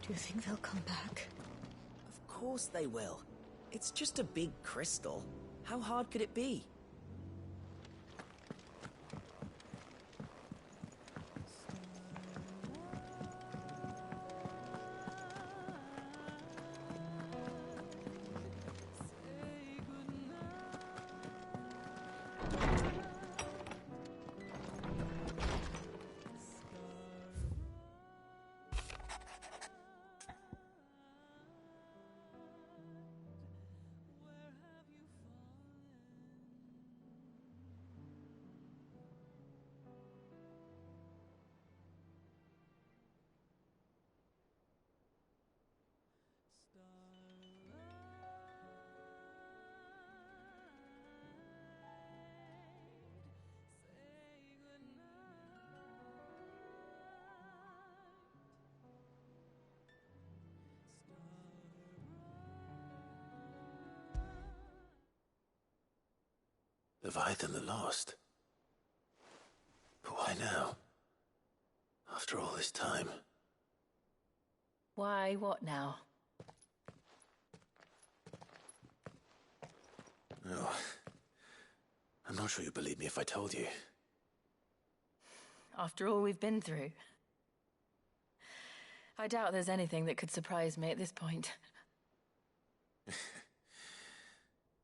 Do you think they'll come back? Of course they will. It's just a big crystal. How hard could it be? Leviathan the Lost? But why now? After all this time. Why, what now? Oh. I'm not sure you'd believe me if I told you. After all we've been through. I doubt there's anything that could surprise me at this point.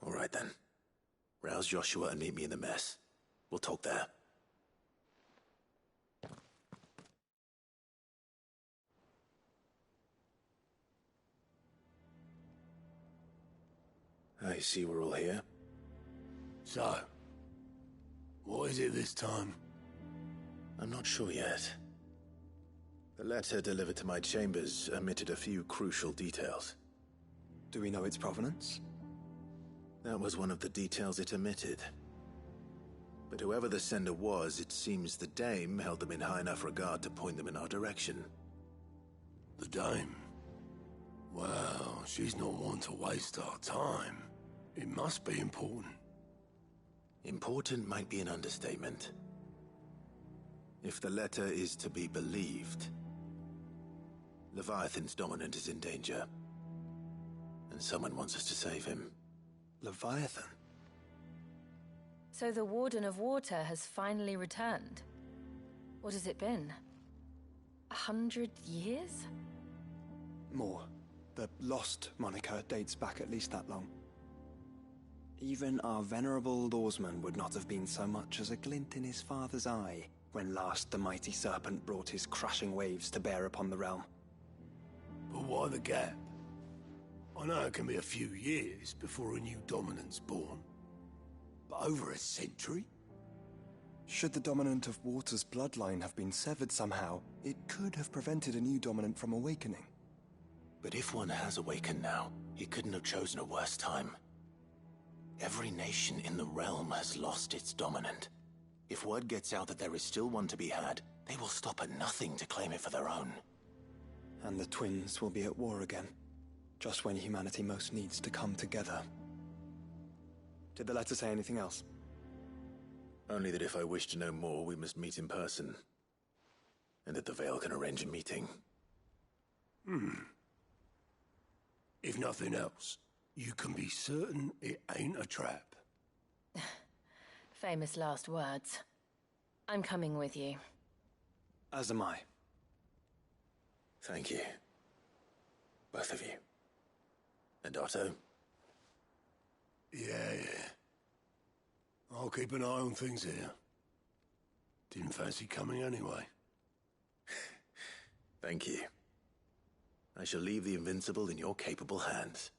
All right then. Rouse Joshua and meet me in the mess. We'll talk there. I see we're all here. So, what is it this time? I'm not sure yet. The letter delivered to my chambers omitted a few crucial details. Do we know its provenance? That was one of the details it omitted. But whoever the sender was, it seems the Dame held them in high enough regard to point them in our direction. The Dame? Well, she's not one to waste our time. It must be important. Important might be an understatement. If the letter is to be believed, Leviathan's dominant is in danger. And someone wants us to save him. Leviathan? So the Warden of Water has finally returned. What has it been? 100 years? More. The Lost moniker dates back at least that long. Even our venerable lawsman would not have been so much as a glint in his father's eye when last the mighty serpent brought his crushing waves to bear upon the realm. But why the gap? I know it can be a few years before a new dominant's born. But over a century? Should the dominant of Water's bloodline have been severed somehow, it could have prevented a new dominant from awakening. But if one has awakened now, he couldn't have chosen a worse time. Every nation in the realm has lost its dominant. If word gets out that there is still one to be had, they will stop at nothing to claim it for their own. And the twins will be at war again, just when humanity most needs to come together. Did the letter say anything else? Only that if I wish to know more, we must meet in person. And that the Veil can arrange a meeting. If nothing else, you can be certain it ain't a trap. Famous last words. I'm coming with you. As am I. Thank you. Both of you. And Otto? Yeah. I'll keep an eye on things here. Didn't fancy coming anyway. Thank you. I shall leave the Invincible in your capable hands.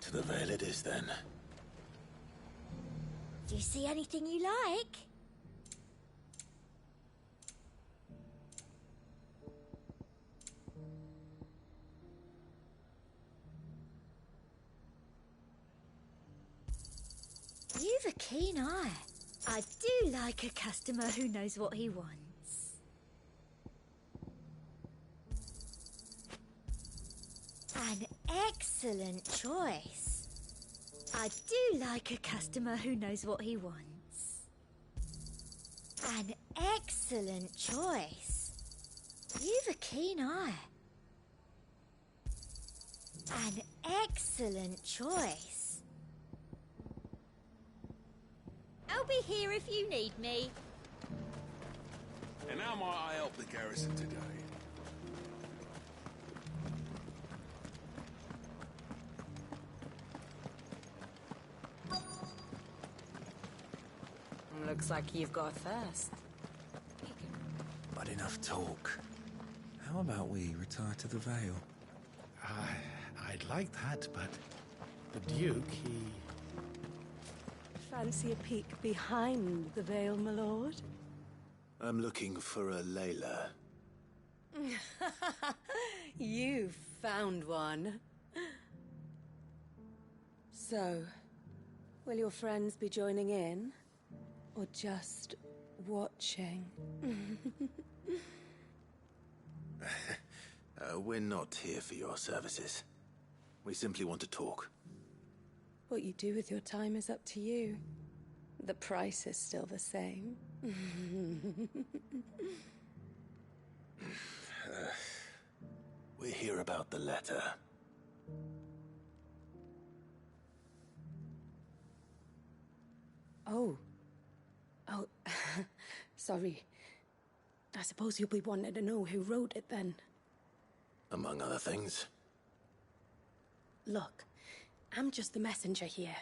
To the Vale it is, then. Do you see anything you like? You've a keen eye. I do like a customer who knows what he wants. An excellent choice. I do like a customer who knows what he wants. An excellent choice. You've a keen eye. An excellent choice. I'll be here if you need me. And how might I help the garrison today? Looks like you've got a thirst. But enough talk. How about we retire to the Vale? I'd like that, but the Duke, he... Fancy a peek behind the veil, my lord? I'm looking for a Layla. You found one. So, will your friends be joining in? Or just watching? We're not here for your services. We simply want to talk. What you do with your time is up to you. The price is still the same. We're here about the letter. Oh, sorry. I suppose you'll be wanting to know who wrote it then. Among other things. Look, I'm just the messenger here.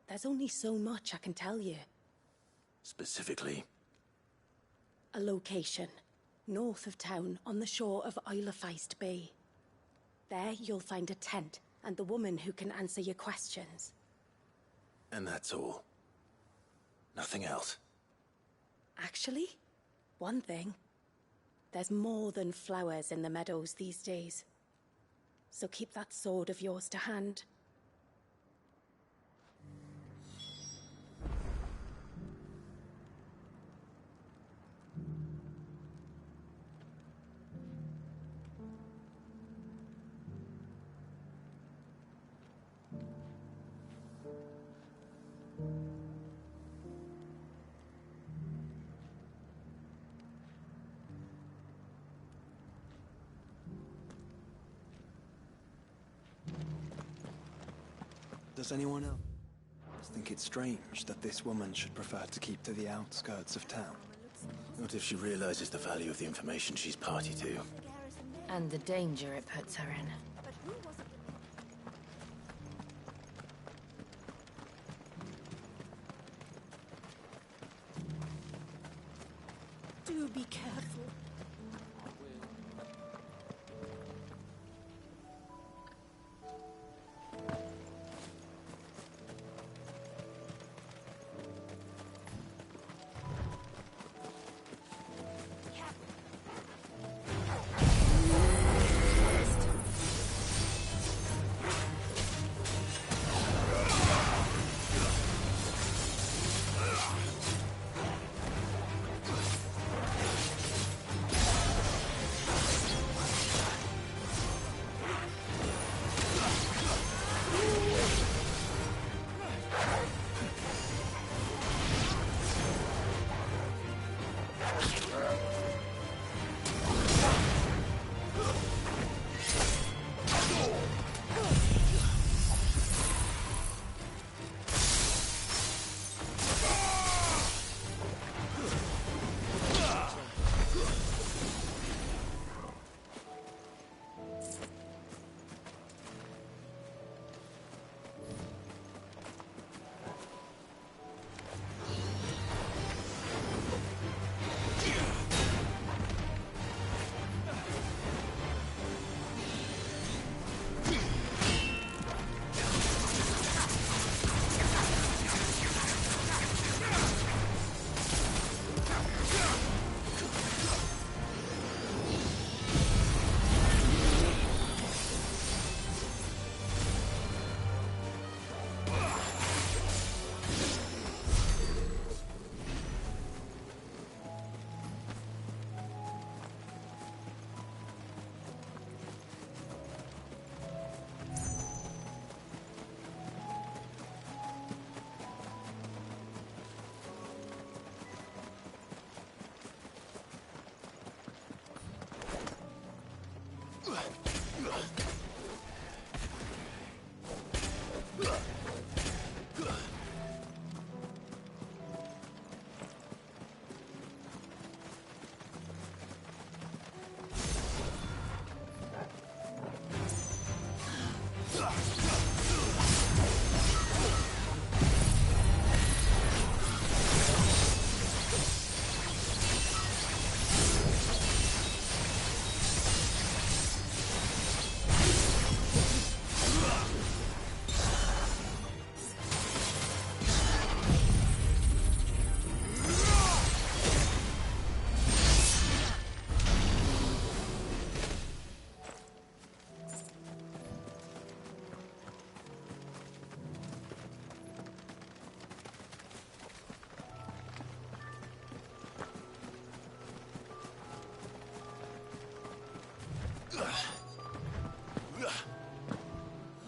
There's only so much I can tell you. Specifically? A location, north of town, on the shore of Isle of Feist Bay. There you'll find a tent, and the woman who can answer your questions. And that's all? Nothing else? Actually, one thing. There's more than flowers in the meadows these days. So keep that sword of yours to hand. Does anyone else think it's strange that this woman should prefer to keep to the outskirts of town? What if she realizes the value of the information she's party to? And the danger it puts her in. Do be careful.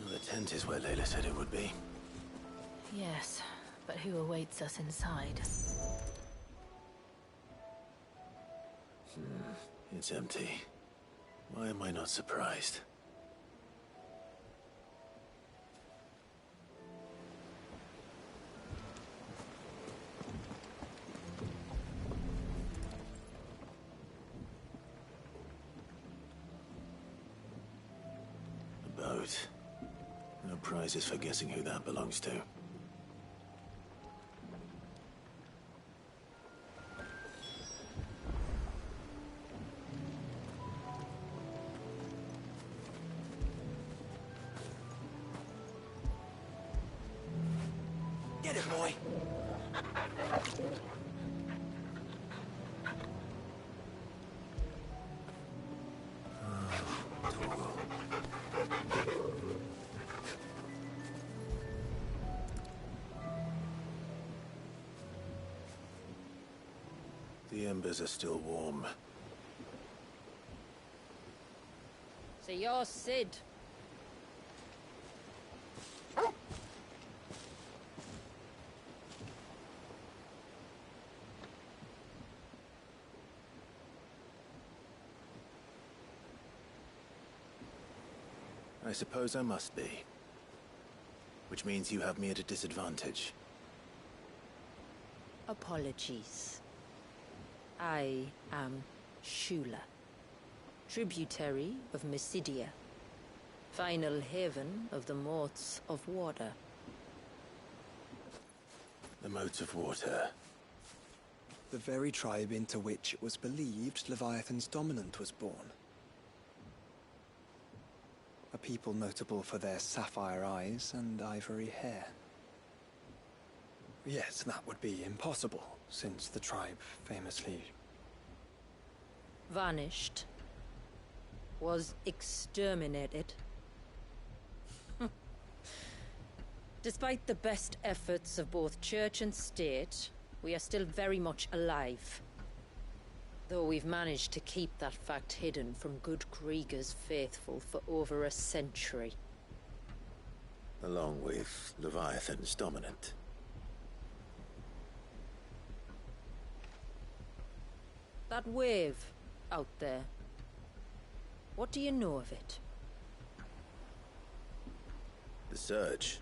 The tent is where Layla said it would be. Yes, but who awaits us inside? It's empty. Why am I not surprised? A boat. No prizes for guessing who that belongs to. Get it, boy. The embers are still warm. So you're Sid. I suppose I must be. Which means you have me at a disadvantage. Apologies. I am Shula, tributary of Mysidia, final haven of the Moats of Water. The Moats of Water. The very tribe into which it was believed Leviathan's dominant was born. A people notable for their sapphire eyes and ivory hair. Yes, that would be impossible, since the tribe famously... Vanished. Was exterminated. Despite the best efforts of both church and state, we are still very much alive. Though we've managed to keep that fact hidden from good Krieger's faithful for over a century. Along with Leviathan's dominant. That wave out there. What do you know of it? The Surge.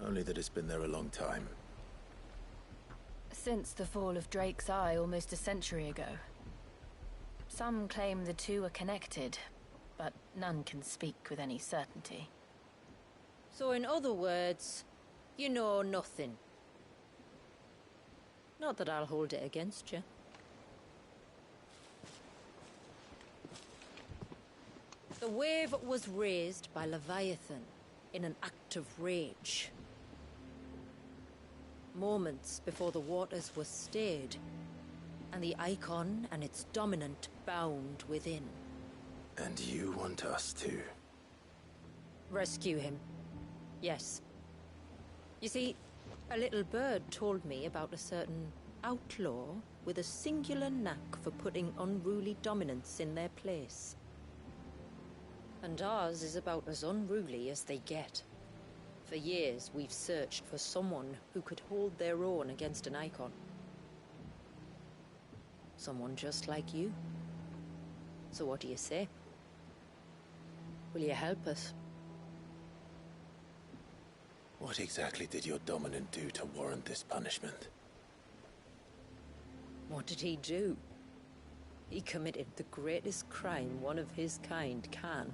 Only that it's been there a long time. Since the fall of Drake's Eye almost a century ago. Some claim the two are connected, but none can speak with any certainty. So in other words, you know nothing. Not that I'll hold it against you. The wave was raised by Leviathan in an act of rage. Moments before the waters were stayed, and the icon and its dominant bound within. And you want us to... Rescue him. Yes. You see, a little bird told me about a certain outlaw with a singular knack for putting unruly dominants in their place. And ours is about as unruly as they get. For years, we've searched for someone who could hold their own against an icon. Someone just like you. So what do you say? Will you help us? What exactly did your dominant do to warrant this punishment? What did he do? He committed the greatest crime one of his kind can.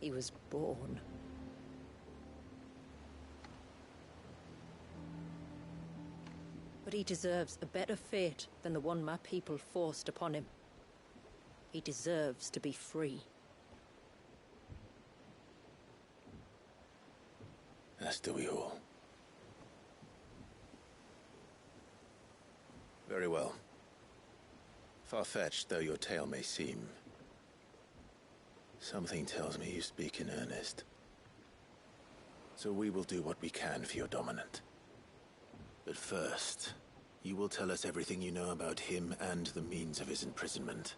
He was born. But he deserves a better fate than the one my people forced upon him. He deserves to be free. As do we all. Very well. Far-fetched though your tale may seem, something tells me you speak in earnest. So we will do what we can for your dominant. But first, you will tell us everything you know about him and the means of his imprisonment.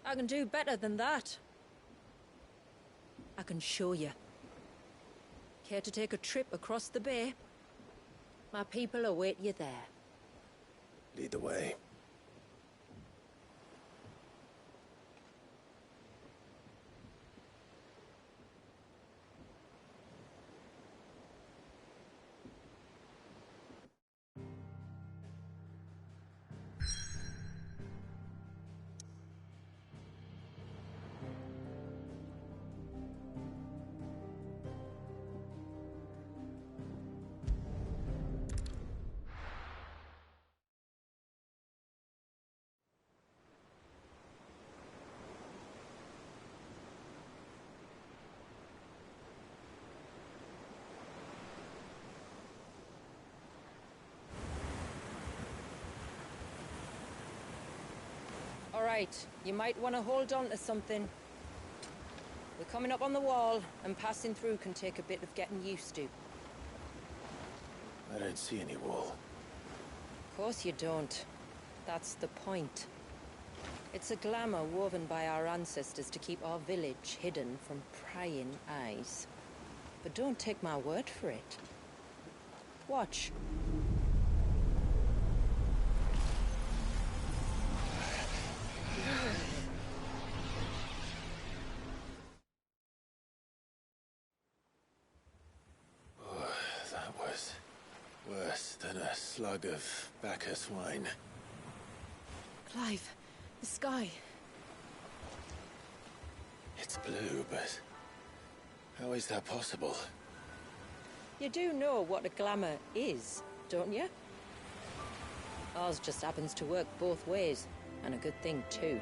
I can do better than that. I can show you. Care to take a trip across the bay? My people await you there. Lead the way. Alright, you might want to hold on to something. We're coming up on the wall, and passing through can take a bit of getting used to. I don't see any wall. Of course you don't. That's the point. It's a glamour woven by our ancestors to keep our village hidden from prying eyes. But don't take my word for it. Watch. That was worse than a slug of Bacchus wine. Clive, the sky. It's blue, but how is that possible? You do know what a glamour is, don't you? Ours just happens to work both ways, and a good thing too.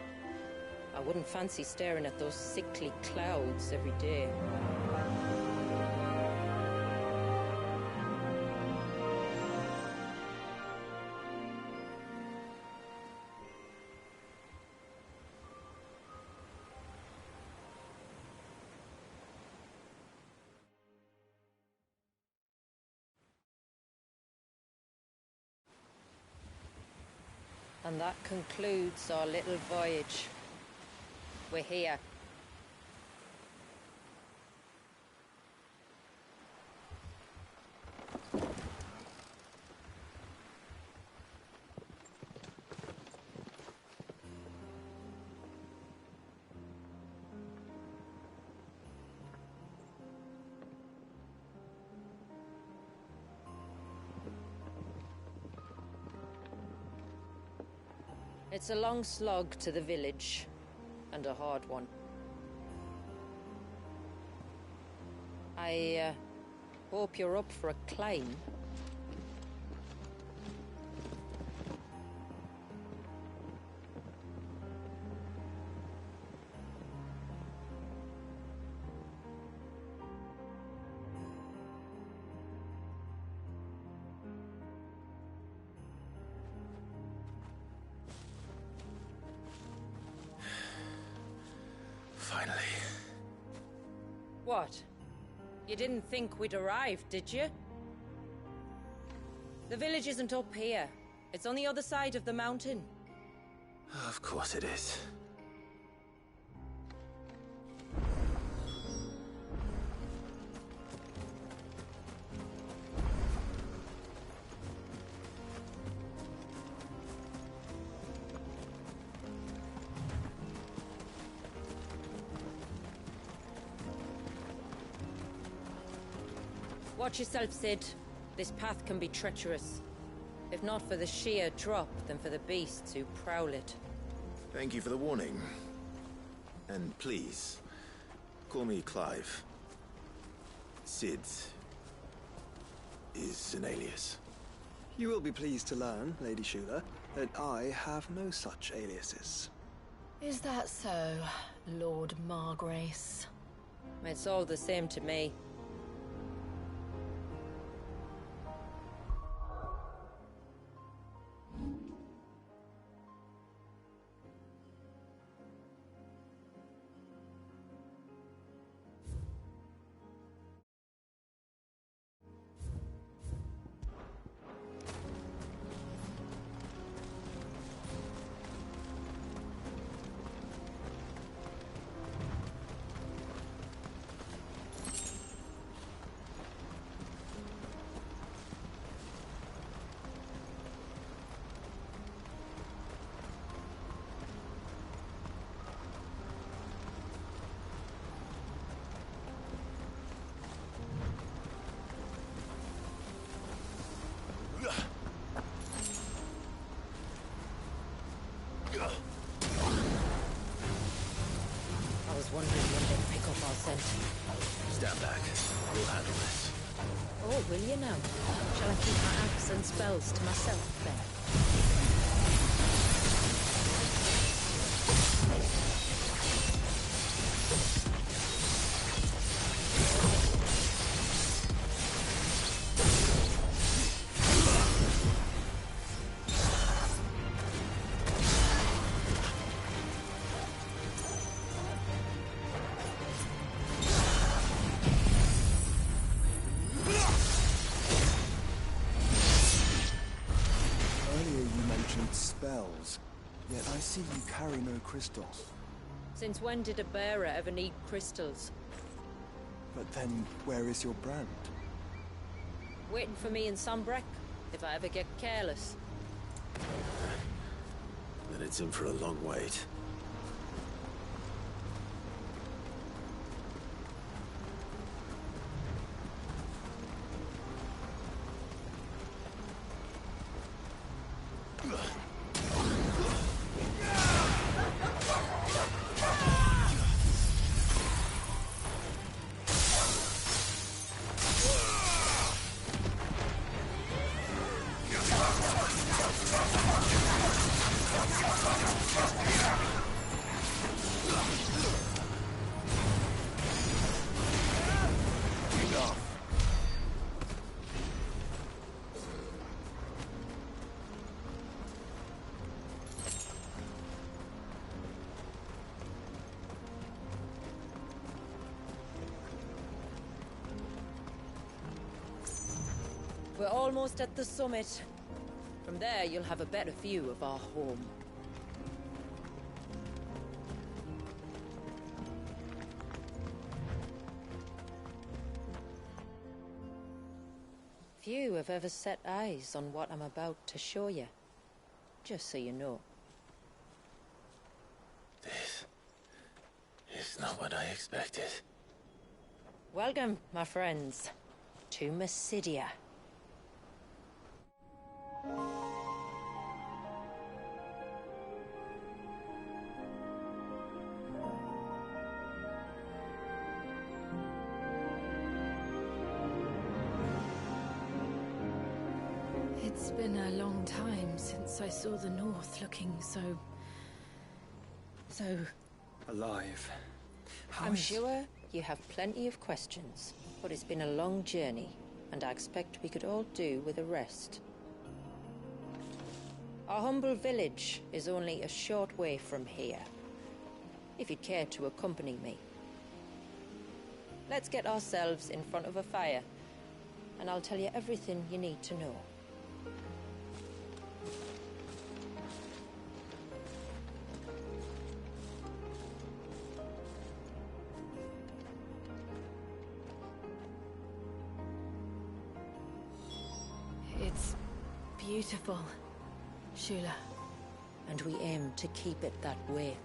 I wouldn't fancy staring at those sickly clouds every day. And that concludes our little voyage. We're here. It's a long slog to the village, and a hard one. I hope you're up for a climb. Finally. What? You didn't think we'd arrived, did you? The village isn't up here. It's on the other side of the mountain. Of course it is. Watch yourself, Sid. This path can be treacherous. If not for the sheer drop, then for the beasts who prowl it. Thank you for the warning. And please, call me Clive. Sid is an alias. You will be pleased to learn, Lady Shula, that I have no such aliases. Is that so, Lord Margrace? It's all the same to me. I was wondering when they'd pick up our scent. Stand back. We'll handle this. Oh, will you now? Shall I keep my axe and spells to myself then? Spells, yet I see you carry no crystals. Since when did a bearer ever need crystals? But then, where is your brand? Waiting for me in Sunbreck, if I ever get careless. Then it's in for a long wait. We're almost at the summit. From there, you'll have a better view of our home. Few have ever set eyes on what I'm about to show you. Just so you know. This is not what I expected. Welcome, my friends, to Mysidia. It's been a long time since I saw the North looking so Alive. I'm sure you have plenty of questions, but it's been a long journey, and I expect we could all do with a rest. Our humble village is only a short way from here, if you'd care to accompany me. Let's get ourselves in front of a fire, and I'll tell you everything you need to know. It's beautiful, Shula. And we aim to keep it that way.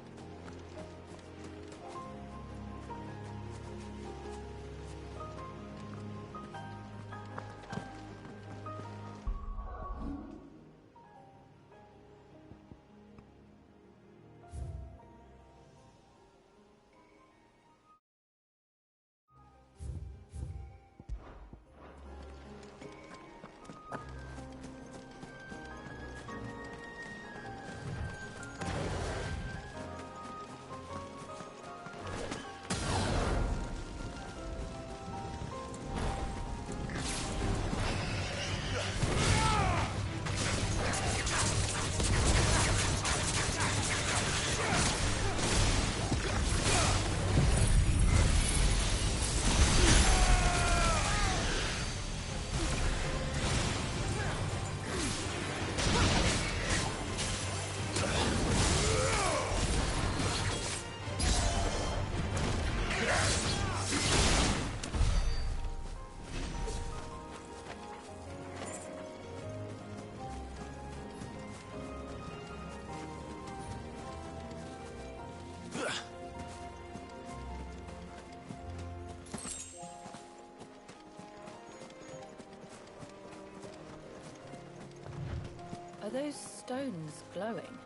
those stones glowing?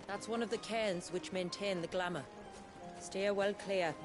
That's one of the cairns which maintain the glamour. Steer well clear.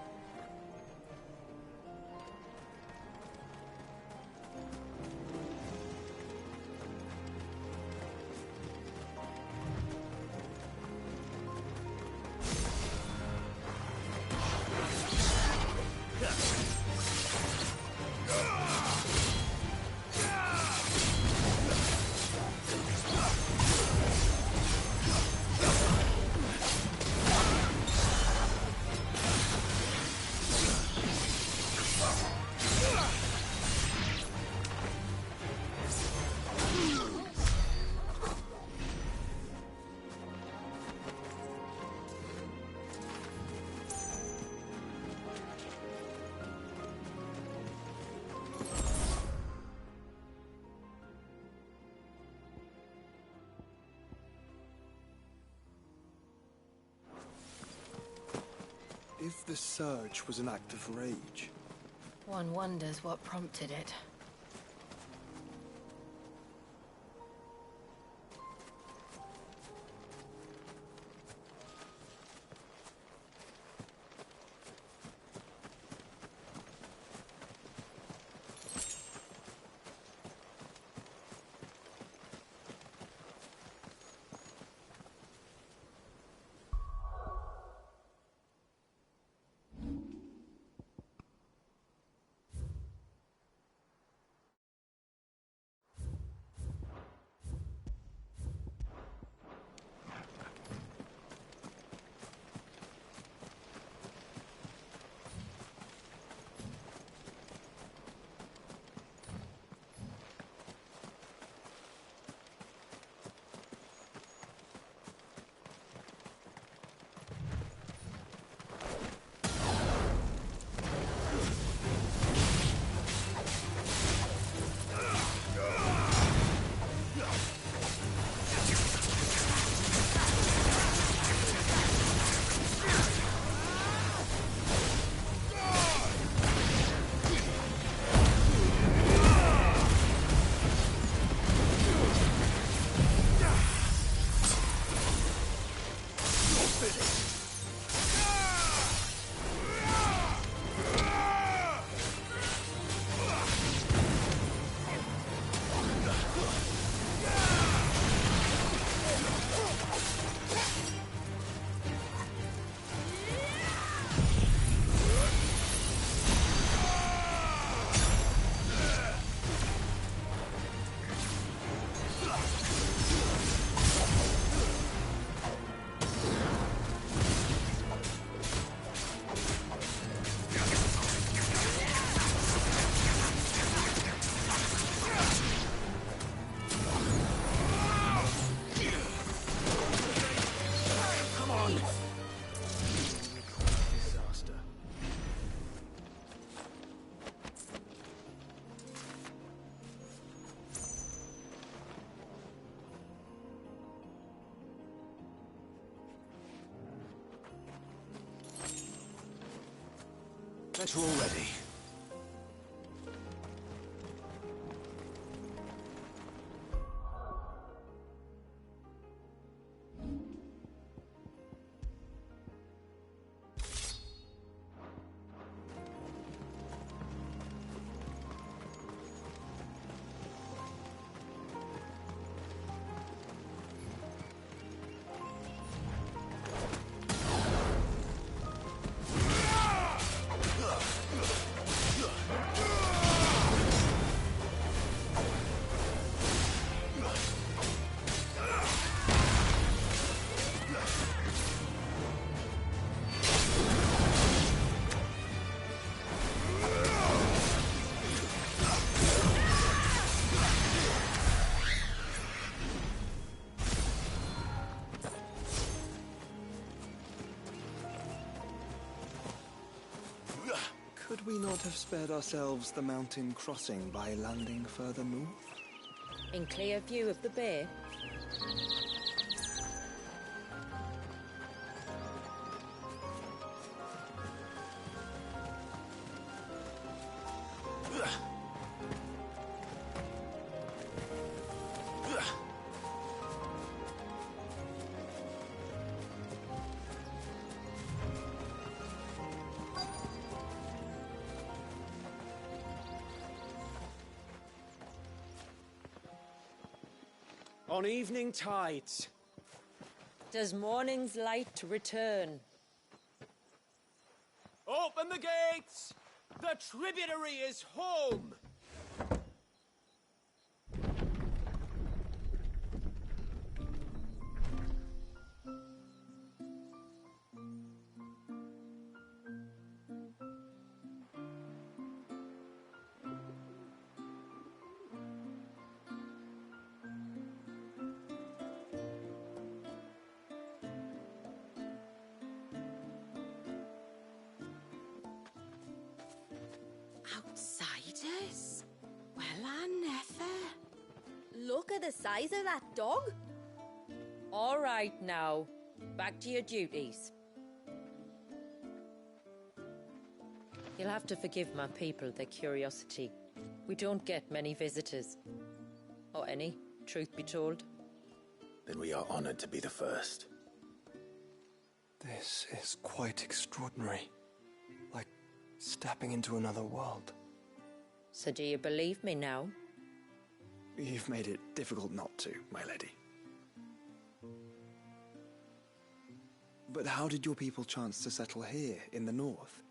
If the surge was an act of rage... One wonders what prompted it. Better already. Could we not have spared ourselves the mountain crossing by landing further north? In clear view of the bay? On evening tides. Does morning's light return? Open the gates! The tributary is home! Outsiders? Well, I never. Look at the size of that dog. All right now, back to your duties. You'll have to forgive my people their curiosity. We don't get many visitors. Or any, truth be told. Then we are honored to be the first. This is quite extraordinary. Like stepping into another world. So do you believe me now? You've made it difficult not to, my lady. But how did your people chance to settle here in the north?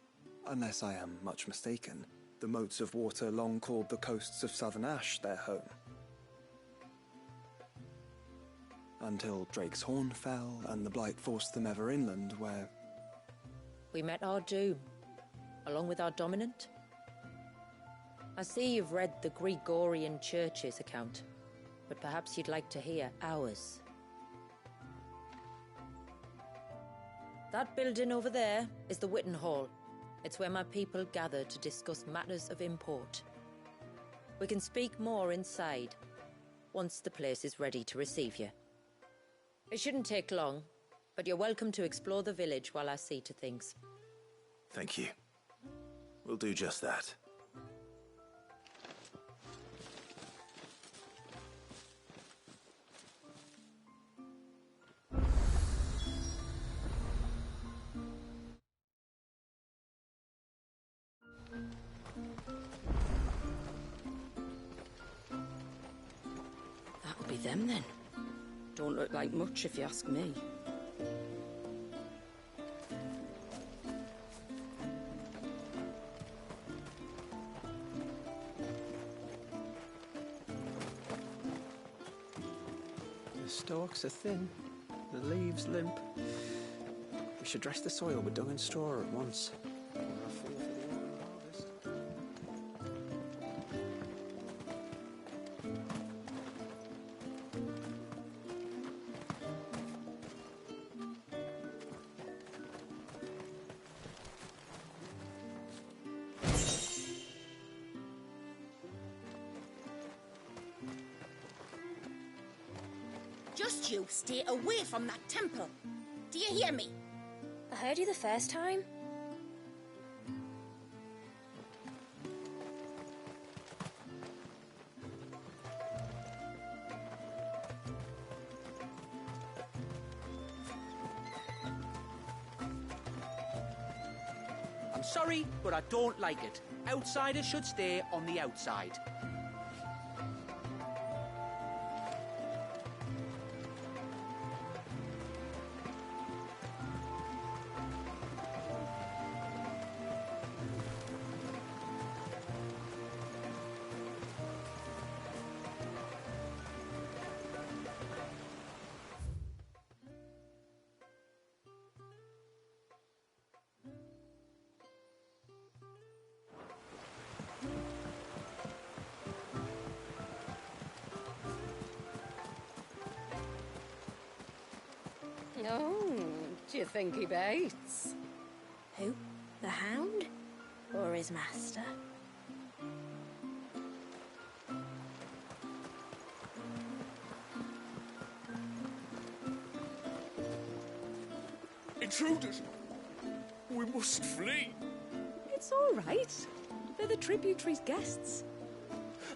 Unless I am much mistaken, the moats of water long called the coasts of southern Ash their home. Until Drake's Horn fell and the Blight forced them ever inland, where... We met our doom, along with our dominant. I see you've read the Gregorian Church's account, but perhaps you'd like to hear ours. That building over there is the Witten Hall. It's where my people gather to discuss matters of import. We can speak more inside, once the place is ready to receive you. It shouldn't take long, but you're welcome to explore the village while I see to things. Thank you. We'll do just that. That'll be them then. Don't look like much if you ask me. The stalks are thin, the leaves limp. We should dress the soil with dung and straw at once. Or a fool for the autumn harvest. Just you stay away from that temple. Do you hear me? I heard you the first time. I'm sorry, but I don't like it. Outsiders should stay on the outside. Oh, do you think he baits? Who? The Hound? Or his master? Intruders! We must flee! It's all right. They're the tributary's guests.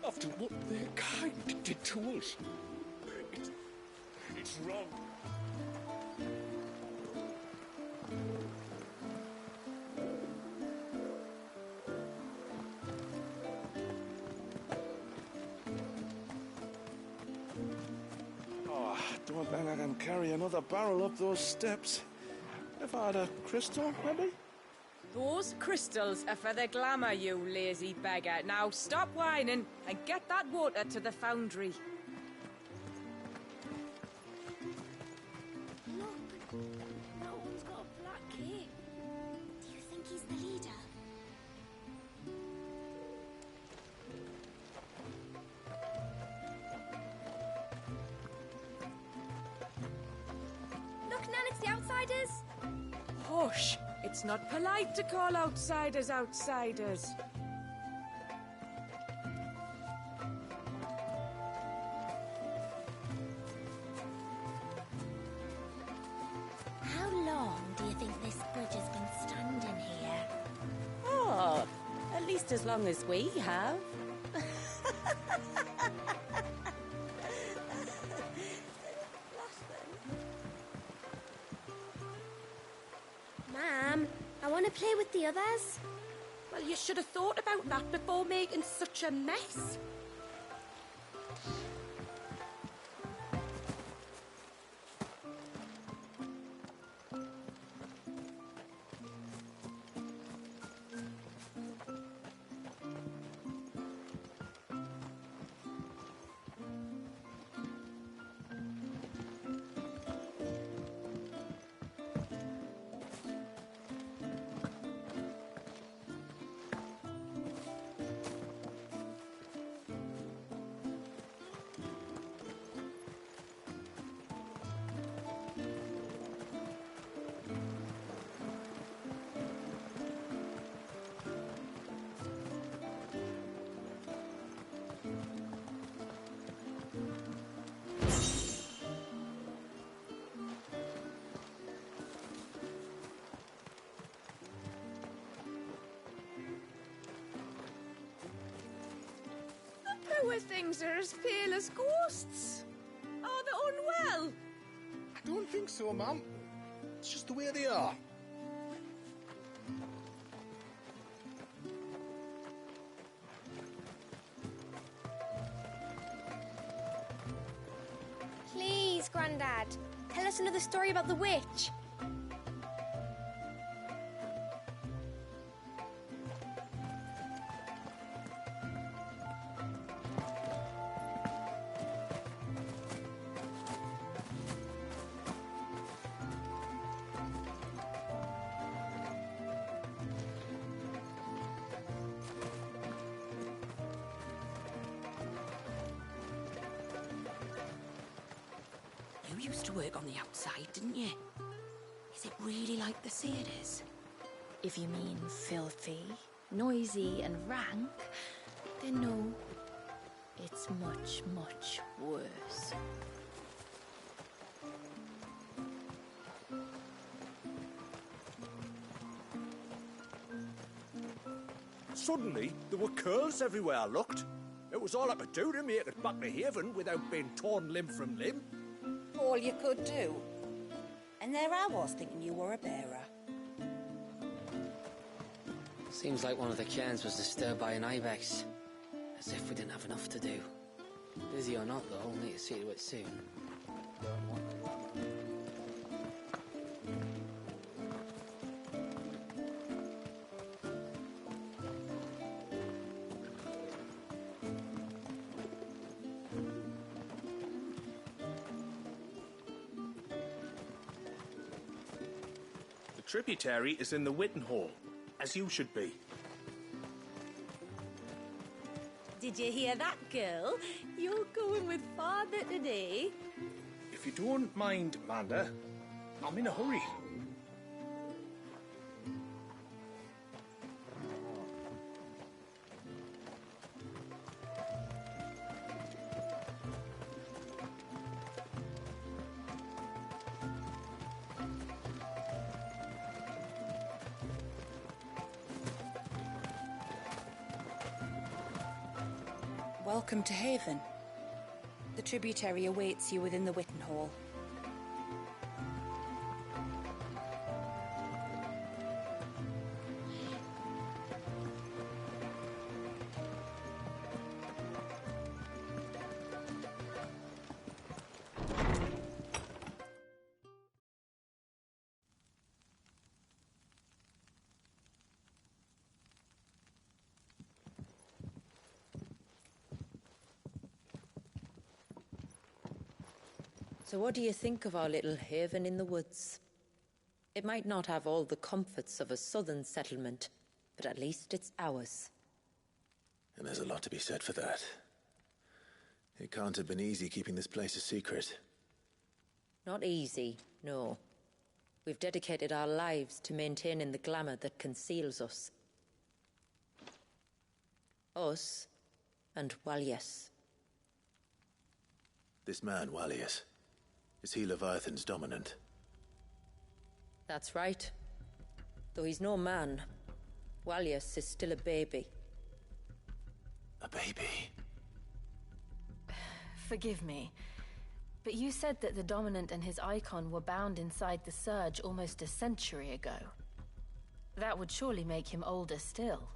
After what their kind did to us. It's wrong. don't think I can carry another barrel up those steps. If I had a crystal, maybe? Those crystals are for the glamour, you lazy beggar. Now stop whining and get that water to the foundry. Look, that one's got a black cape. Do you think he's the leader? Look, Nan, it's the outsiders. Hush! It's not polite to call outsiders outsiders. How long do you think this bridge has been standing here? Oh, at least as long as we have. Ma'am, I want to play with the others. Well, you should have thought about that before making such a mess. Poor things are as pale as ghosts. Are they unwell? I don't think so, ma'am. It's just the way they are. Please, Grandad, tell us another story about the witch. You used to work on the outside, didn't you? Is it really like they say it is? If you mean filthy, noisy and rank, then no. It's much, much worse. Suddenly, there were curls everywhere I looked. It was all I could do to make it back to Haven without being torn limb from limb. All you could do. And there I was thinking you were a bearer. Seems like one of the cairns was disturbed by an ibex. As if we didn't have enough to do. Busy or not, though, we'll need to see to it soon. Don't want the glamour. The tributary is in the Witten Hall, as you should be. Did you hear that, girl? You're going with father today. If you don't mind, Amanda, I'm in a hurry. Welcome to Haven. The tributary awaits you within the Witten Hall. So what do you think of our little haven in the woods? It might not have all the comforts of a southern settlement, but at least it's ours. And there's a lot to be said for that. It can't have been easy keeping this place a secret. Not easy, no. We've dedicated our lives to maintaining the glamour that conceals us. Us and Walyas. This man, Walyas, is he Leviathan's dominant? That's right. Though he's no man, Walyas is still a baby. A baby? Forgive me, but you said that the Dominant and his icon were bound inside the Surge almost a century ago. That would surely make him older still.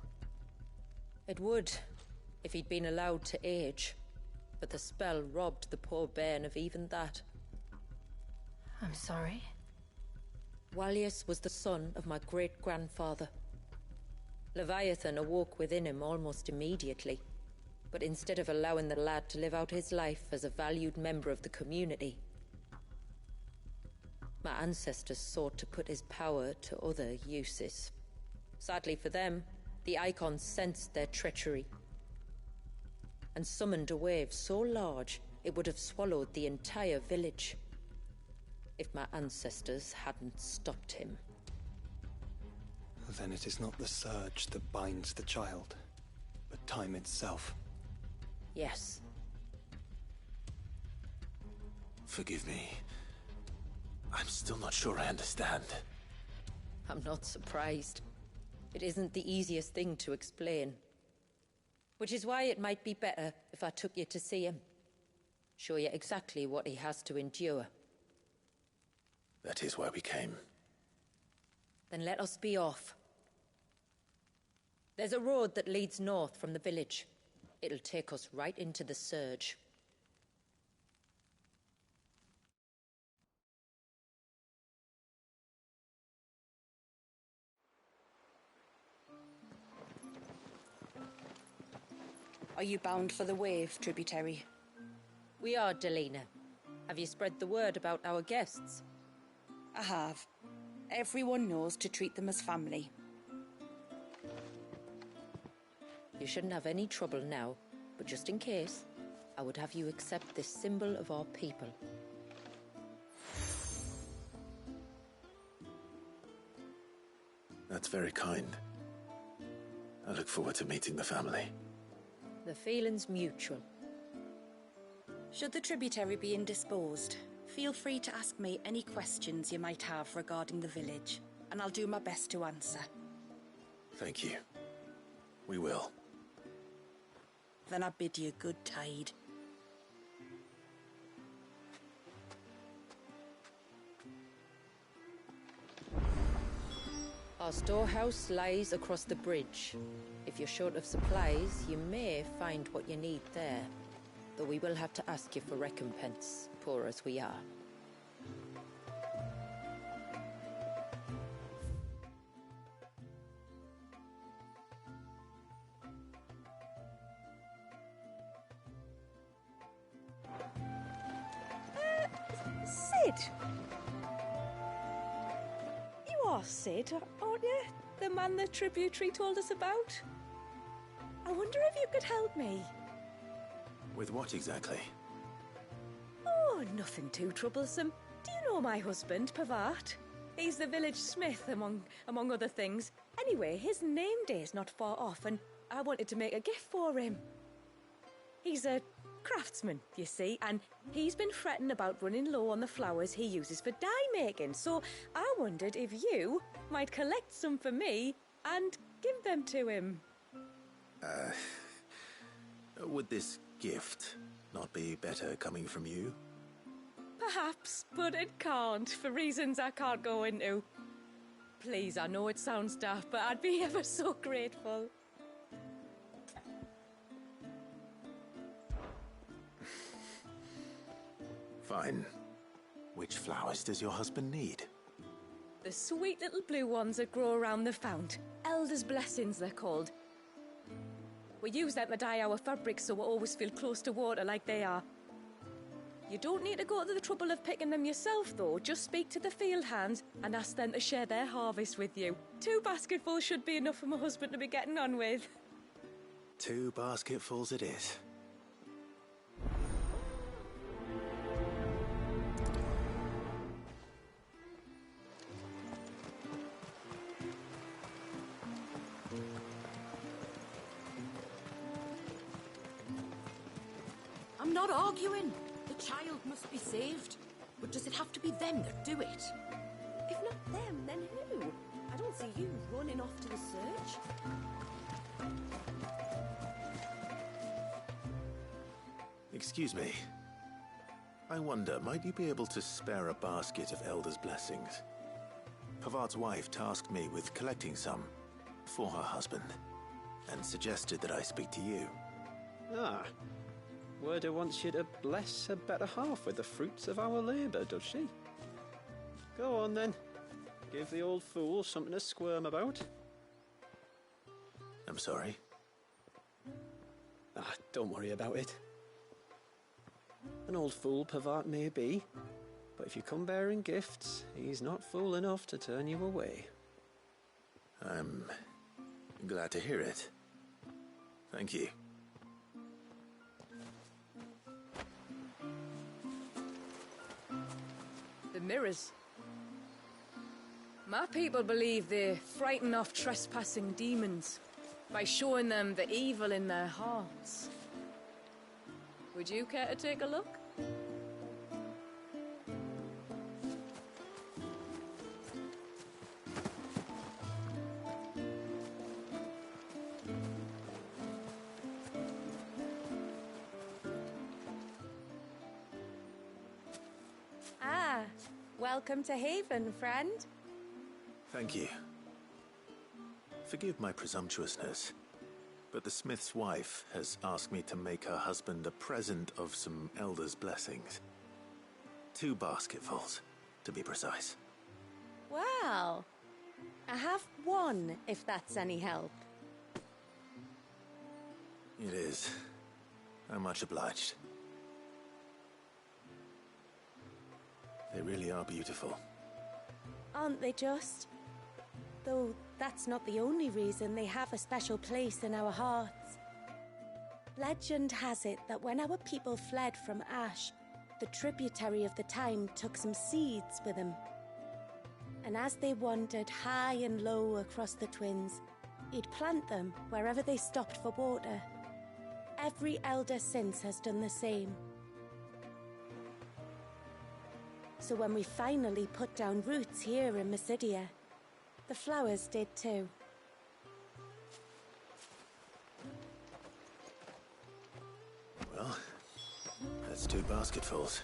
It would, if he'd been allowed to age. But the spell robbed the poor bairn of even that. I'm sorry? Walyas was the son of my great-grandfather. Leviathan awoke within him almost immediately, but instead of allowing the lad to live out his life as a valued member of the community, my ancestors sought to put his power to other uses. Sadly for them, the icons sensed their treachery and summoned a wave so large it would have swallowed the entire village if my ancestors hadn't stopped him. Then it is not the surge that binds the child, but time itself. Yes. Forgive me. I'm still not sure I understand. I'm not surprised. It isn't the easiest thing to explain. Which is why it might be better if I took you to see him. Show you exactly what he has to endure. That is why we came. Then let us be off. There's a road that leads north from the village. It'll take us right into the Surge. Are you bound for the Wave, tributary? We are, Delina. Have you spread the word about our guests? I have. Everyone knows to treat them as family. You shouldn't have any trouble now, but just in case, I would have you accept this symbol of our people. That's very kind. I look forward to meeting the family. The feeling's mutual. Should the tributary be indisposed, feel free to ask me any questions you might have regarding the village, and I'll do my best to answer. Thank you. We will. Then I bid you good tide. Our storehouse lies across the bridge. If you're short of supplies, you may find what you need there. Though we will have to ask you for recompense, poor as we are. Sid! You are Sid, aren't you? The man the tributary told us about? I wonder if you could help me. With what exactly? Oh, nothing too troublesome. Do you know my husband, Pavat? He's the village smith, among other things. Anyway, his name day's not far off, and I wanted to make a gift for him. He's a craftsman, you see, and he's been fretting about running low on the flowers he uses for dye making, so I wondered if you might collect some for me and give them to him. Would this gift not be better coming from you? Perhaps, but it can't, for reasons I can't go into. Please, I know it sounds daft, but I'd be ever so grateful. Fine. Which flowers does your husband need? The sweet little blue ones that grow around the fount. Elder's blessings, they're called. We use them to dye our fabrics so we always feel close to water like they are. You don't need to go to the trouble of picking them yourself, though. Just speak to the field hands and ask them to share their harvest with you. 2 basketfuls should be enough for my husband to be getting on with. 2 basketfuls it is. I'm not arguing. The child must be saved. But does it have to be them that do it? If not them, then who? I don't see you running off to the search. Excuse me. I wonder, might you be able to spare a basket of Elder's blessings? Pavard's wife tasked me with collecting some for her husband, and suggested that I speak to you. Ah. Werda wants you to bless her better half with the fruits of our labour, does she? Go on then. Give the old fool something to squirm about. I'm sorry. Ah, don't worry about it. An old fool Pavard may be, but if you come bearing gifts, he's not fool enough to turn you away. I'm glad to hear it. Thank you. The mirrors. My people believe they frighten off trespassing demons by showing them the evil in their hearts. Would you care to take a look? Ah, welcome to Haven, friend. Thank you. Forgive my presumptuousness, but the smith's wife has asked me to make her husband a present of some Elder's blessings. 2 basketfuls, to be precise. Wow. I have 1, if that's any help. It is. I'm much obliged. They really are beautiful. Aren't they just? Though that's not the only reason they have a special place in our hearts. Legend has it that when our people fled from Ash, the tributary of the time took some seeds with them. And as they wandered high and low across the Twins, he'd plant them wherever they stopped for water. Every elder since has done the same. So when we finally put down roots here in Mysidia, the flowers did too. Well, that's 2 basketfuls.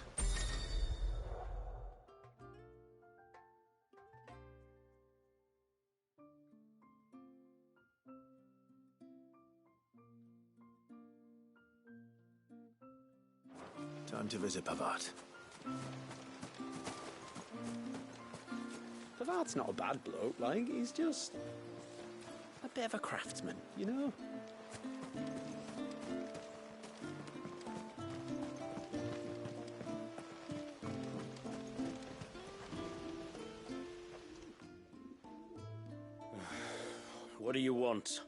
Time to visit Pavard. Pavard's not a bad bloke, like, he's just a bit of a craftsman, you know? What do you want?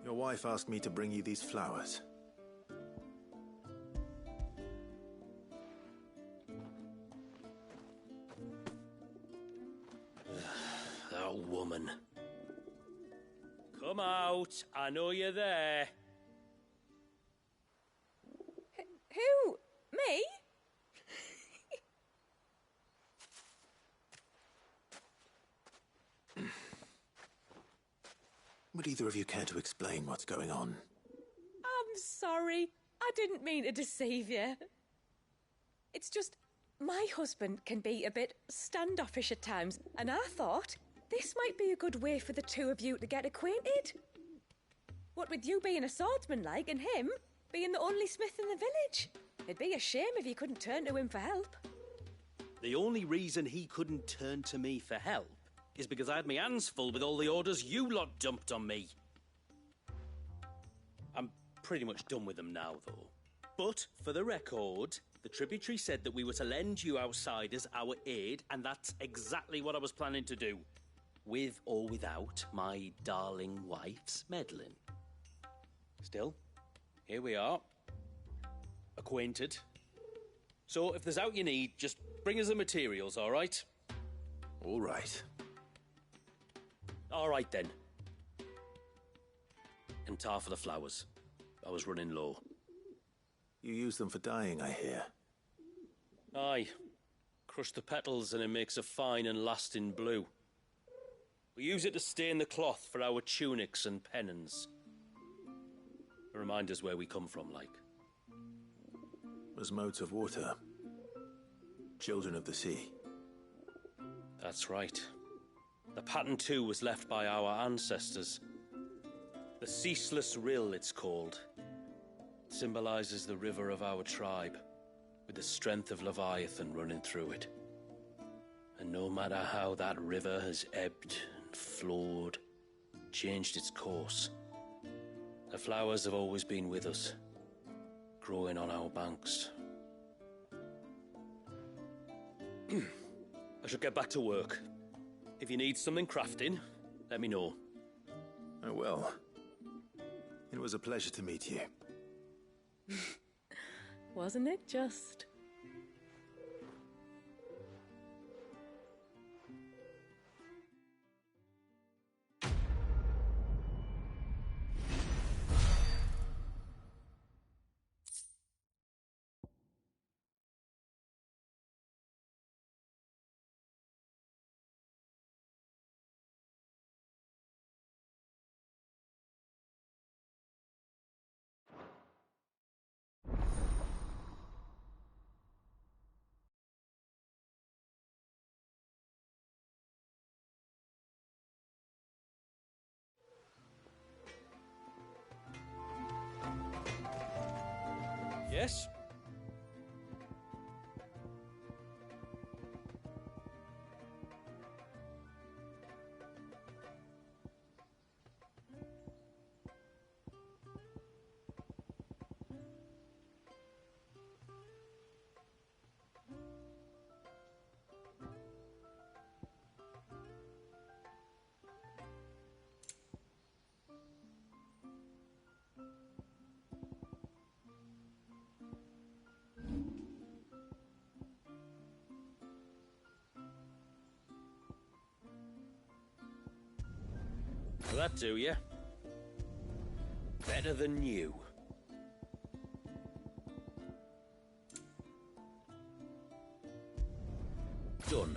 Your wife asked me to bring you these flowers. That woman. Come out. I know you're there. Who? Me? Would either of you care to explain what's going on? I'm sorry. I didn't mean to deceive you. It's just, my husband can be a bit standoffish at times, and I thought this might be a good way for the 2 of you to get acquainted. What with you being a swordsman like, and him being the only smith in the village. It'd be a shame if you couldn't turn to him for help. The only reason he couldn't turn to me for help is because I had my hands full with all the orders you lot dumped on me. I'm pretty much done with them now, though. But, for the record, The tributary said that we were to lend you outsiders our aid, and that's exactly what I was planning to do. With or without my darling wife's meddling. Still, here we are. Acquainted. So if there's out you need, just bring us the materials, all right? All right. All right, then. And tar for the flowers. I was running low. You use them for dyeing, I hear. Aye. Crush the petals and it makes a fine and lasting blue. We use it to stain the cloth for our tunics and pennons. To remind us where we come from, like. As modes of water. Children of the sea. That's right. The pattern too was left by our ancestors. The Ceaseless Rill, it's called. It symbolizes the river of our tribe, with the strength of Leviathan running through it. And no matter how that river has ebbed and flowed, changed its course, the flowers have always been with us, growing on our banks. I should get back to work. If you need something crafting, let me know. I will. It was a pleasure to meet you. Wasn't it just? Yes? Will that do you? Better than you. Done.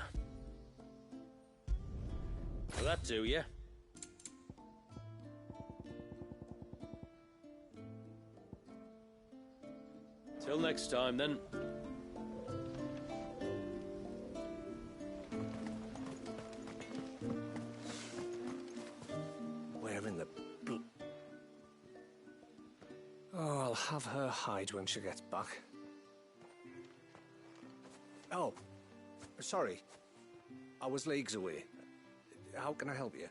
Will that do you? Till next time, then. Oh, I'll have her hide when she gets back. Oh, sorry. I was leagues away. How can I help you?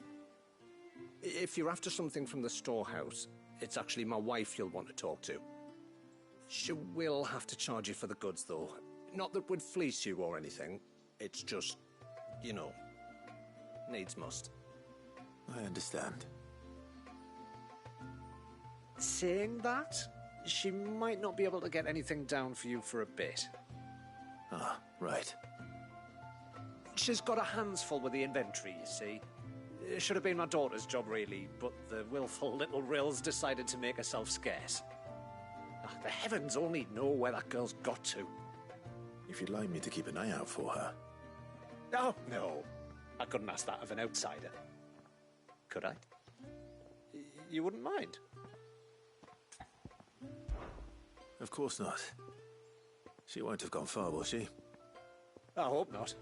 If you're after something from the storehouse, it's actually my wife you'll want to talk to. She will have to charge you for the goods, though. Not that we'd fleece you or anything. It's just, you know, needs must. I understand. Saying that, she might not be able to get anything down for you for a bit. Ah, right. She's got her hands full with the inventory, you see. It should have been my daughter's job, really, but the willful little Rills decided to make herself scarce. The heavens only know where that girl's got to. If you'd like me to keep an eye out for her. Oh, no. I couldn't ask that of an outsider. Could I? You wouldn't mind? Of course not. She won't have gone far, will she? I hope not.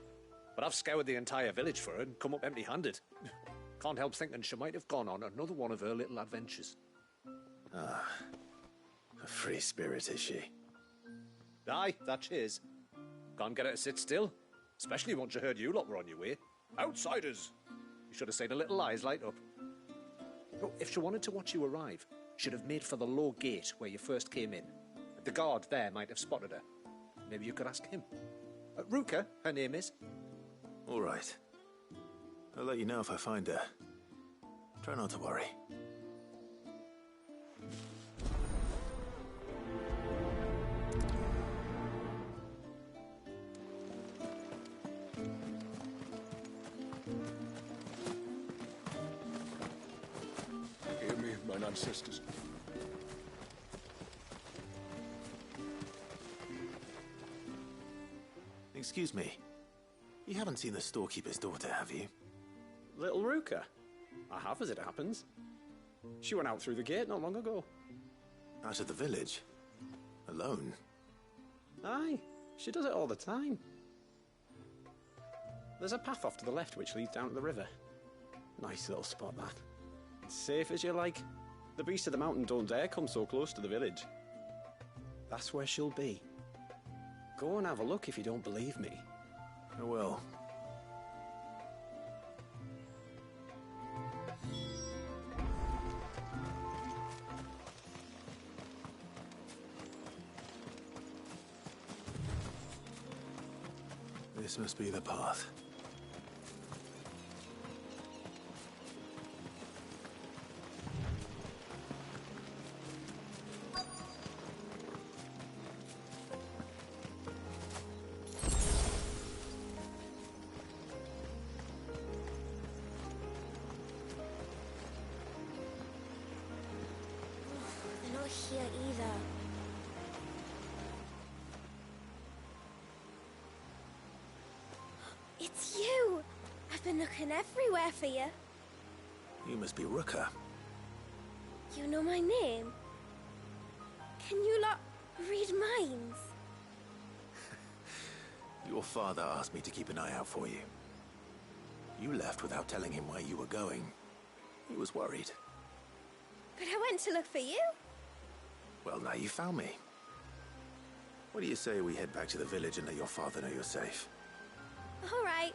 But I've scoured the entire village for her and come up empty-handed. Can't help thinking she might have gone on another one of her little adventures. Ah, a free spirit, is she? Aye, that she is. Can't get her to sit still, especially once you heard you lot were on your way. Outsiders! You should have seen her little eyes light up. But if she wanted to watch you arrive, she'd have made for the low gate where you first came in. The guard there might have spotted her. Maybe you could ask him. Ruka, her name is. All right. I'll let you know if I find her. Try not to worry. Hear me, mine ancestors. Excuse me. You haven't seen the storekeeper's daughter, have you? Little Ruka? I have, as it happens. She went out through the gate not long ago. Out of the village? Alone? Aye, she does it all the time. There's a path off to the left which leads down to the river. Nice little spot, that. It's safe as you like. The beasts of the mountain don't dare come so close to the village. That's where she'll be. Go and have a look if you don't believe me. I will. This must be the path. They're not here either. It's you! I've been looking everywhere for you. You must be Ruka. You know my name? Can you lot read minds? Your father asked me to keep an eye out for you. You left without telling him where you were going. He was worried. But I went to look for you. Well, now you found me. What do you say we head back to the village and let your father know you're safe? All right.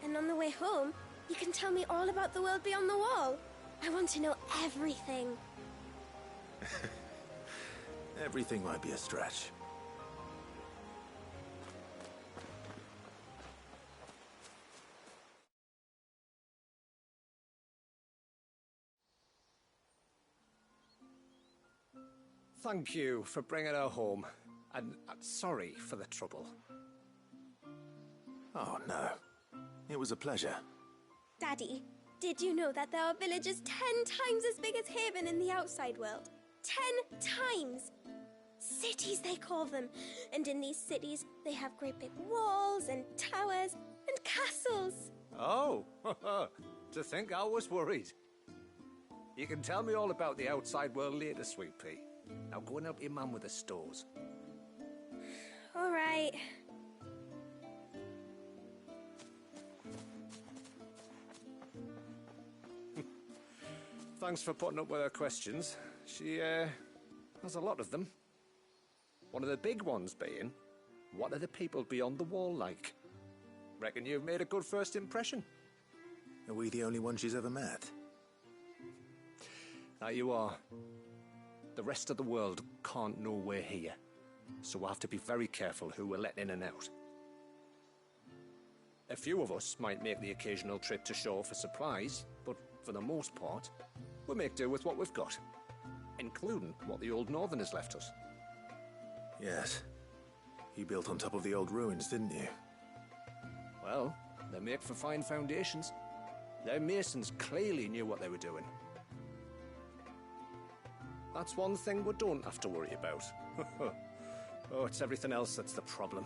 And on the way home, you can tell me all about the world beyond the wall. I want to know everything. Everything might be a stretch. Thank you for bringing her home. And sorry for the trouble. Oh, no. It was a pleasure. Daddy, did you know that there are villages 10 times as big as Haven in the outside world? 10 times! Cities, they call them. And in these cities, they have great big walls and towers and castles. Oh, to think I was worried. You can tell me all about the outside world later, Sweet Pea. Now go and help your mum with the stores. All right. Thanks for putting up with her questions. She, has a lot of them. One of the big ones being, what are the people beyond the wall like? Reckon you've made a good first impression. Are we the only one she's ever met? Now you are. The rest of the world can't know we're here, so we'll have to be very careful who we're letting in and out. A few of us might make the occasional trip to shore for supplies, but for the most part, we'll make do with what we've got, including what the old Northerners left us. Yes. You built on top of the old ruins, didn't you? Well, they make for fine foundations. Their masons clearly knew what they were doing. That's one thing we don't have to worry about. Oh, it's everything else that's the problem.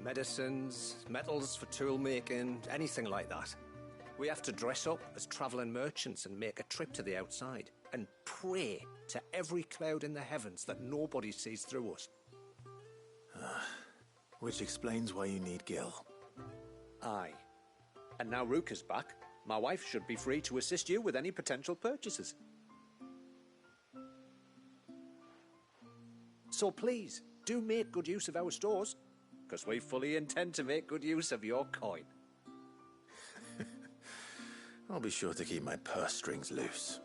Medicines, metals for tool making, anything like that. We have to dress up as travelling merchants and make a trip to the outside and pray to every cloud in the heavens that nobody sees through us. Which explains why you need Gil. Aye. And now Ruka's back, my wife should be free to assist you with any potential purchases. So please, do make good use of our stores, because we fully intend to make good use of your coin. I'll be sure to keep my purse strings loose.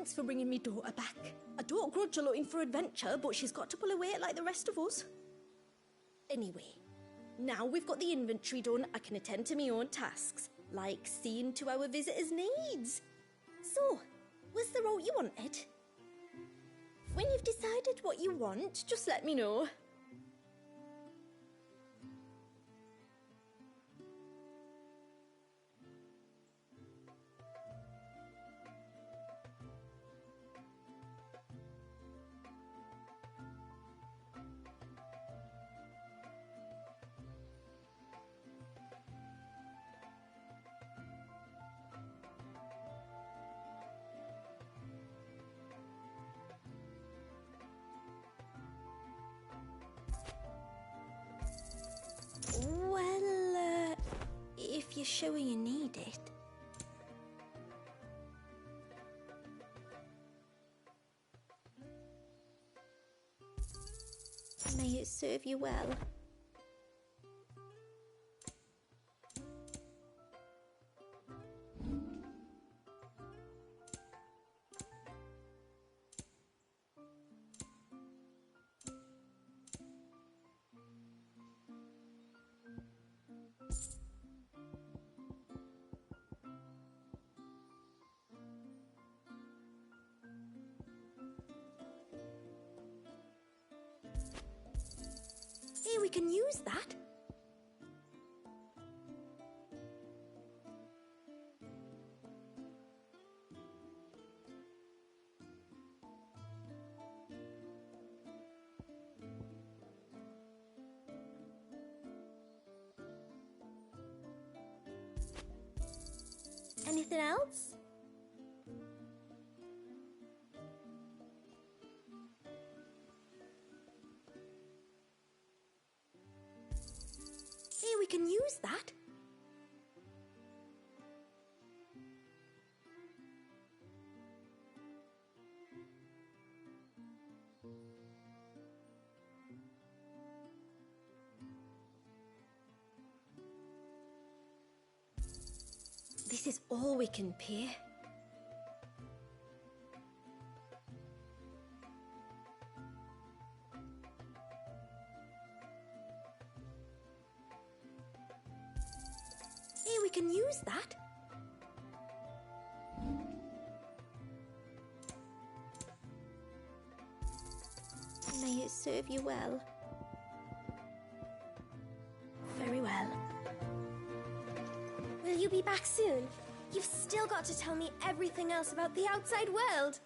Thanks for bringing me daughter back. I don't grudge her looking for adventure, but she's got to pull her weight like the rest of us. Anyway, now we've got the inventory done, I can attend to my own tasks, like seeing to our visitors' needs. So, was the route you wanted? When you've decided what you want, just let me know. Well, if you're sure you need it. May it serve you well. Hey, we can use that. Anything else? Hey, we can use that. This is all we can pay. Hey, we can use that. May it serve you well. Very well. Will you be back soon? You've still got to tell me everything else about the outside world.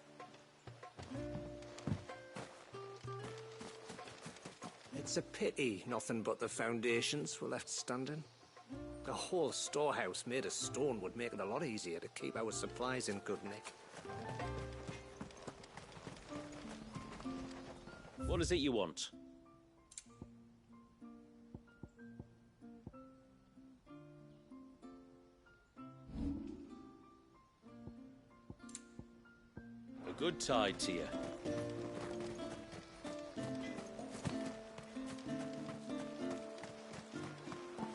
It's a pity nothing but the foundations were left standing. A whole storehouse made of stone would make it a lot easier to keep our supplies in good nick. What is it you want? A good tide to you.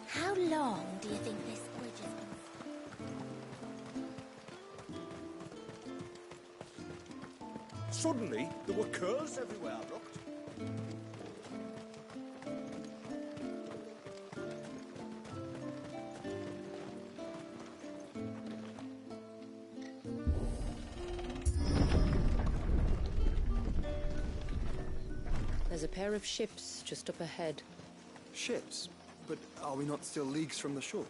How long do you think this bridge has been? Suddenly, there were curls everywhere I looked. There's a pair of ships just up ahead. Ships? But are we not still leagues from the shore?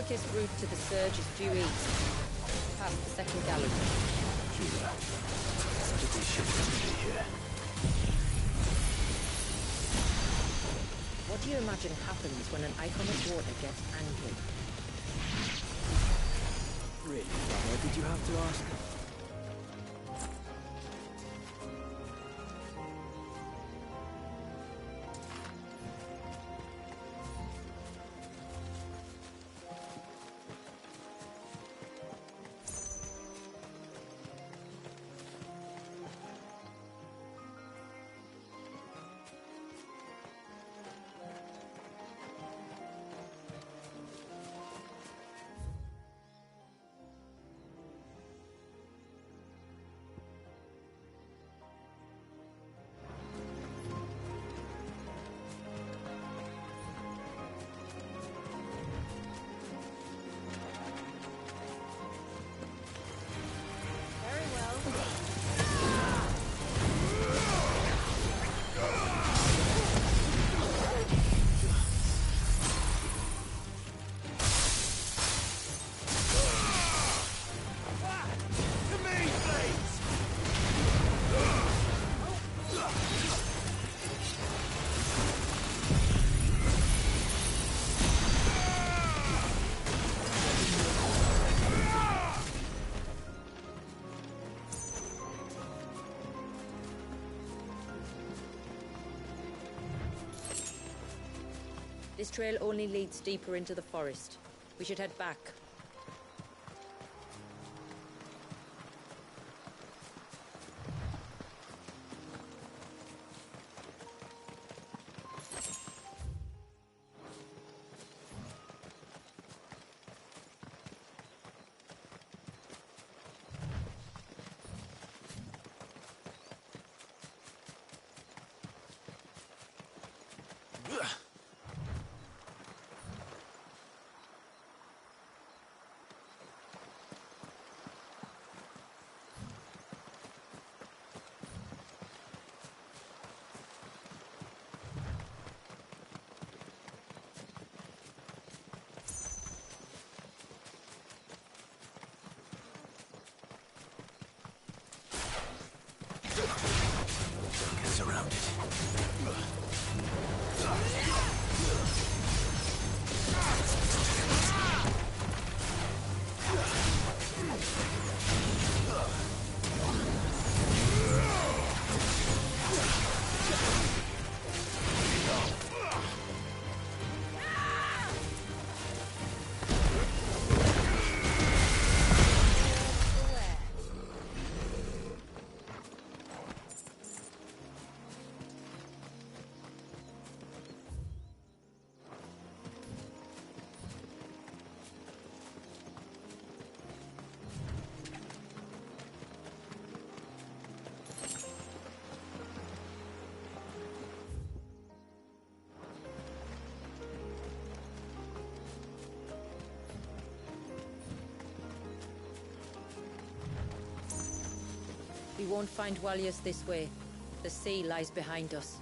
quickest route to the surge is due east, past the second gallery. Judah, steady shit here. What do you imagine happens when an icon of water gets angry? Really, brother, did you have to ask? This trail only leads deeper into the forest. We should head back. Get around it. We won't find Walius this way. The sea lies behind us.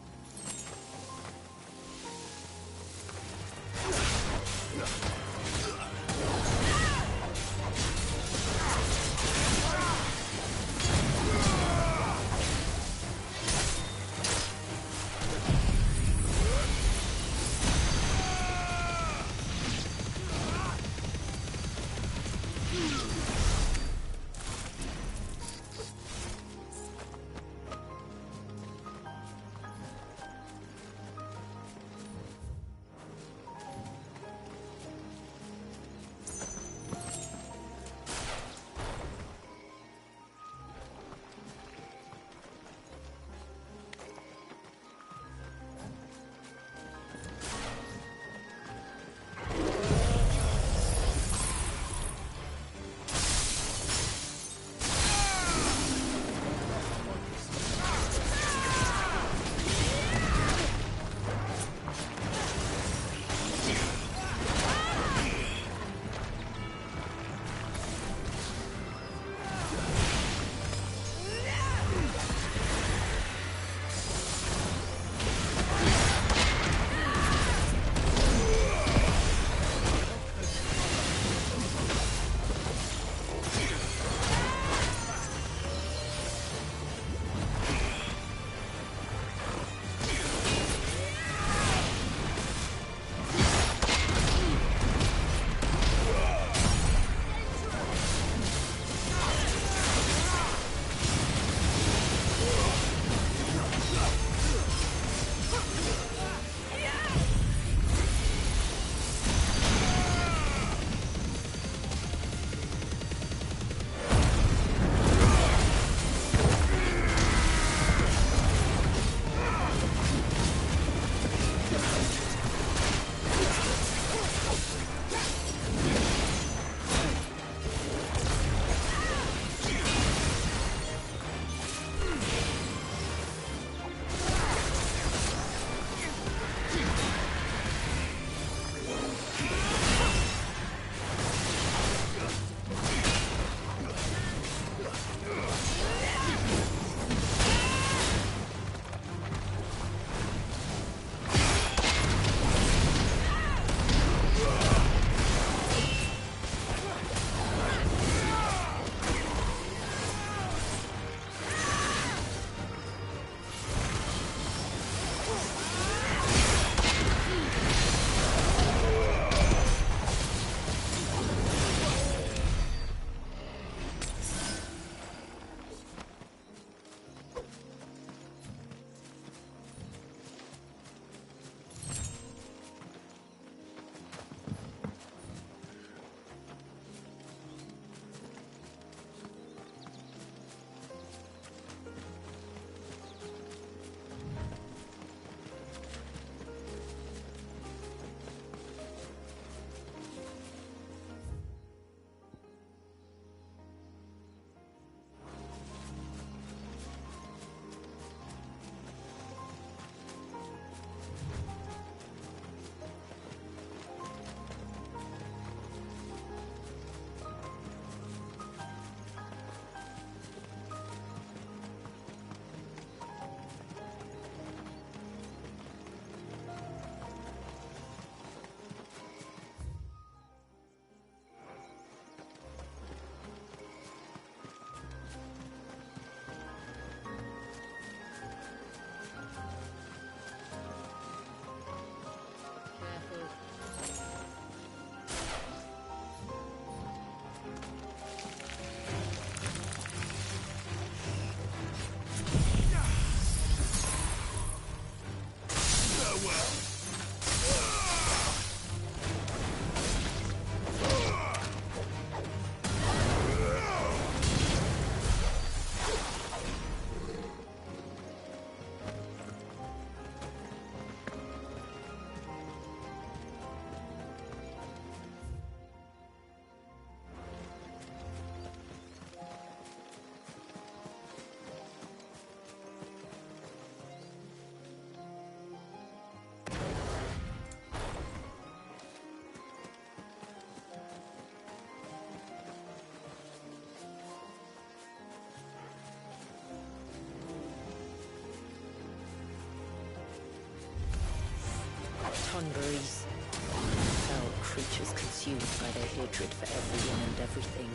congeries. Foul creatures consumed by their hatred for everyone and everything.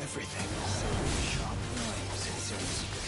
Everything. Sharp knives, it seems.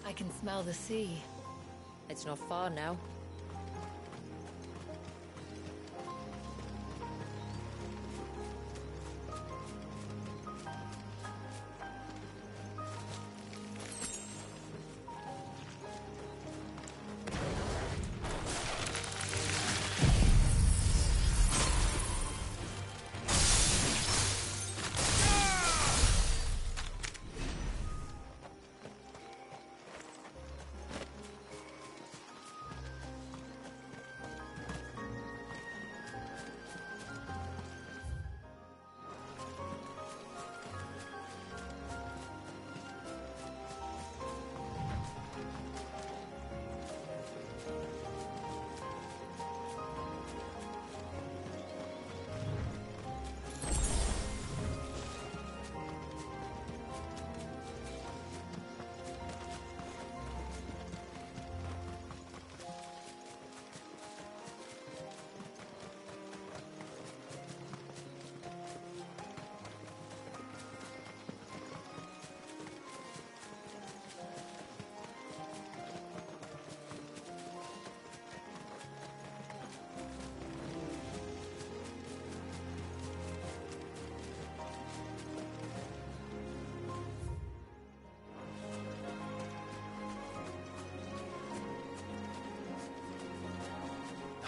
I can smell the sea. It's not far now.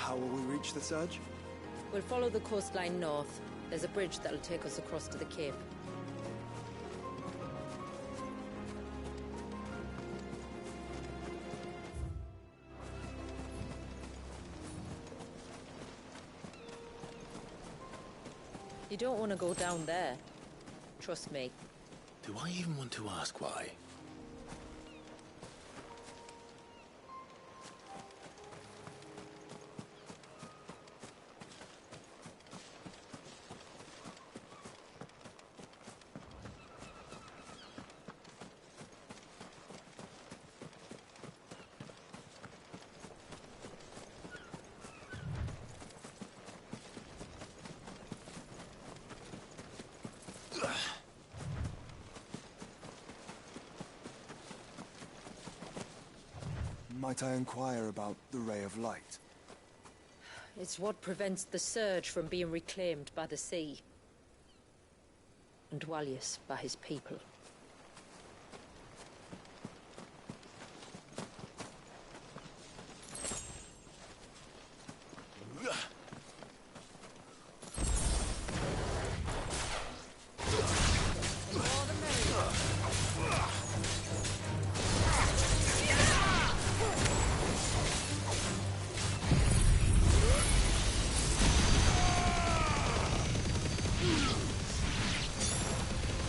How will we reach the surge? We'll follow the coastline north. There's a bridge that'll take us across to the cape. You don't want to go down there. Trust me. Do I even want to ask why? Might I inquire about the Ray of Light? It's what prevents the surge from being reclaimed by the sea. And Dwalius by his people.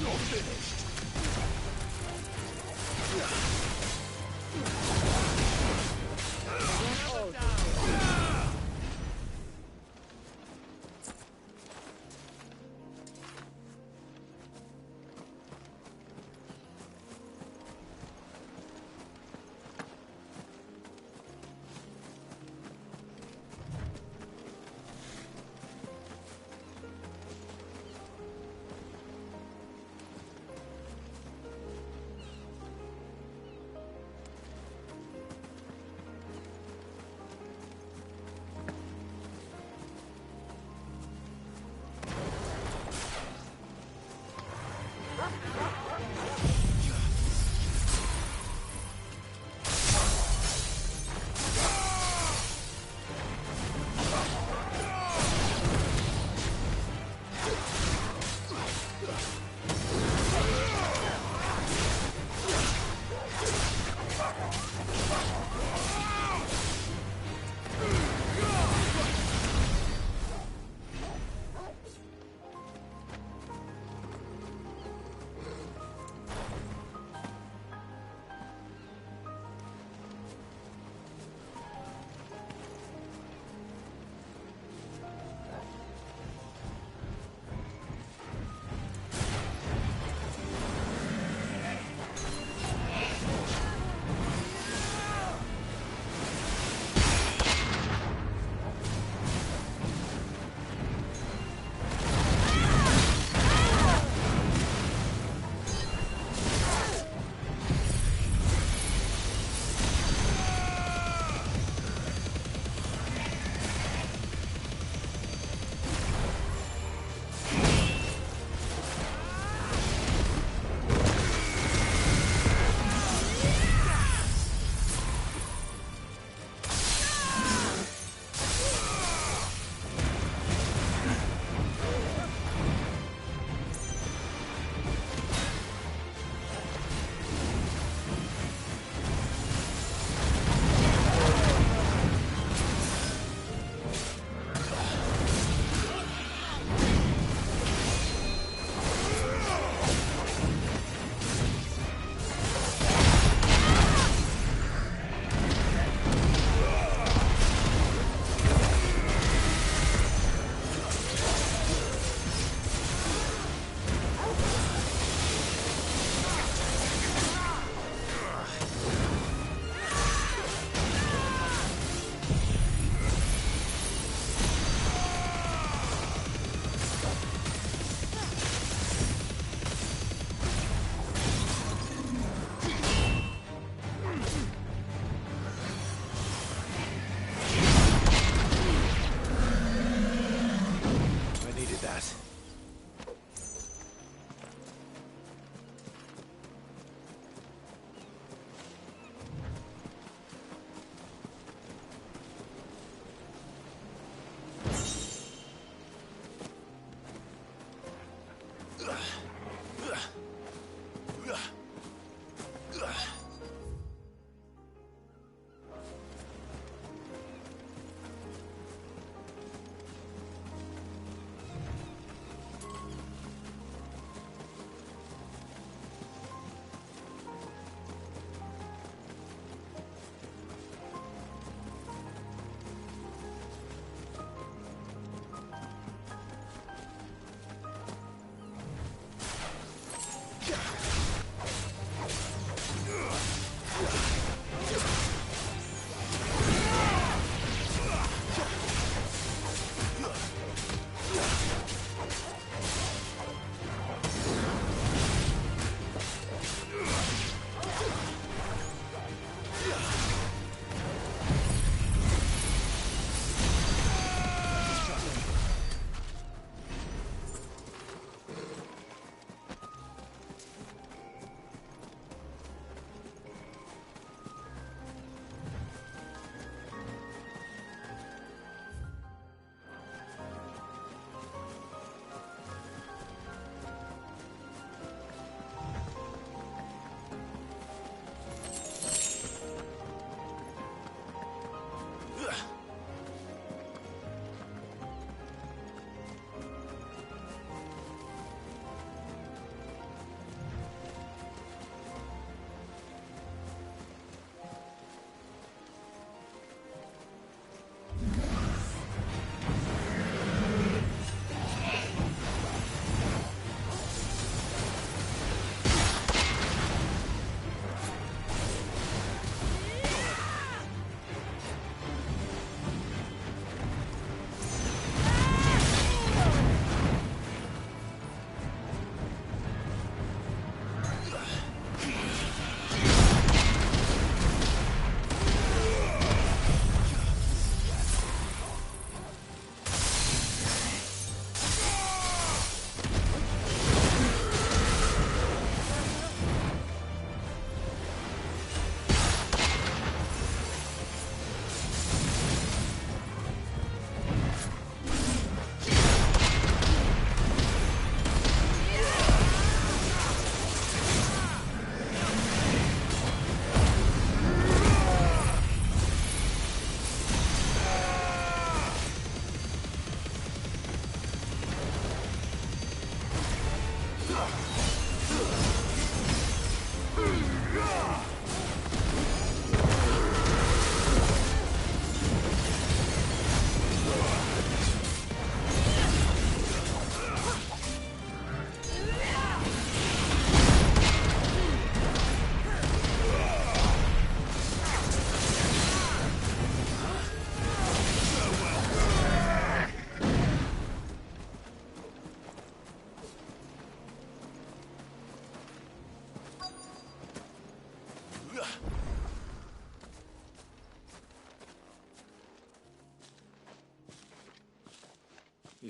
You're finished.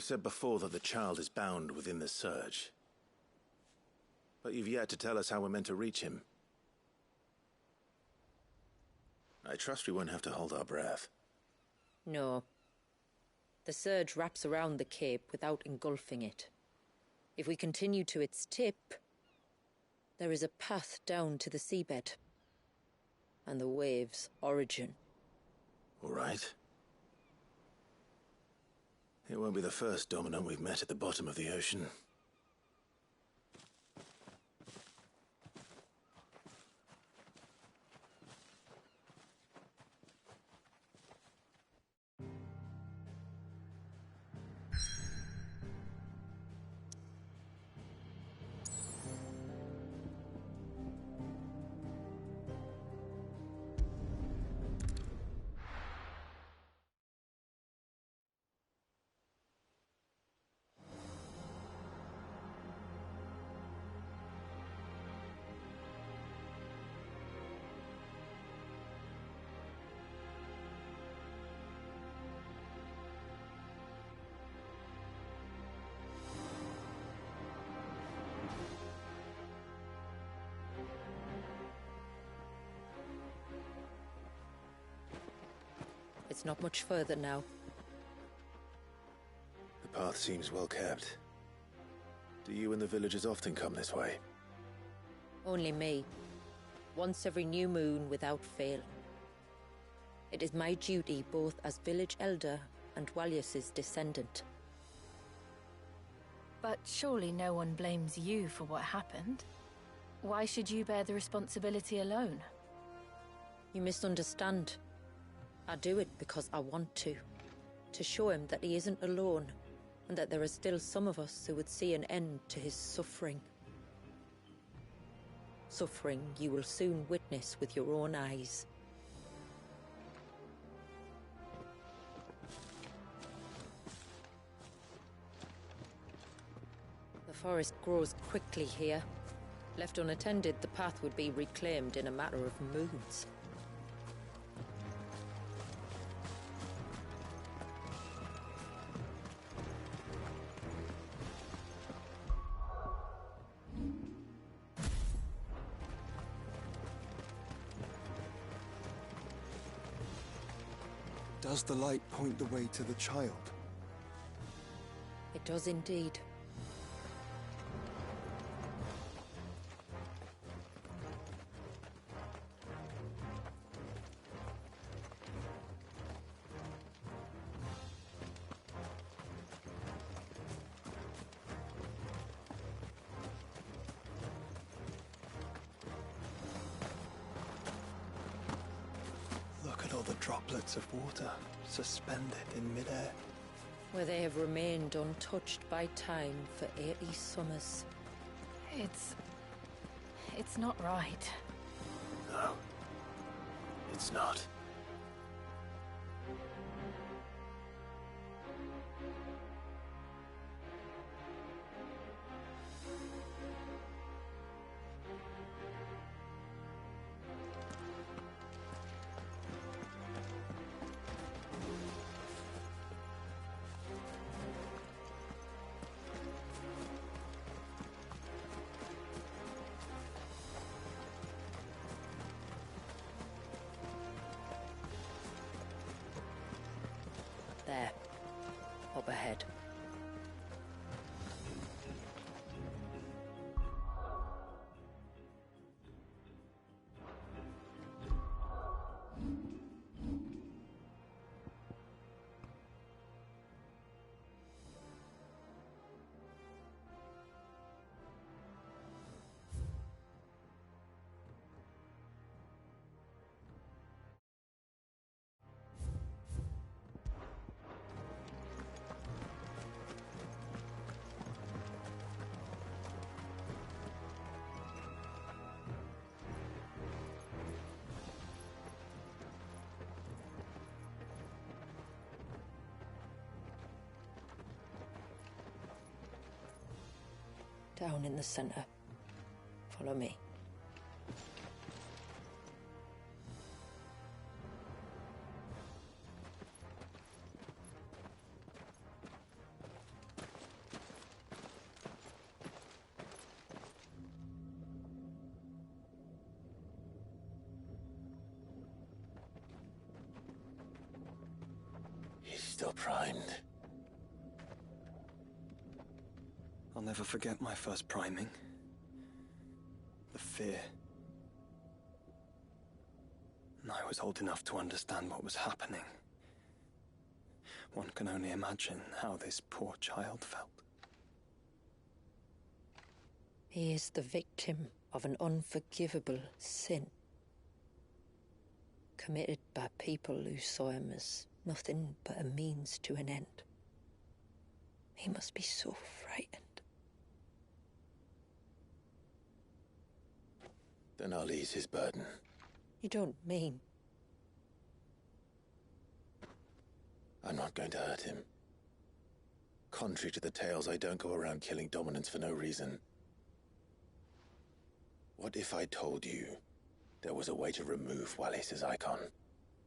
You said before that the child is bound within the surge. But you've yet to tell us how we're meant to reach him. I trust we won't have to hold our breath. No. The surge wraps around the cape without engulfing it. If we continue to its tip, there is a path down to the seabed. And the wave's origin. All right. It won't be the first dominant we've met at the bottom of the ocean. It's not much further now. The path seems well kept. Do you and the villagers often come this way? Only me. Once every new moon without fail. It is my duty both as village elder and Walius's descendant. But surely no one blames you for what happened. Why should you bear the responsibility alone? You misunderstand. I do it because I want to show him that he isn't alone, and that there are still some of us who would see an end to his suffering. Suffering you will soon witness with your own eyes. The forest grows quickly here. Left unattended, the path would be reclaimed in a matter of moons. Does the light point the way to the child? It does indeed. Look at all the droplets of water suspended in midair. Where they have remained untouched by time for 80 summers. It's not right. No. It's not. There. Up ahead. Down in the center. Follow me. still primed. I'll never forget my first priming. The fear. And I was old enough to understand what was happening. One can only imagine how this poor child felt. He is the victim of an unforgivable sin, committed by people who saw him as nothing but a means to an end. He must be so frightened. Then I'll ease his burden. You don't mean? I'm not going to hurt him. Contrary to the tales, I don't go around killing dominants for no reason. What if I told you there was a way to remove Wallis's icon?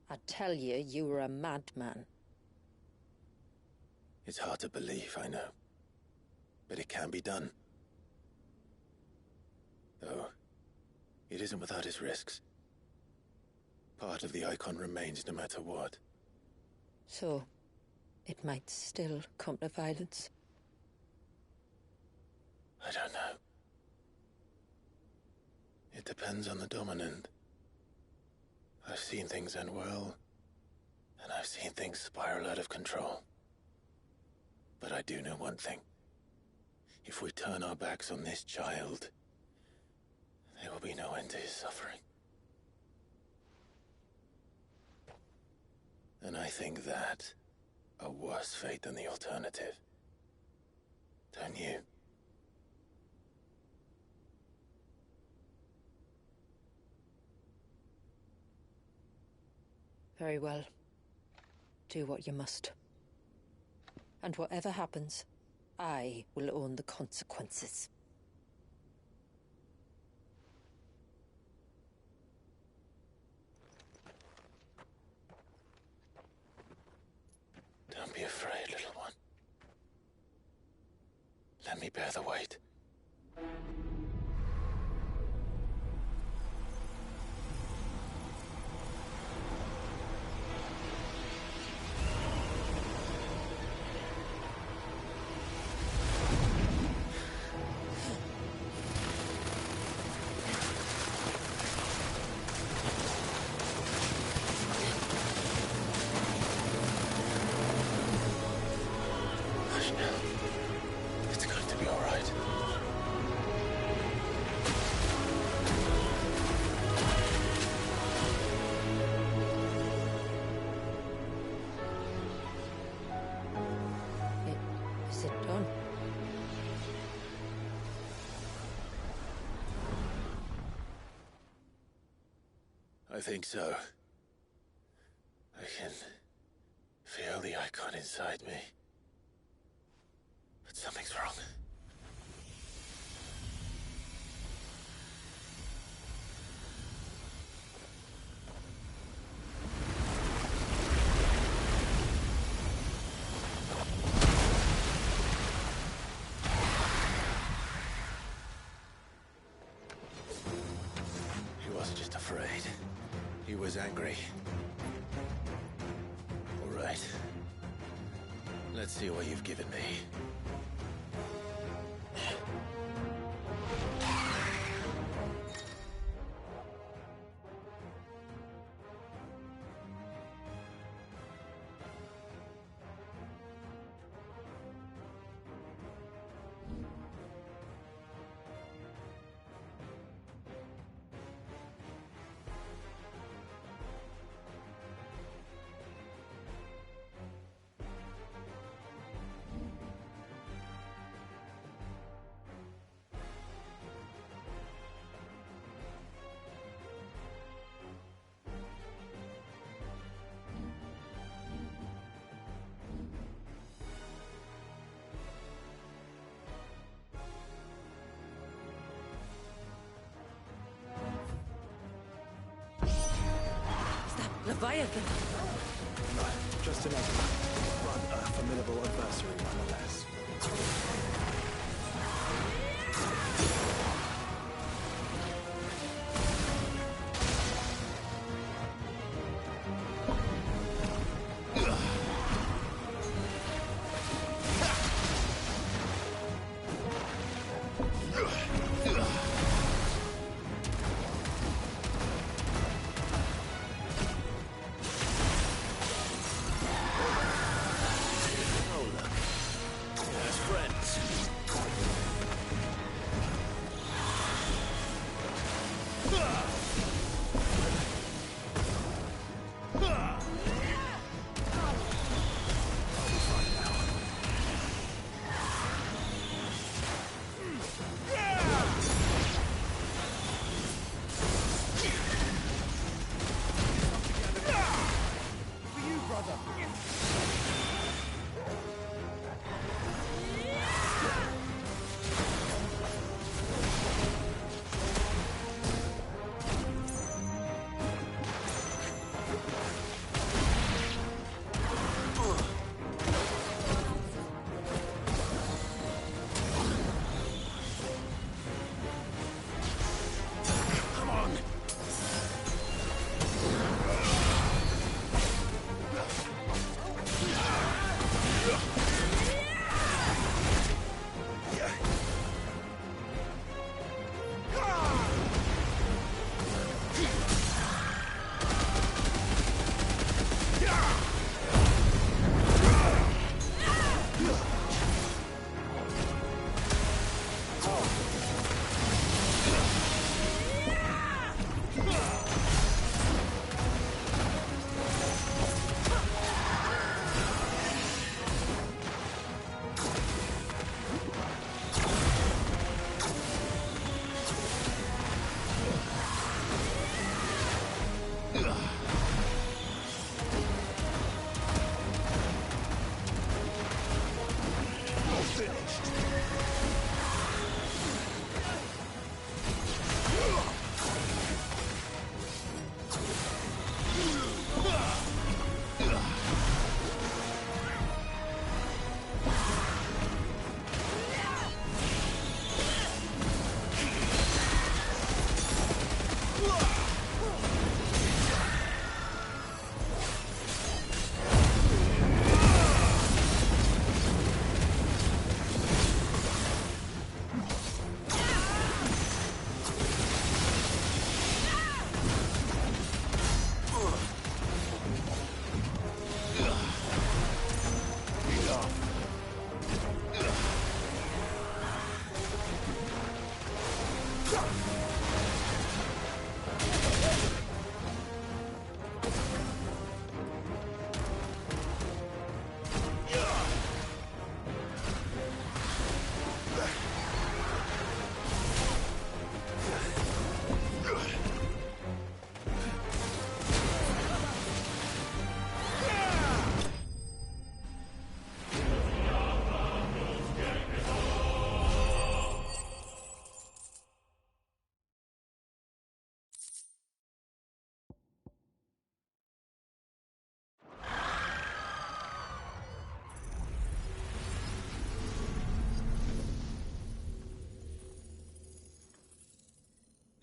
I tell you, you were a madman. It's hard to believe, I know. But it can be done. Though, it isn't without its risks. Part of the icon remains no matter what. So, it might still come to violence? I don't know. It depends on the dominant. I've seen things end well, and I've seen things spiral out of control. But I do know one thing. If we turn our backs on this child, there will be no end to his suffering. And I think that a worse fate than the alternative. Don't you? Very well. Do what you must. And whatever happens, I will own the consequences. Don't be afraid, little one. Let me bear the weight. It's going to be all right. Is it done? I think so. I can feel the icon inside me. But something's wrong. He wasn't just afraid. He was angry. All right. Let's see what you've given me. Leviathan! Just another but a formidable adversary nonetheless.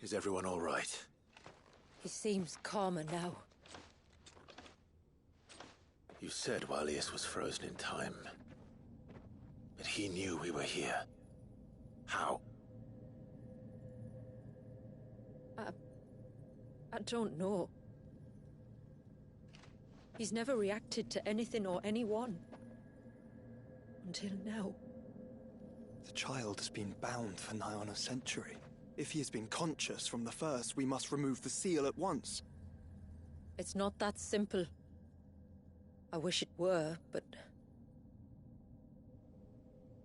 Is everyone all right? He seems calmer now. You said Walius was frozen in time. But he knew we were here. How? I don't know. He's never reacted to anything or anyone. Until now. The child has been bound for nigh on a century. If he has been conscious from the first, we must remove the seal at once. It's not that simple. I wish it were, but...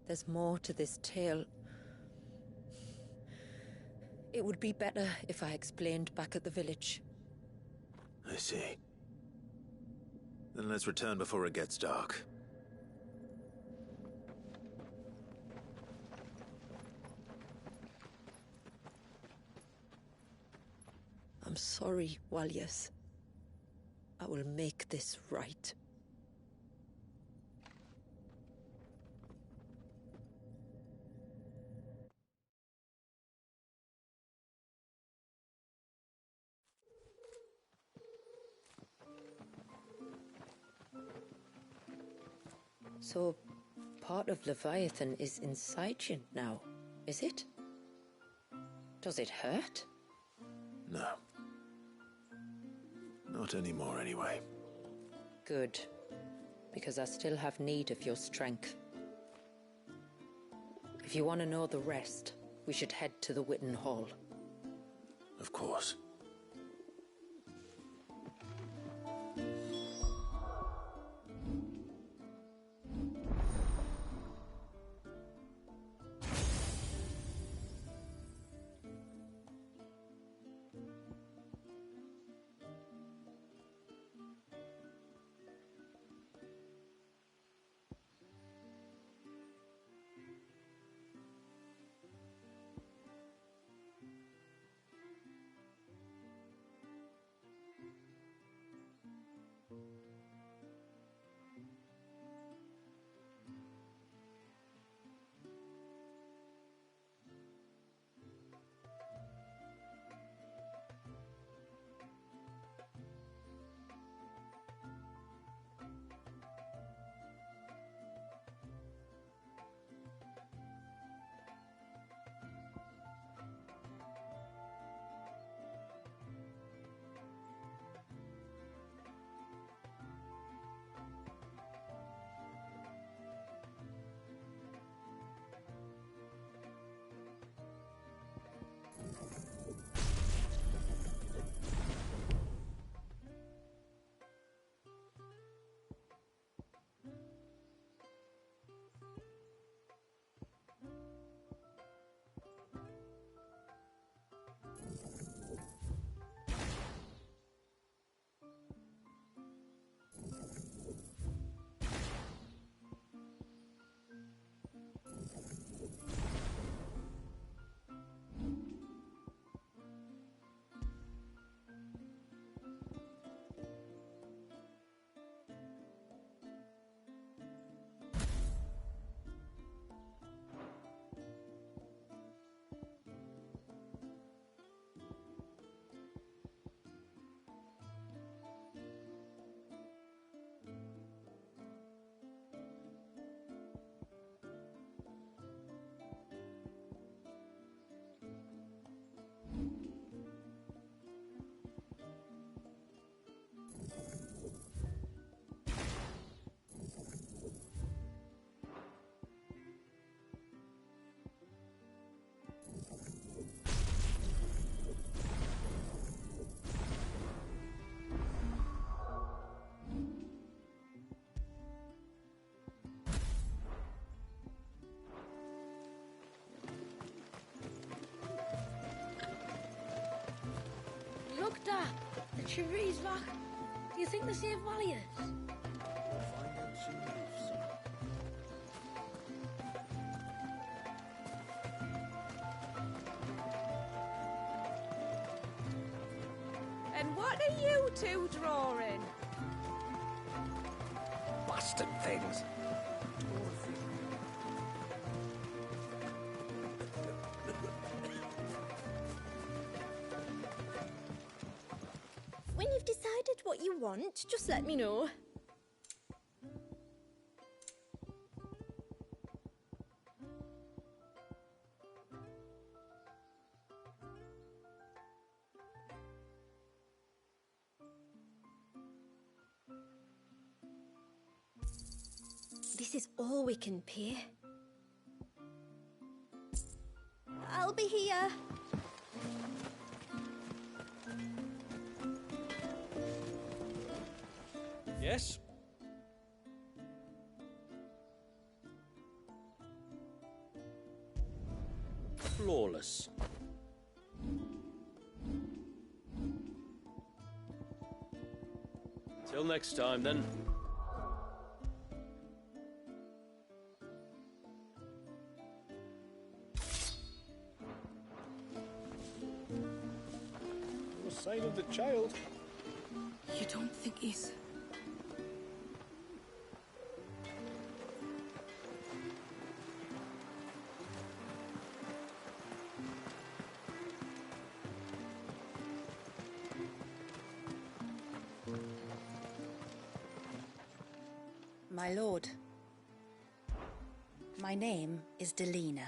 there's more to this tale. It would be better if I explained back at the village. I see. Then let's return before it gets dark. I'm sorry, Walius. I will make this right. So, part of Leviathan is inside you now, is it? Does it hurt? No. Not anymore, anyway. Good. Because I still have need of your strength. If you want to know the rest, we should head to the Witten Hall. Of course. Shiveries, Vac. Do you think they're safe values? Find out soon enough, son. And what are you two drawing? Bastard things. When you've decided what you want, just let me know. This is all we can pay. I'll be here. Yes? Flawless. Till next time, then. No sign of the child. You don't think he's... My lord, my name is Delina.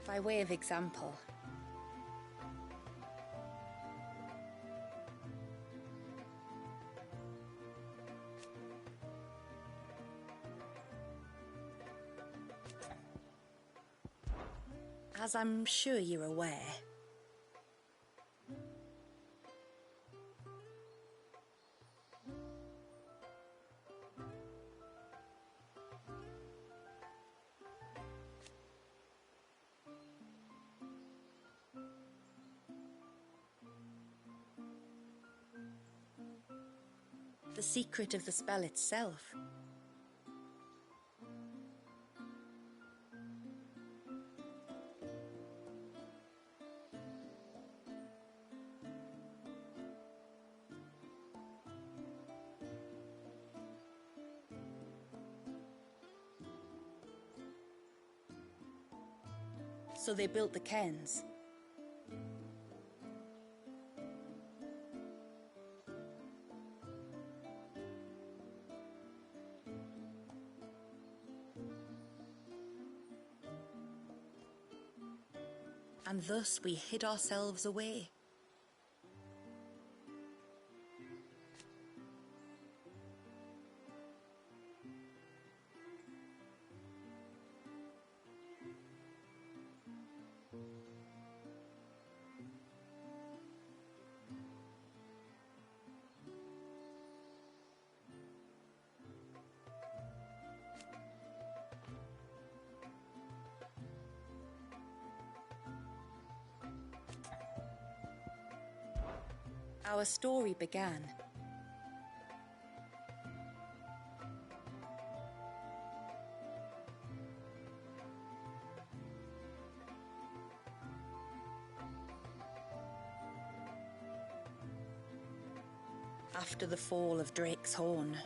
By way of example, as I'm sure you're aware, the secret of the spell itself so they built the cairns. And thus we hid ourselves away. Our story began after the fall of Drake's Horn.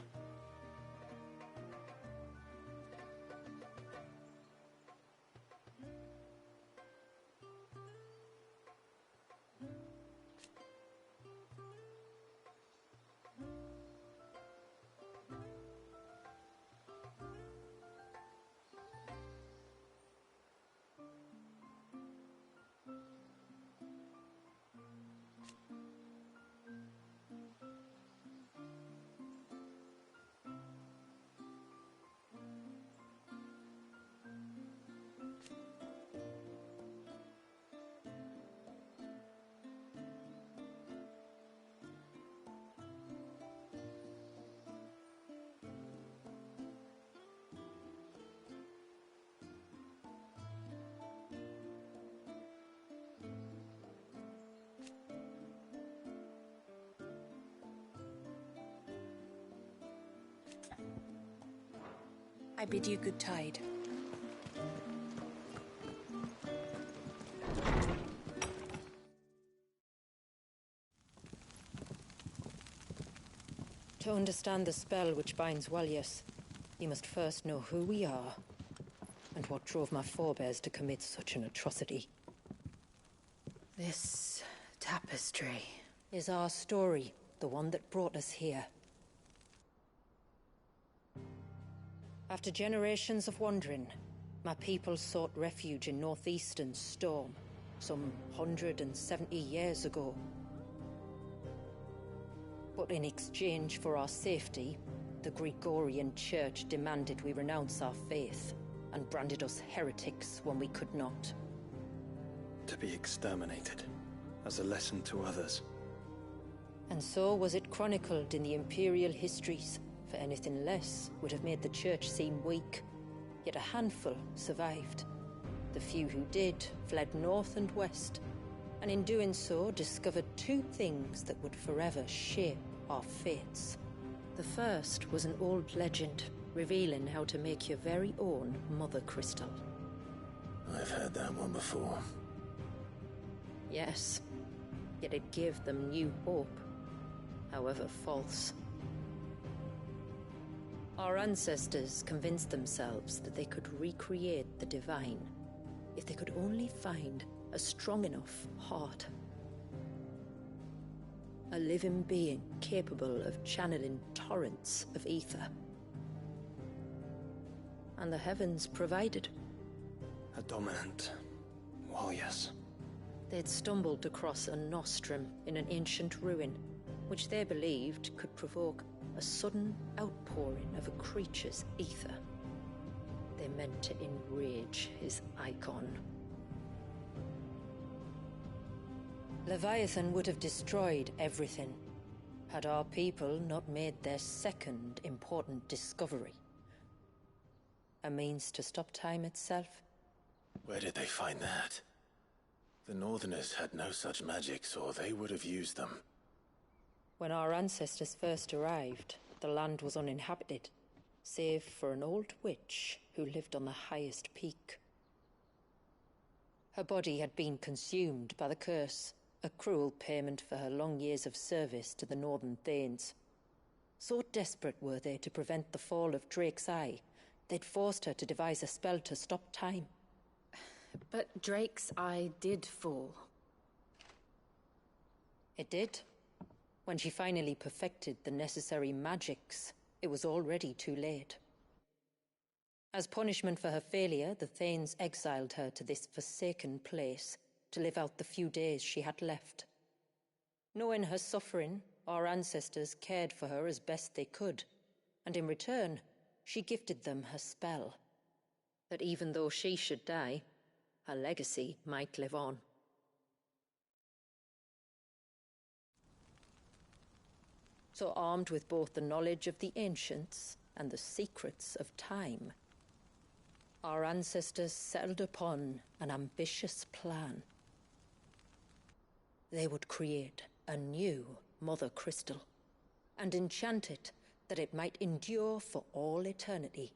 I bid you good tide. To understand the spell which binds Walyas, you must first know who we are, and what drove my forebears to commit such an atrocity. This tapestry is our story, the one that brought us here. After generations of wandering, my people sought refuge in northeastern Storm, some 170 years ago. But in exchange for our safety, the Gregorian Church demanded we renounce our faith, and branded us heretics when we could not. To be exterminated, as a lesson to others. And so was it chronicled in the Imperial histories, for anything less would have made the Church seem weak. Yet a handful survived. The few who did fled north and west, and in doing so discovered two things that would forever shape our fates. The first was an old legend, revealing how to make your very own Mother Crystal. I've heard that one before. Yes, yet it gave them new hope, however false. Our ancestors convinced themselves that they could recreate the divine if they could only find a strong enough heart. A living being capable of channeling torrents of ether. And the heavens provided. A dominant Walyas. They'd stumbled across a nostrum in an ancient ruin, which they believed could provoke a sudden outpouring of a creature's ether. They meant to enrage his icon. Leviathan would have destroyed everything, had our people not made their second important discovery. A means to stop time itself. Where did they find that? The Northerners had no such magics, or they would have used them. When our ancestors first arrived, the land was uninhabited, save for an old witch who lived on the highest peak. Her body had been consumed by the curse, a cruel payment for her long years of service to the Northern Thanes. So desperate were they to prevent the fall of Drake's Eye, they'd forced her to devise a spell to stop time. But Drake's Eye did fall. It did. When she finally perfected the necessary magics, it was already too late. As punishment for her failure, the Thanes exiled her to this forsaken place to live out the few days she had left. Knowing her suffering, our ancestors cared for her as best they could, and in return, she gifted them her spell. That even though she should die, her legacy might live on. So armed with both the knowledge of the ancients and the secrets of time, our ancestors settled upon an ambitious plan. They would create a new Mother Crystal, and enchant it that it might endure for all eternity.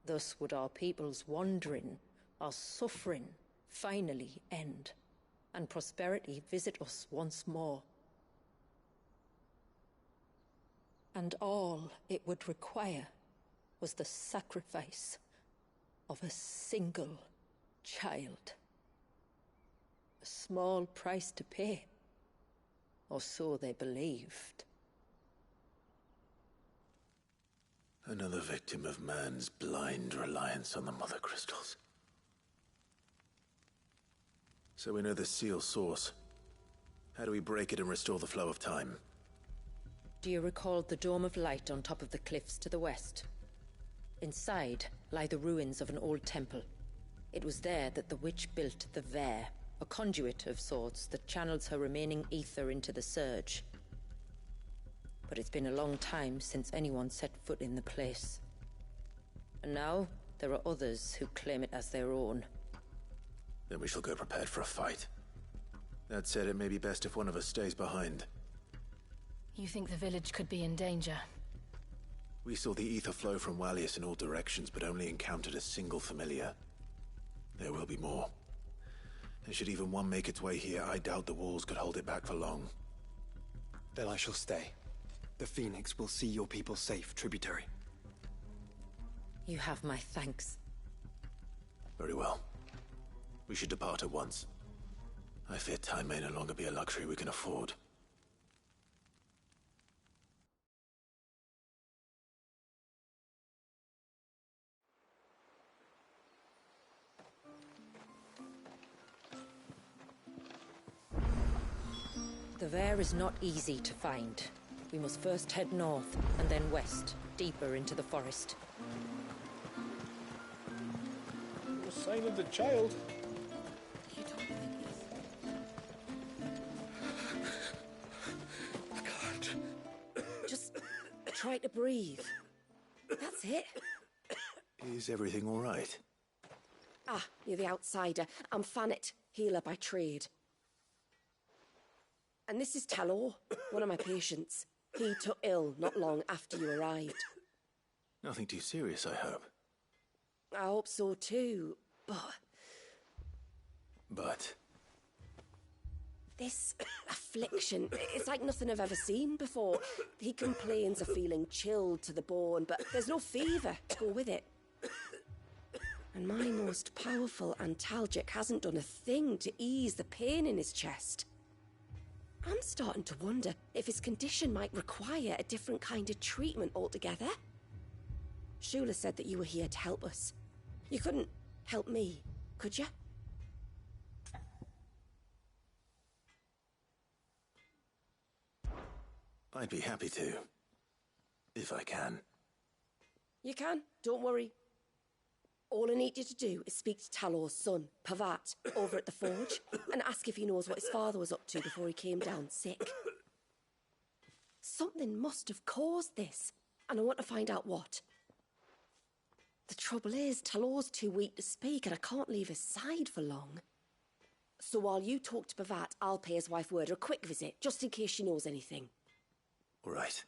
Thus would our people's wandering, our suffering, finally end, and prosperity visit us once more. And all it would require was the sacrifice of a single child. A small price to pay, or so they believed. Another victim of man's blind reliance on the Mother Crystals. So we know the seal source. How do we break it and restore the flow of time? Do you recall the Dome of Light on top of the cliffs to the west? Inside lie the ruins of an old temple. It was there that the witch built the Vare, a conduit of sorts that channels her remaining ether into the surge. But it's been a long time since anyone set foot in the place. And now, there are others who claim it as their own. Then we shall go prepared for a fight. That said, it may be best if one of us stays behind. You think the village could be in danger? We saw the ether flow from Wallius in all directions, but only encountered a single familiar. There will be more. And should even one make its way here, I doubt the walls could hold it back for long. Then I shall stay. The Phoenix will see your people safe, tributary. You have my thanks. Very well. We should depart at once. I fear time may no longer be a luxury we can afford. The Vare is not easy to find. We must first head north, and then west, deeper into the forest. No sign of the child. You don't think I can't. Just try to breathe. That's it. Is everything all right? Ah, you're the outsider. I'm Fanit, healer by trade. And this is Talor, one of my patients. He took ill not long after you arrived. Nothing too serious, I hope. I hope so too, but... But? This affliction, it's like nothing I've ever seen before. He complains of feeling chilled to the bone, but there's no fever to go with it. And my most powerful antalgic hasn't done a thing to ease the pain in his chest. I'm starting to wonder if his condition might require a different kind of treatment altogether. Shula said that you were here to help us. You couldn't help me, could you? I'd be happy to. If I can. You can, don't worry. All I need you to do is speak to Talor's son, Pavat, over at the forge, and ask if he knows what his father was up to before he came down sick. Something must have caused this, and I want to find out what. The trouble is, Talor's too weak to speak, and I can't leave his side for long. So while you talk to Pavat, I'll pay his wife word a quick visit, just in case she knows anything. All right.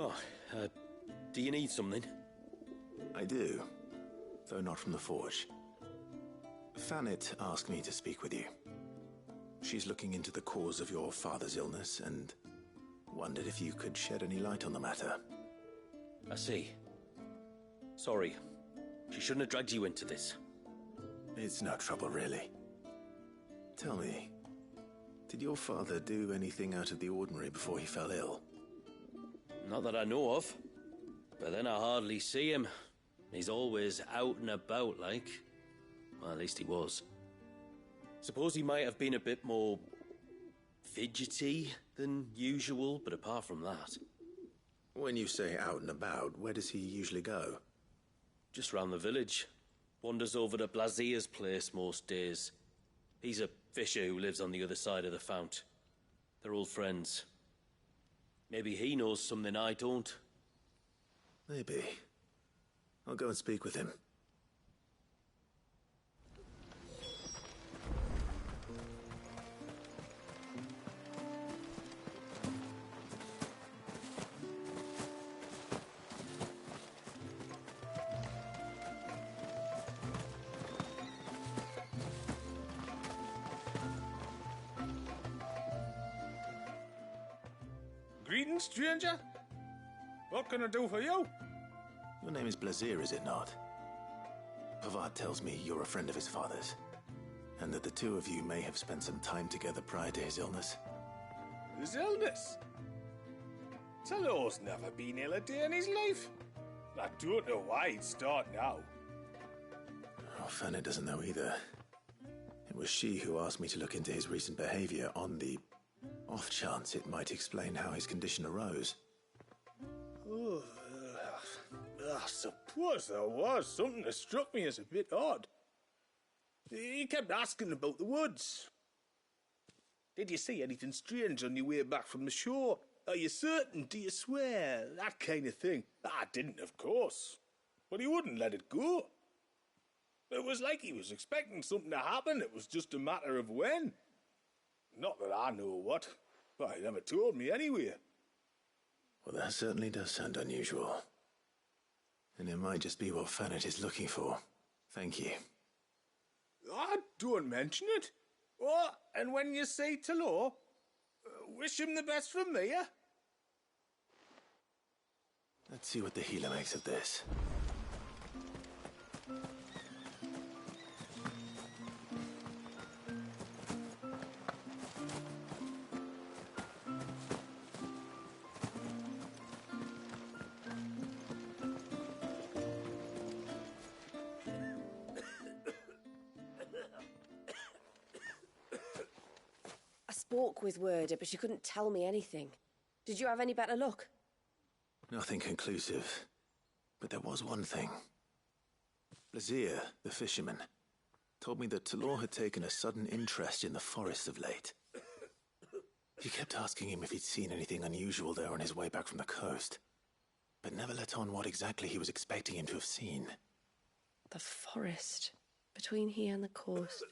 Oh, do you need something? I do, though not from the forge. Fanit asked me to speak with you. She's looking into the cause of your father's illness and wondered if you could shed any light on the matter. I see. Sorry. She shouldn't have dragged you into this. It's no trouble, really. Tell me, did your father do anything out of the ordinary before he fell ill? Not that I know of. But then I hardly see him. He's always out and about, like. Well, at least he was. Suppose he might have been a bit more fidgety than usual, but apart from that... When you say out and about, where does he usually go? Just round the village. Wanders over to Blazier's place most days. He's a fisher who lives on the other side of the fount. They're old friends. Maybe he knows something I don't. Maybe. I'll go and speak with him. Greetings, stranger. What can I do for you? Your name is Blazier, is it not? Pavat tells me you're a friend of his father's, and that the two of you may have spent some time together prior to his illness. His illness? Talor's never been ill a day in his life. I don't know why he'd start now. Oh, Fanny doesn't know either. It was she who asked me to look into his recent behavior on the off chance it might explain how his condition arose. Oh, I suppose there was something that struck me as a bit odd. He kept asking about the woods. Did you see anything strange on your way back from the shore? Are you certain? Do you swear? That kind of thing. I didn't, of course. But he wouldn't let it go. It was like he was expecting something to happen. It was just a matter of when. Not that I know what. But he never told me anyway. Well, that certainly does sound unusual. And it might just be what Fanet is looking for. Thank you. Don't mention it. Oh, and when you say Talor, wish him the best from me, eh? Let's see what the healer makes of this. I spoke with Werder, but she couldn't tell me anything. Did you have any better luck? Nothing conclusive. But there was one thing. Blazir, the fisherman, told me that Talor had taken a sudden interest in the forest of late. He kept asking him if he'd seen anything unusual there on his way back from the coast, but never let on what exactly he was expecting him to have seen. The forest between here and the coast.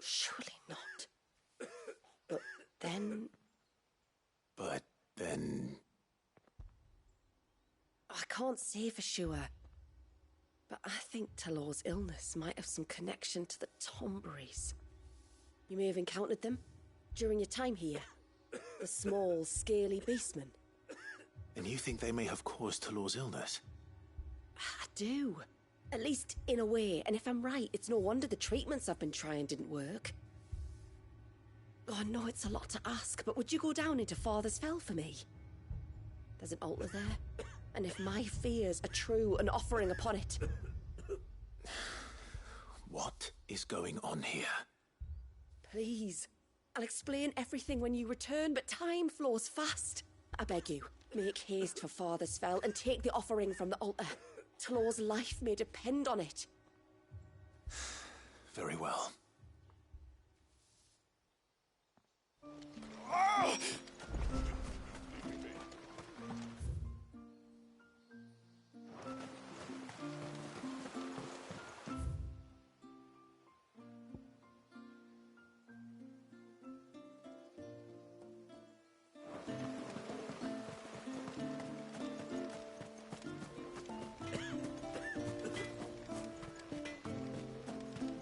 Surely not. But then... I can't say for sure. But I think Talor's illness might have some connection to the Tomberries. You may have encountered them during your time here. The small, scaly beastmen. And you think they may have caused Talor's illness? I do. At least in a way. And if I'm right, it's no wonder the treatments I've been trying didn't work. Oh, I know it's a lot to ask, but would you go down into Father's Fell for me? There's an altar there, and if my fears are true, an offering upon it. What is going on here? Please. I'll explain everything when you return, but time flows fast. I beg you, make haste for Father's Fell and take the offering from the altar. Talor's life may depend on it. Very well.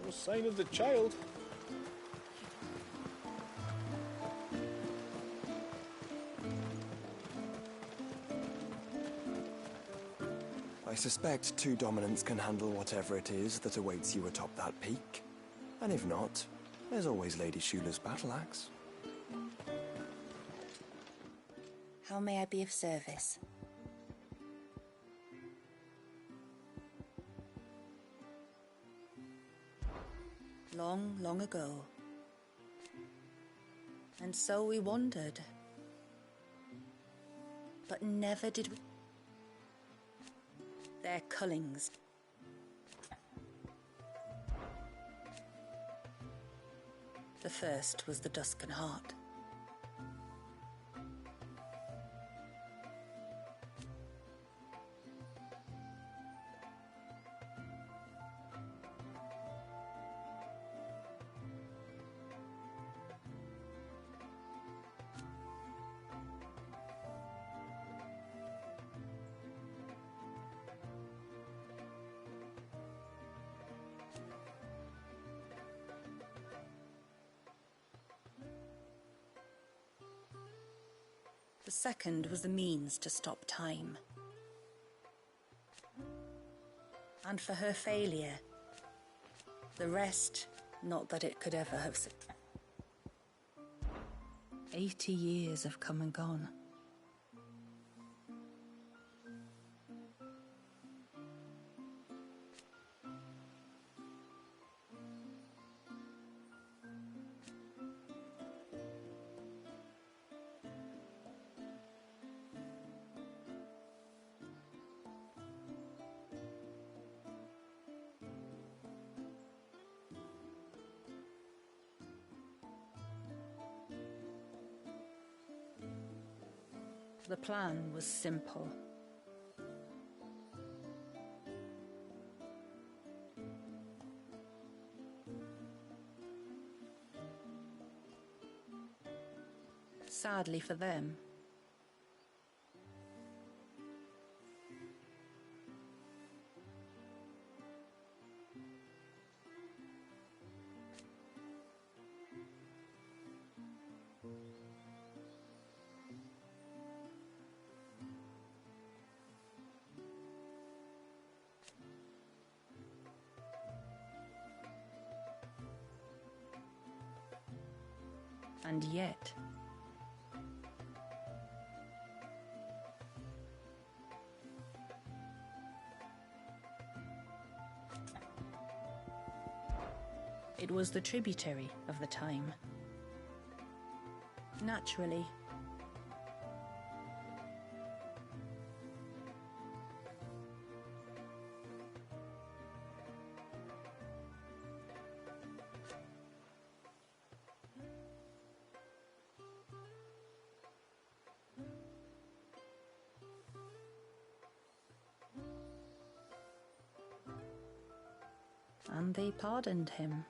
No sign of the child. I suspect two dominants can handle whatever it is that awaits you atop that peak. And if not, there's always Lady Shula's battle axe. How may I be of service? Long, long ago. And so we wandered. But never did we... Their cullings. The first was the Dusken Heart. The second was the means to stop time. And for her failure, the rest, not that it could ever have... 80 years have come and gone. The plan was simple. Sadly for them, and yet it was the tributary of the time. Naturally, and they pardoned him.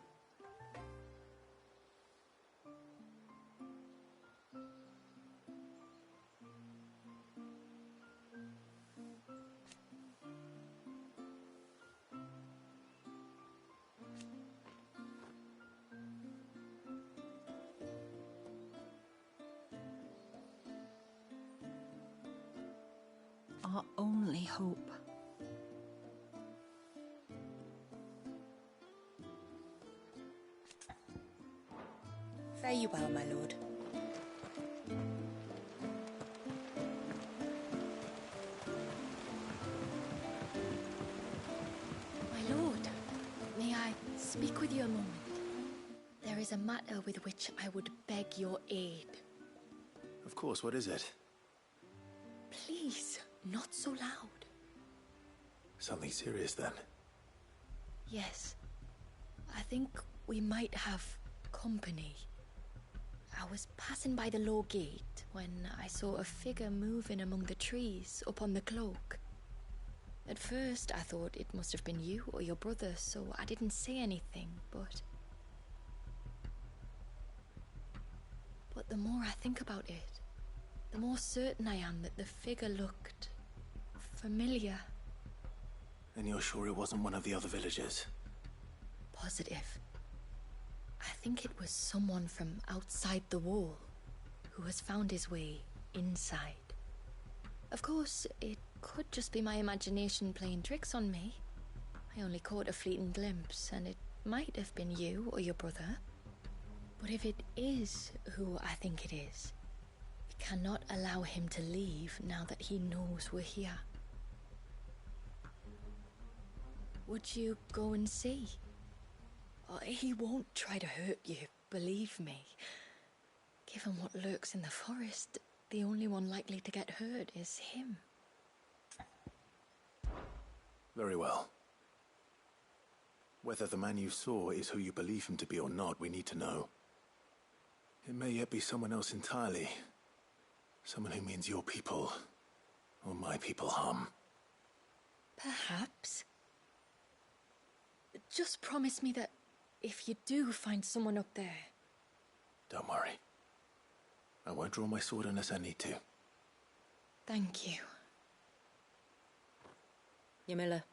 Our only hope. Fare you well, my lord. My lord, may I speak with you a moment? There is a matter with which I would beg your aid. Of course, what is it? Please, not so loud. Something serious, then? Yes. I think we might have company. I was passing by the low gate when I saw a figure moving among the trees up on the cloak. At first, I thought it must have been you or your brother, so I didn't say anything, but the more I think about it, the more certain I am that the figure looked familiar. And you're sure it wasn't one of the other villagers? Positive. I think it was someone from outside the wall who has found his way inside. Of course, it could just be my imagination playing tricks on me. I only caught a fleeting glimpse, and it might have been you or your brother. But if it is who I think it is, we cannot allow him to leave now that he knows we're here. Would you go and see? He won't try to hurt you, believe me. Given what lurks in the forest, the only one likely to get hurt is him. Very well. Whether the man you saw is who you believe him to be or not, we need to know. It may yet be someone else entirely. Someone who means your people, or my people, harm. Perhaps. Just promise me that if you do find someone up there... Don't worry. I won't draw my sword unless I need to. Thank you. Yamila,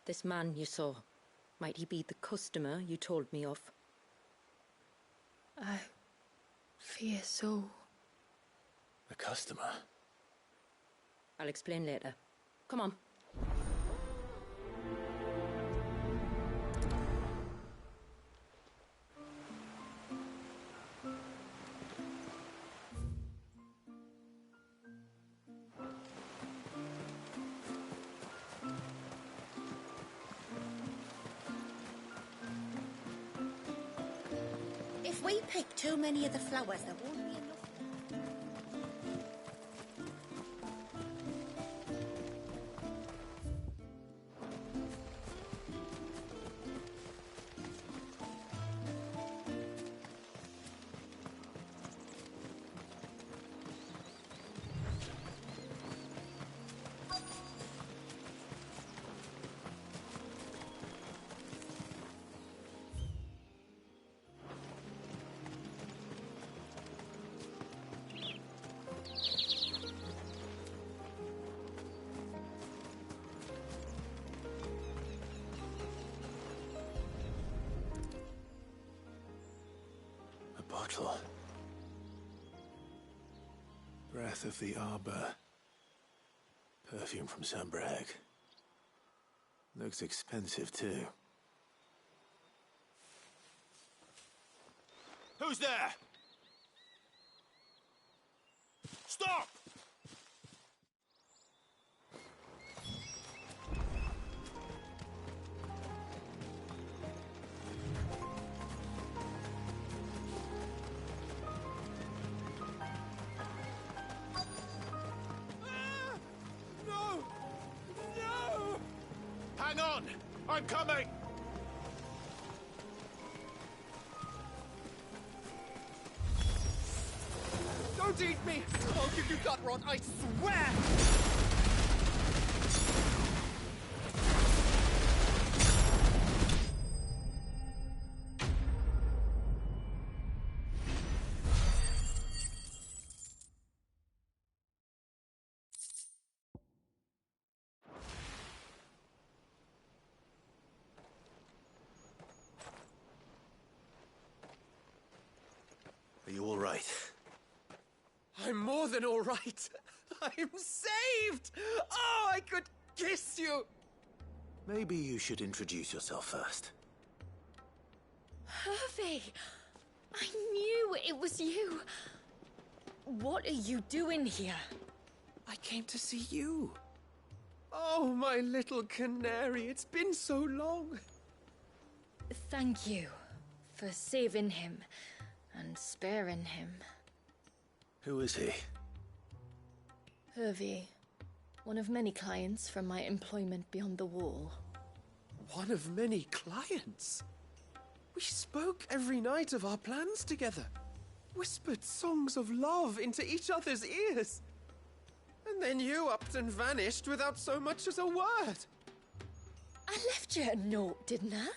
this man you saw, might he be the customer you told me of? I fear so. The customer? I'll explain later. Come on. If we pick too many of the flowers, there won't be enough. bottle. Breath of the Arbor. Perfume from Sunbrag. Looks expensive, too. Who's there? Stop! No! No! Hang on! I'm coming! Don't eat me! I'll give you gut rot, I swear! Are you all right? I'm more than all right. I'm saved! Oh, I could kiss you! Maybe you should introduce yourself first. Hervey! I knew it was you. What are you doing here? I came to see you. Oh, my little canary, it's been so long. Thank you for saving him and sparing him. Who is he? Hervey, one of many clients from my employment beyond the wall. One of many clients? We spoke every night of our plans together. Whispered songs of love into each other's ears. And then you upped and vanished without so much as a word. I left you a note, didn't I?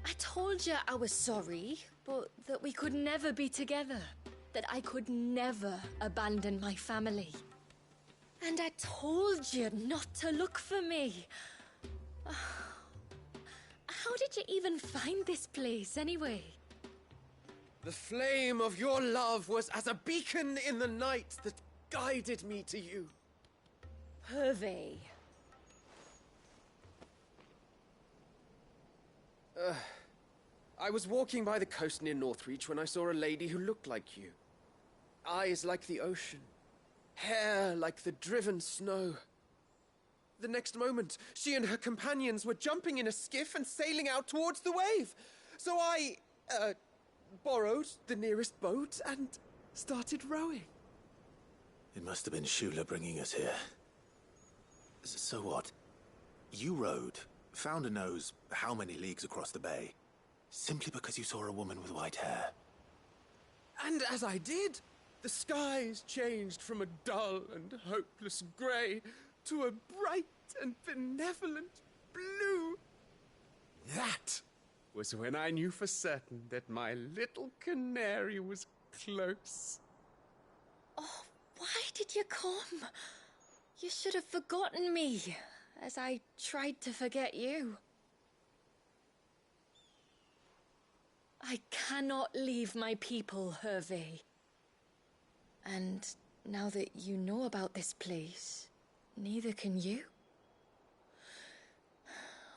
I told you I was sorry, but that we could never be together. That I could never abandon my family. And I told you not to look for me. How did you even find this place, anyway? The flame of your love was as a beacon in the night that guided me to you. Hervey. I was walking by the coast near Northreach when I saw a lady who looked like you. Eyes like the ocean. Hair like the driven snow. The next moment, she and her companions were jumping in a skiff and sailing out towards the wave. So I, borrowed the nearest boat and started rowing. It must have been Shula bringing us here. So what? You rowed, found a nose how many leagues across the bay, simply because you saw a woman with white hair. And as I did, the skies changed from a dull and hopeless grey to a bright and benevolent blue. That was when I knew for certain that my little canary was close. Oh, why did you come? You should have forgotten me, as I tried to forget you. I cannot leave my people, Hervey. And now that you know about this place, neither can you.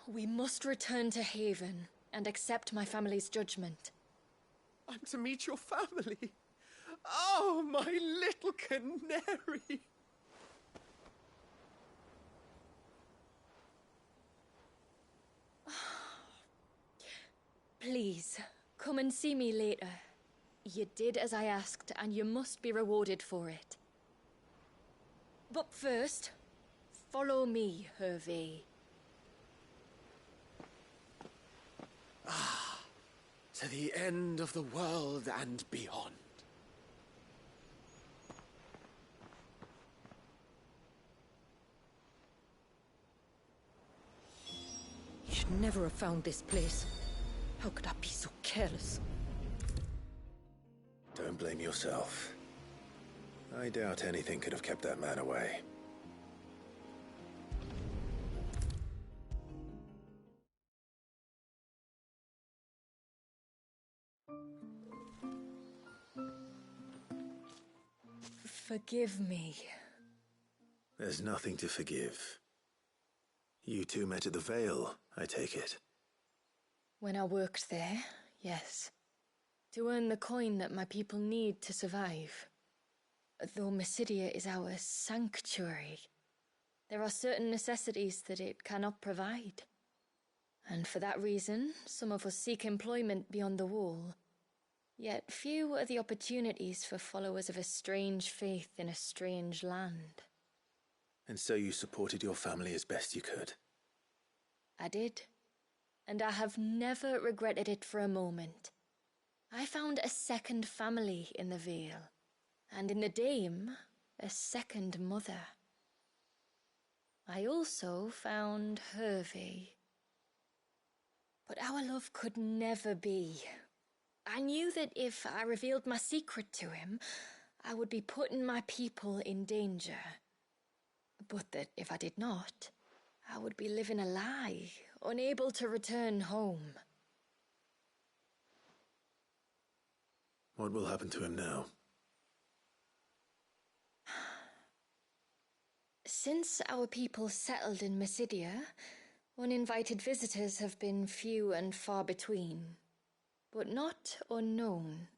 We must return to Haven and accept my family's judgment. I'm to meet your family. Oh, my little canary. Please, come and see me later. You did as I asked, and you must be rewarded for it. But first, follow me, Hervey. Ah, to the end of the world and beyond. You should never have found this place. How could I be so careless? Don't blame yourself. I doubt anything could have kept that man away. Forgive me. There's nothing to forgive. You two met at the Vale, I take it. When I worked there, yes. To earn the coin that my people need to survive. Though Mysidia is our sanctuary, there are certain necessities that it cannot provide. And for that reason, some of us seek employment beyond the wall. Yet few are the opportunities for followers of a strange faith in a strange land. And so you supported your family as best you could? I did. And I have never regretted it for a moment. I found a second family in the Vale, and in the Dame, a second mother. I also found Hervey. But our love could never be. I knew that if I revealed my secret to him, I would be putting my people in danger. But that if I did not, I would be living a lie, unable to return home. What will happen to him now? Since our people settled in Mysidia, uninvited visitors have been few and far between, but not unknown.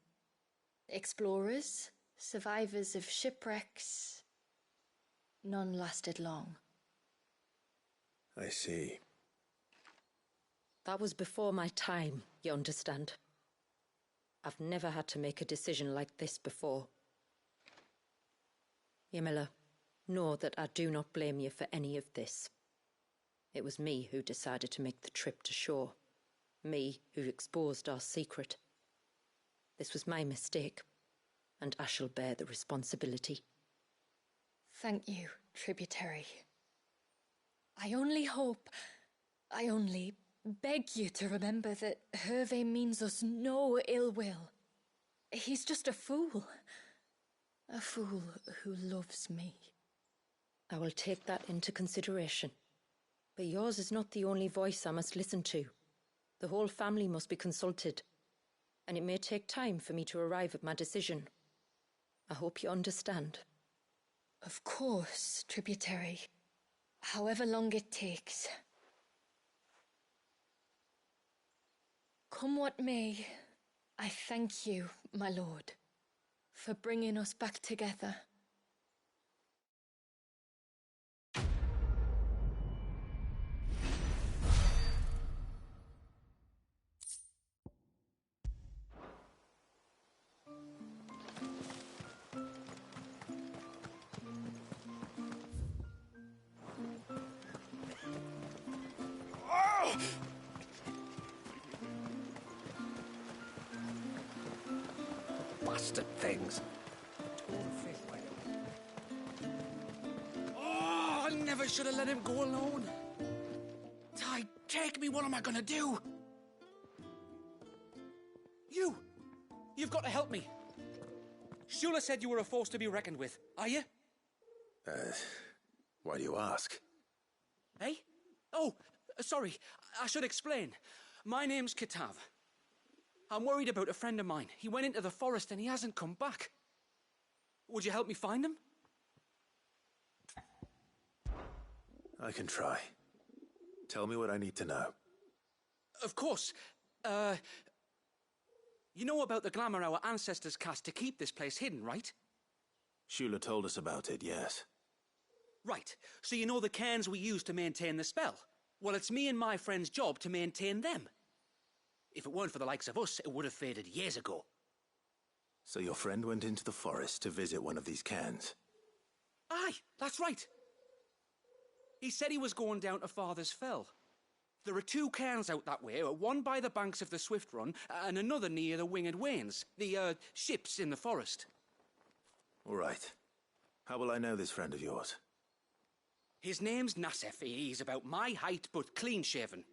Explorers, survivors of shipwrecks, none lasted long. I see. That was before my time, you understand. I've never had to make a decision like this before. Ymila, know that I do not blame you for any of this. It was me who decided to make the trip to shore. Me who exposed our secret. This was my mistake, and I shall bear the responsibility. Thank you, tributary. I only beg you to remember that Hervé means us no ill will. He's just a fool. A fool who loves me. I will take that into consideration. But yours is not the only voice I must listen to. The whole family must be consulted, and it may take time for me to arrive at my decision. I hope you understand. Of course, tributary. However long it takes. Come what may, I thank you, my lord, for bringing us back together. Bastard things. Oh, I never should have let him go alone. Ty, take me, what am I gonna do? You've got to help me. Shula said you were a force to be reckoned with. Are you? Why do you ask? Eh? Oh, sorry. I should explain. My name's Kitav. I'm worried about a friend of mine. He went into the forest and he hasn't come back. Would you help me find him? I can try. Tell me what I need to know. Of course. You know about the glamour our ancestors cast to keep this place hidden, right? Shula told us about it, yes. Right. So you know the cairns we use to maintain the spell? Well, it's me and my friend's job to maintain them. If it weren't for the likes of us, it would have faded years ago. So your friend went into the forest to visit one of these cairns? Aye, that's right. He said he was going down to Father's Fell. There are 2 cairns out that way, one by the banks of the Swift Run, and another near the Winged Wains, the, ships in the forest. All right. How will I know this friend of yours? His name's Nassef. He's about my height, but clean-shaven.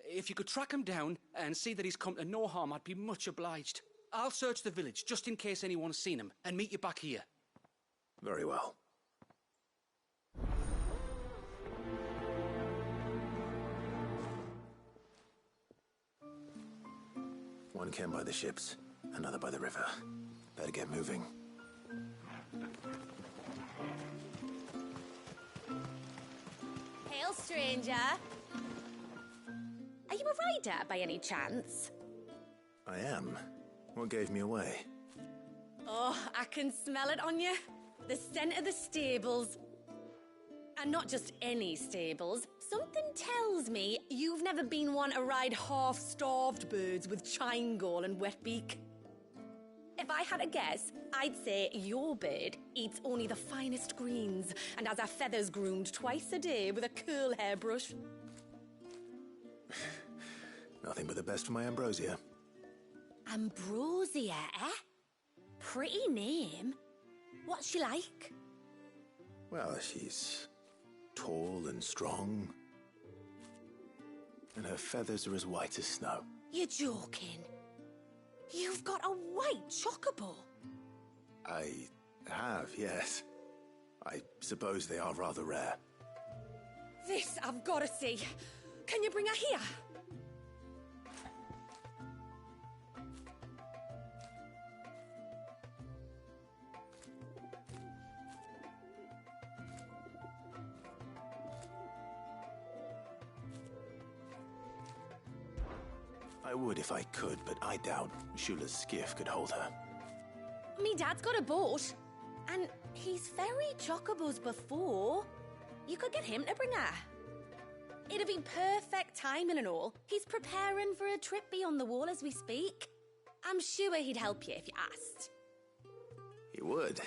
If you could track him down and see that he's come to no harm, I'd be much obliged. I'll search the village, just in case anyone's seen him, and meet you back here. Very well. One cairn by the ships, another by the river. Better get moving. stranger. Are you a rider by any chance? I am. What gave me away? Oh, I can smell it on you. The scent of the stables. And not just any stables. Something tells me you've never been one to ride half-starved birds with chine-gall and wet beak. If I had a guess, I'd say your bird eats only the finest greens and has her feathers groomed twice a day with a curl hairbrush. Nothing but the best for my ambrosia. Ambrosia, eh? Pretty name. What's she like? Well, she's tall and strong. And her feathers are as white as snow. You're joking. You've got a white chocobo. I have, yes. I suppose they are rather rare. This I've got to see. Can you bring her here? I would if I could, but I doubt Shula's skiff could hold her. Me dad's got a boat. And he's ferried chocobos before. You could get him to bring her. It'd be perfect timing and all. He's preparing for a trip beyond the wall as we speak. I'm sure he'd help you if you asked. He would.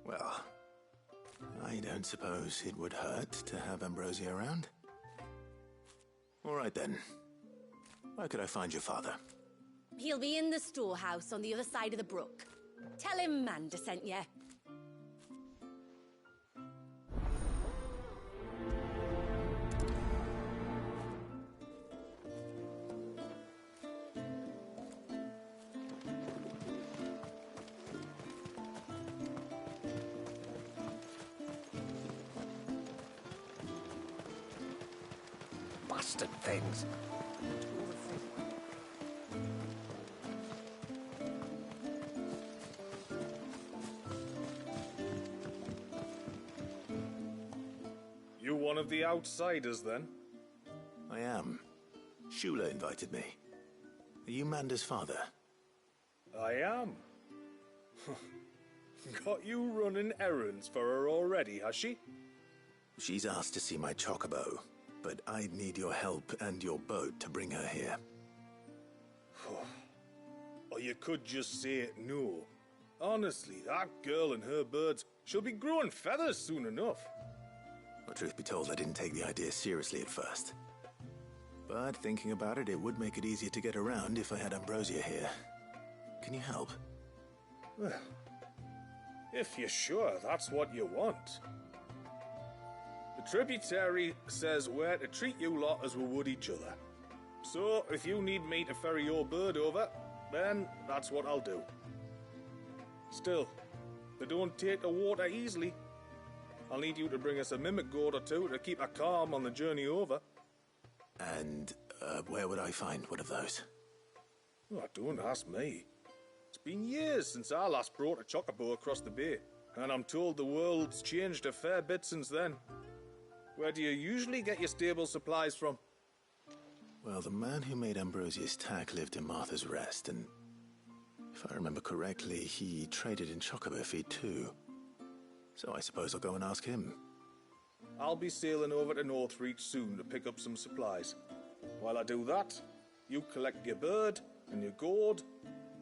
Well, I don't suppose it would hurt to have Ambrosia around. All right then. Where could I find your father? He'll be in the storehouse on the other side of the brook. Tell him Manda sent you. Bastard things. You one of the outsiders, then? I am. Shula invited me. Are you Manda's father? I am. Got you running errands for her already, has she? She's asked to see my chocobo, but I'd need your help and your boat to bring her here. Or you could just say no. Honestly, that girl and her birds, she'll be growing feathers soon enough. Well, truth be told, I didn't take the idea seriously at first. But thinking about it, it would make it easier to get around if I had Ambrosia here. Can you help? Well, if you're sure that's what you want. The tributary says we're to treat you lot as we would each other. So, if you need me to ferry your bird over, then that's what I'll do. Still, they don't take the water easily. I'll need you to bring us a mimic goat or two to keep her calm on the journey over. And where would I find one of those? Oh, don't ask me. It's been years since I last brought a chocobo across the bay, and I'm told the world's changed a fair bit since then. Where do you usually get your stable supplies from? Well, the man who made Ambrosia's tack lived in Martha's Rest, and if I remember correctly, he traded in chocobo feed too. So I suppose I'll go and ask him. I'll be sailing over to Northreach soon to pick up some supplies. While I do that, you collect your bird and your gourd,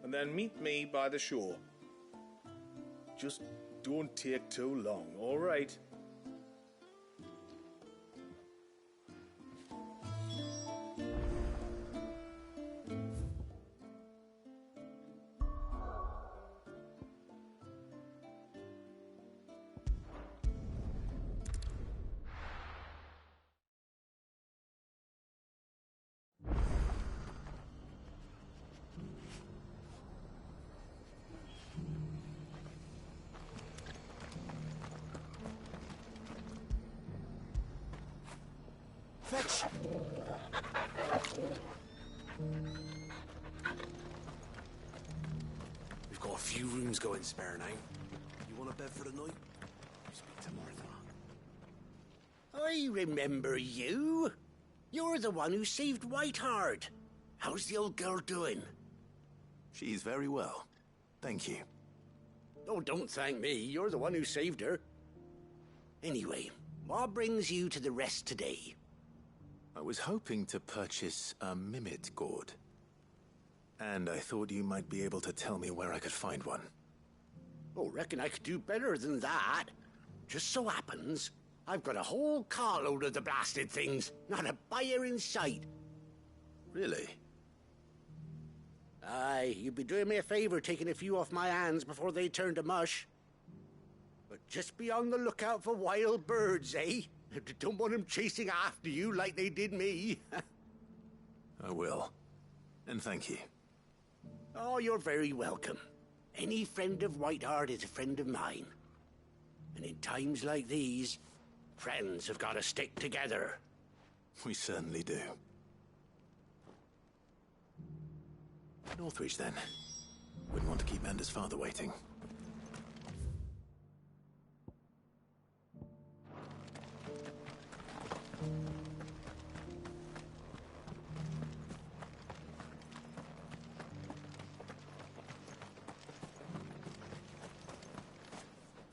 and then meet me by the shore. Just don't take too long, all right? Fetch! We've got a few rooms going spare now. You want a bed for the night? You speak to Martha. I remember you. You're the one who saved Whiteheart. How's the old girl doing? She's very well. Thank you. Oh, don't thank me. You're the one who saved her. Anyway, what brings you to the rest today? I was hoping to purchase a Mimit gourd. And I thought you might be able to tell me where I could find one. Oh, reckon I could do better than that. Just so happens, I've got a whole carload of the blasted things. Not a buyer in sight. Really? Aye, you'd be doing me a favor taking a few off my hands before they turn to mush. But just be on the lookout for wild birds, eh? Don't want them chasing after you like they did me. I will. And thank you. Oh, you're very welcome. Any friend of Whiteheart is a friend of mine. And in times like these, friends have got to stick together. We certainly do. Northreach, then. Wouldn't want to keep Anders' father waiting.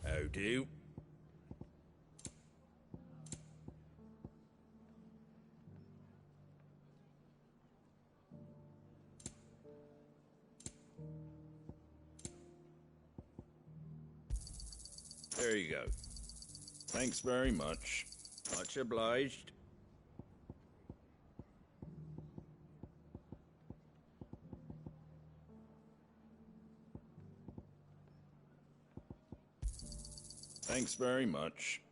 How do? There you go. Thanks very much. Much obliged. Thanks very much.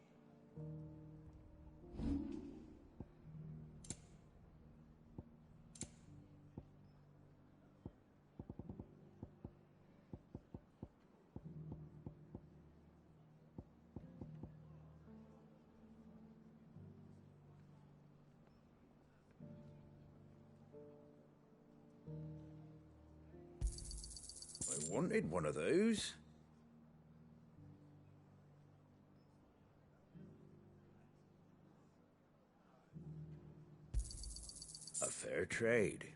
I wanted one of those. A fair trade.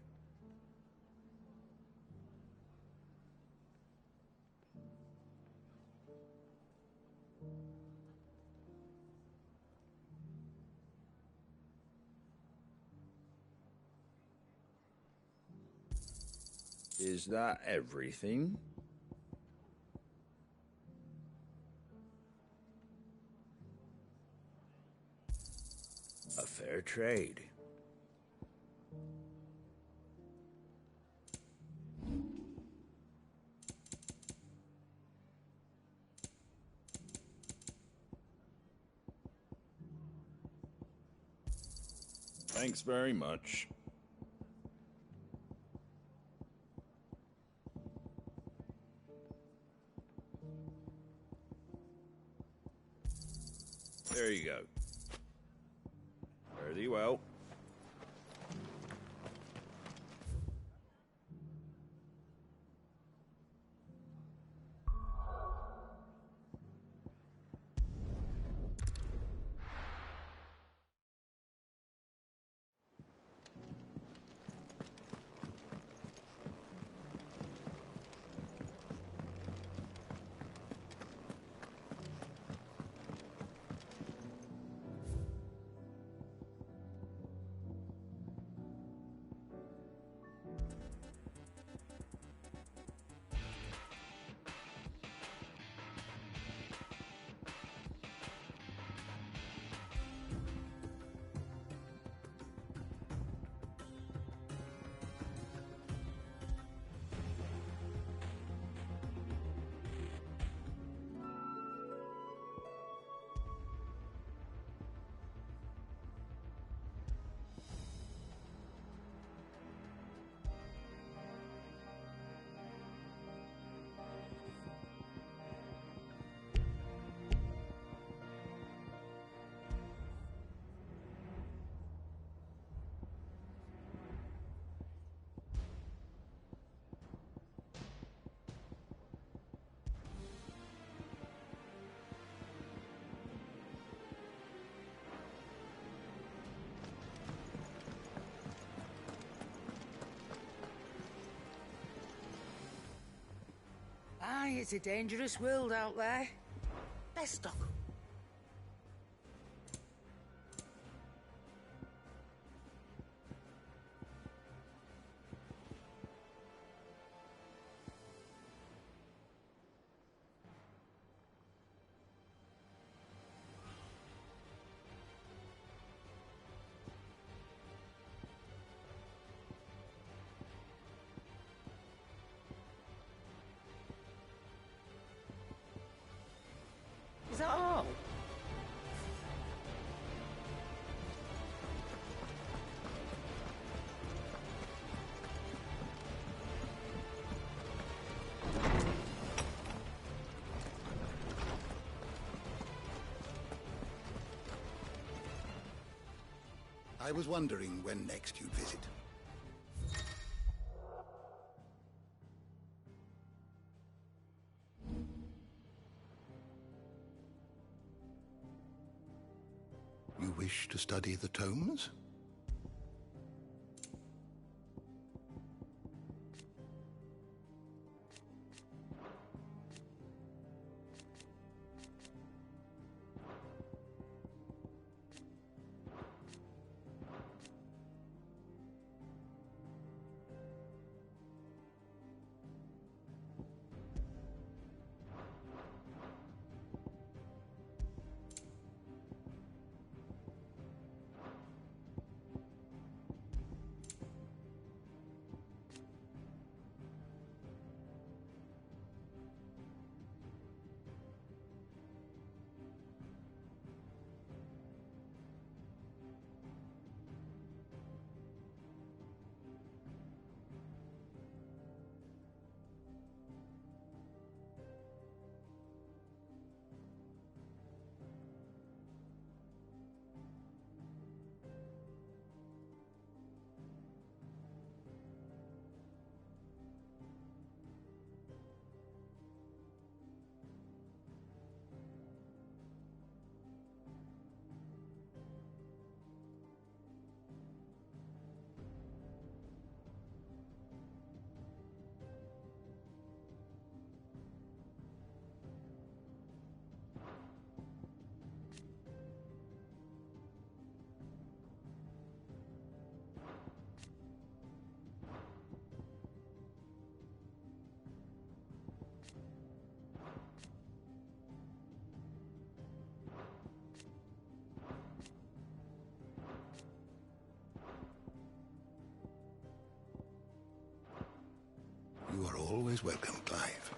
Is that everything? A fair trade. Thanks very much. There you go. Fare thee well. it's a dangerous world out there. Best of. Is that all? I was wondering when next you'd visit. You wish to study the tomes? You are always welcome, Clive.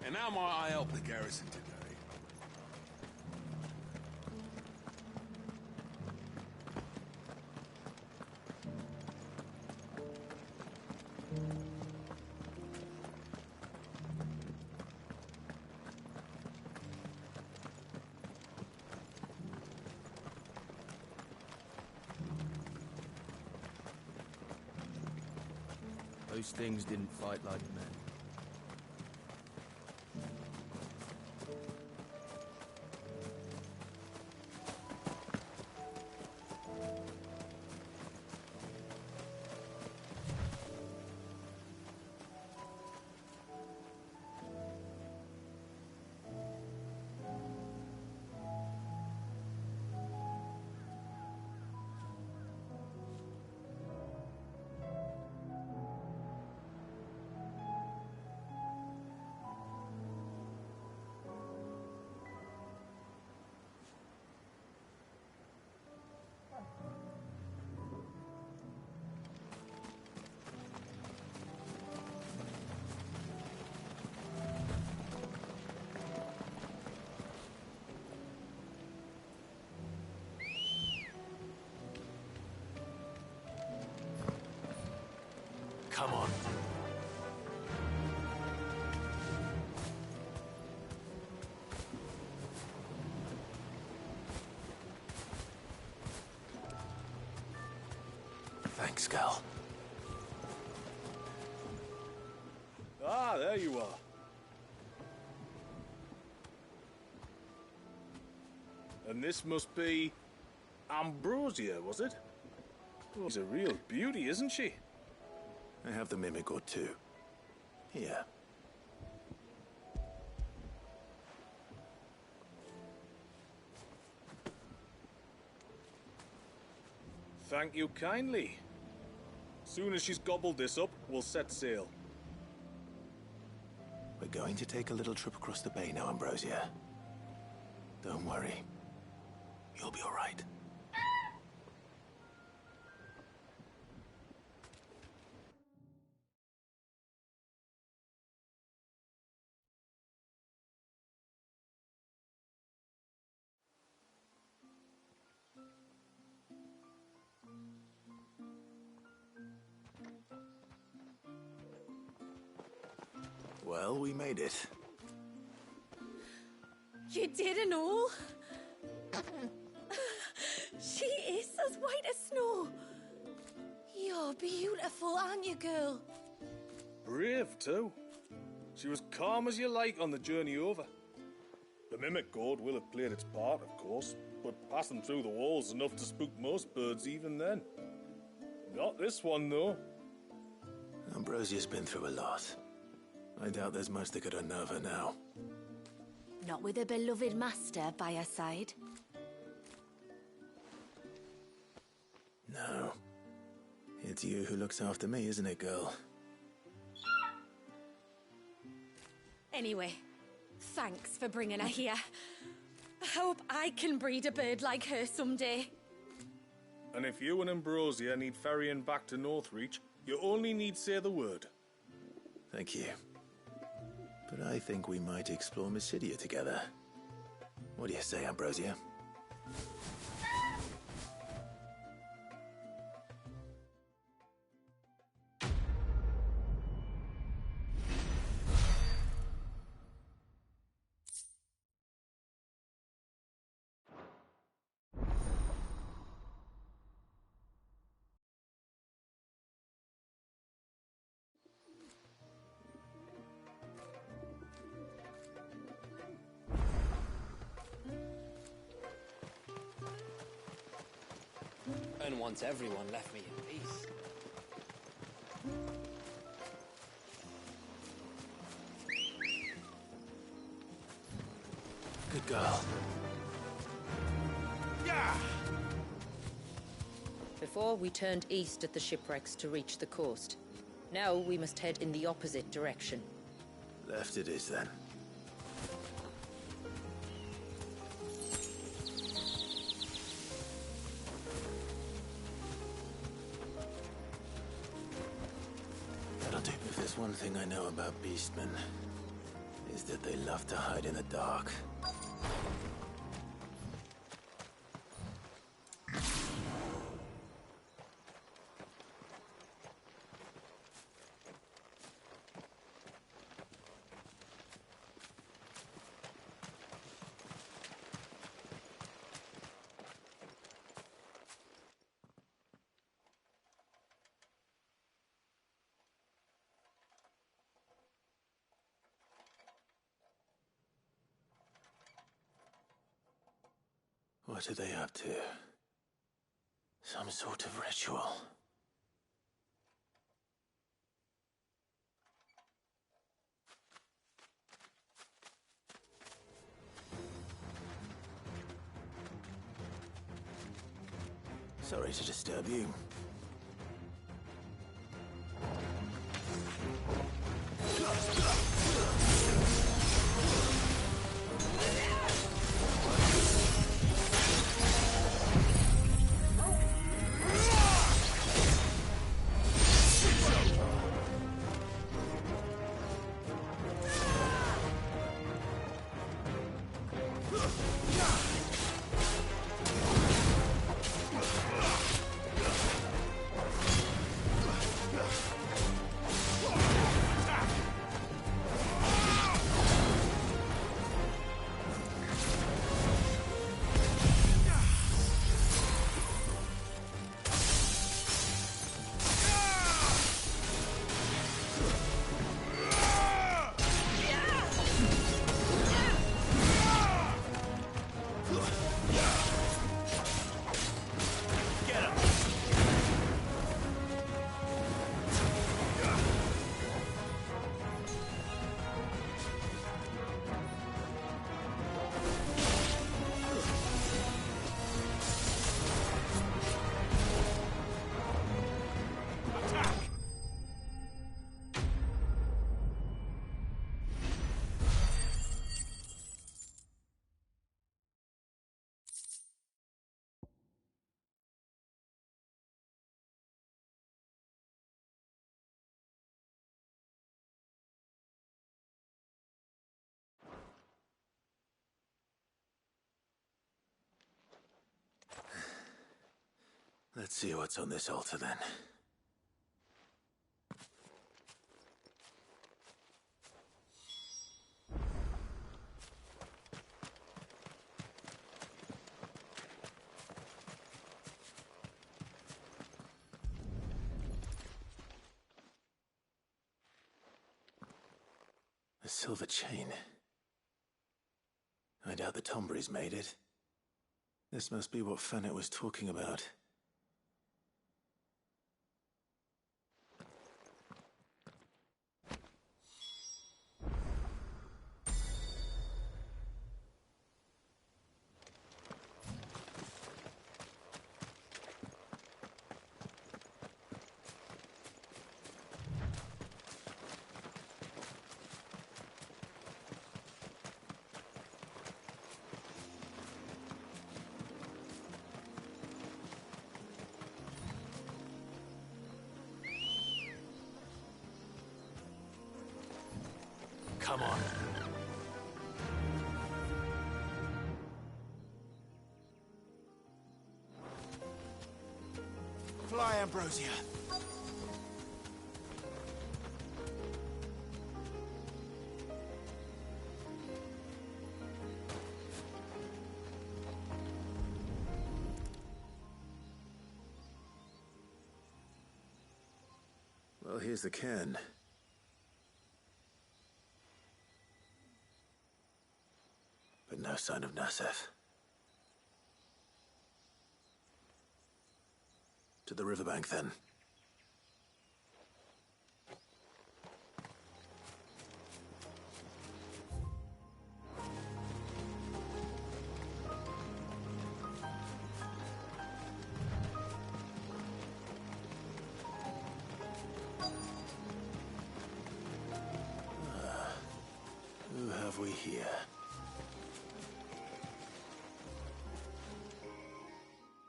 And how might I help the garrison today? Those things didn't fight like men. Come on. Thanks, Gal. Ah, there you are. And this must be Ambrosia, was it? Oh, she's a real beauty, isn't she? I have the mimic or two. Here. Thank you kindly. Soon as she's gobbled this up, we'll set sail. We're going to take a little trip across the bay now, Ambrosia. Don't worry. You'll be all right. Well, we made it. You didn't all? She is as white as snow. You're beautiful, aren't you, girl? Brave, too. She was calm as you like on the journey over. The mimic gourd will have played its part, of course, but passing through the walls enough to spook most birds even then. Not this one, though. Ambrosia's been through a lot. I doubt there's much that could unnerve her now. Not with a beloved master by her side. No. It's you who looks after me, isn't it, girl? Anyway, thanks for bringing her here. I hope I can breed a bird like her someday. And if you and Ambrosia need ferrying back to Northreach, you only need say the word. Thank you. But I think we might explore Mysidia together. What do you say, Ambrosia? And once everyone left me in peace. Good girl. Yeah! Before, we turned east at the shipwrecks to reach the coast. Now we must head in the opposite direction. Left it is, then. That'll do. If there's one thing I know about beastmen, is that they love to hide in the dark. What are they up to? Some sort of ritual. Sorry to disturb you. Let's see what's on this altar then. A silver chain. I doubt the Tombries made it. This must be what Fennec was talking about. Come on. Fly, Ambrosia. Well, here's the cairn. But no sign of Nasef. To the riverbank, then. Who have we here?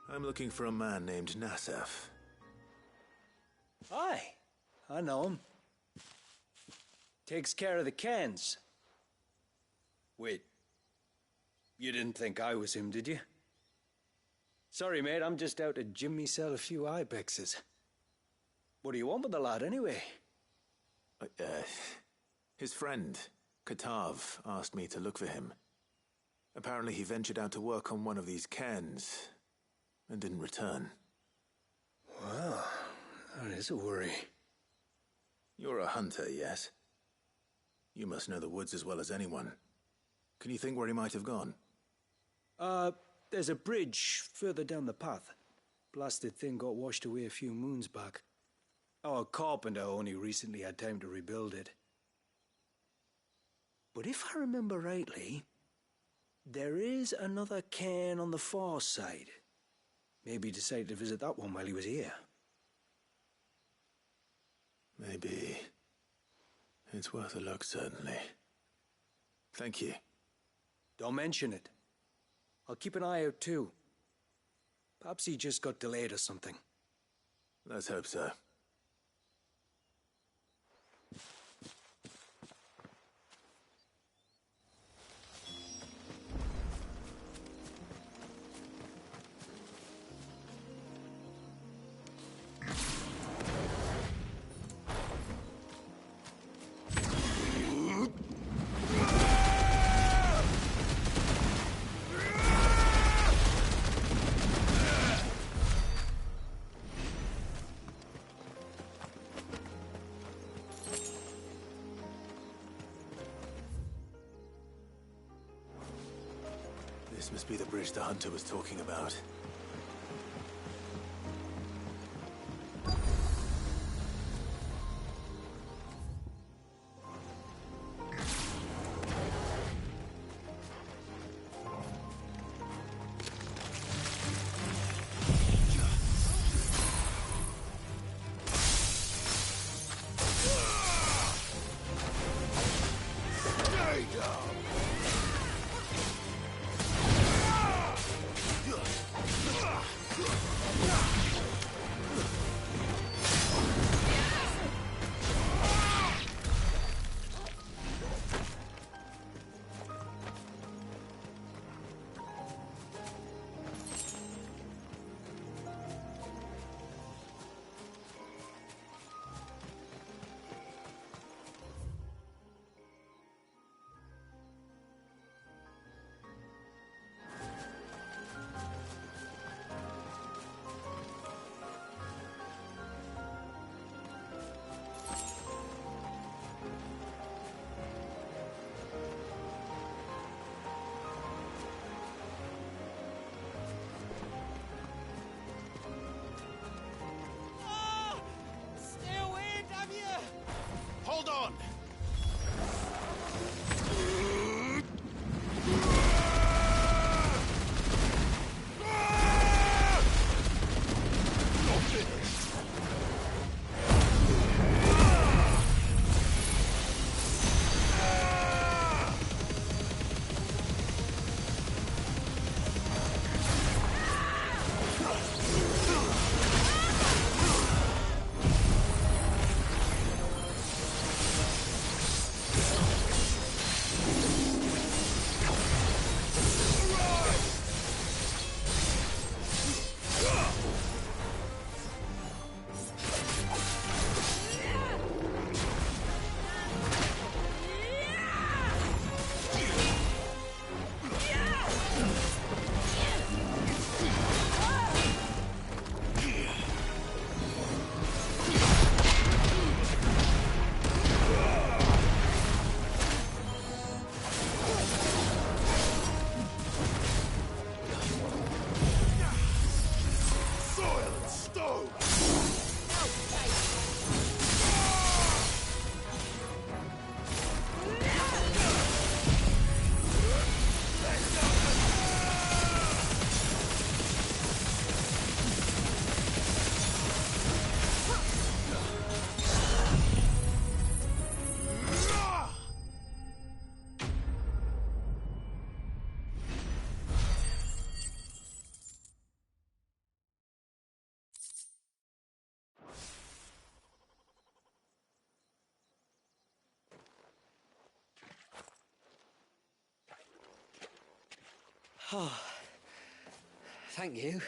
I'm looking for a man named Nasef. Aye, I know him. Takes care of the cans. Wait. You didn't think I was him, did you? Sorry, mate, I'm just out to gym myself a few ibexes. What do you want with the lad, anyway? His friend, Katav, asked me to look for him. Apparently he ventured out to work on one of these cairns and didn't return. Well, that is a worry. You're a hunter, yes? You must know the woods as well as anyone. Can you think where he might have gone? There's a bridge further down the path. Blasted thing got washed away a few moons back. Our carpenter only recently had time to rebuild it. But if I remember rightly, there is another cairn on the far side. Maybe he decided to visit that one while he was here. Maybe. It's worth a look, certainly. Thank you. Don't mention it. I'll keep an eye out too. Perhaps he just got delayed or something. Let's hope so. This must be the bridge the hunter was talking about. Oh, thank you.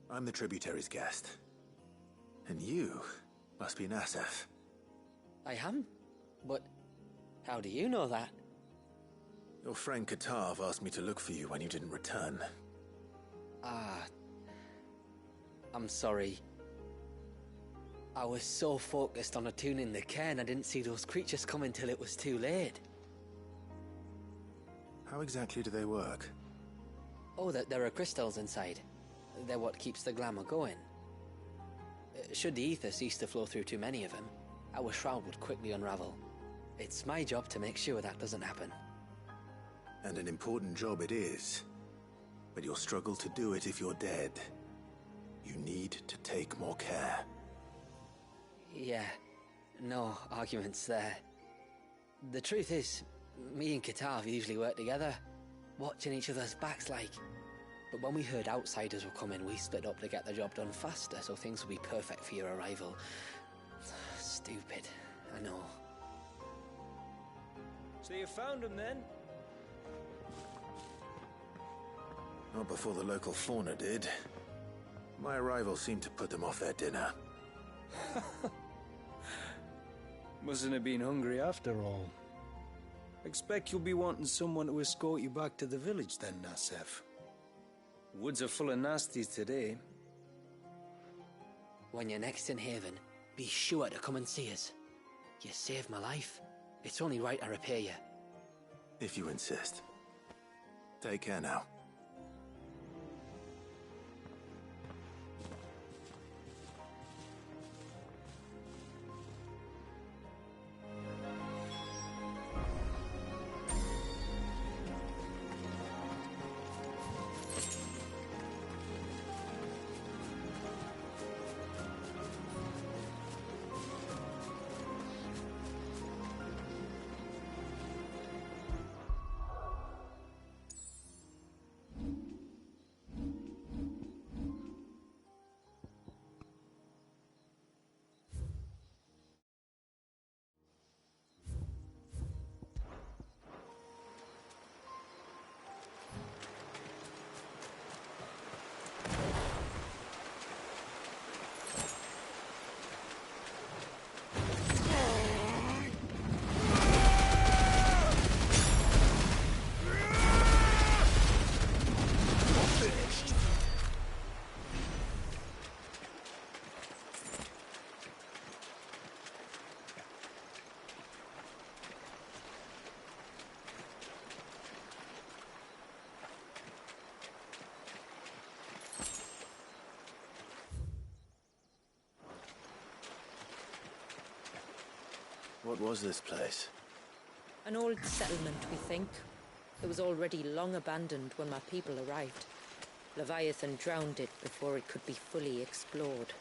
I'm the tributary's guest. And you must be Nassef. I am? But how do you know that? Your friend Katav asked me to look for you when you didn't return. Ah, I'm sorry. I was so focused on attuning the cairn I didn't see those creatures come until it was too late. How exactly do they work? Oh, there are crystals inside. They're what keeps the glamour going. Should the ether cease to flow through too many of them, our shroud would quickly unravel. It's my job to make sure that doesn't happen. And an important job it is. But you'll struggle to do it if you're dead. You need to take more care. Yeah, no arguments there. The truth is, me and Katav usually work together, watching each other's backs like. But when we heard outsiders were coming, we split up to get the job done faster, so things would be perfect for your arrival. Stupid, I know. So you found him then? Not before the local fauna did. My arrival seemed to put them off their dinner. Mustn't have been hungry after all. Expect you'll be wanting someone to escort you back to the village then, Nassef. Woods are full of nasties today. When you're next in Haven, be sure to come and see us. You saved my life. It's only right I repay you. If you insist. Take care now. What was this place? An old settlement, we think. It was already long abandoned when my people arrived. Leviathan drowned it before it could be fully explored.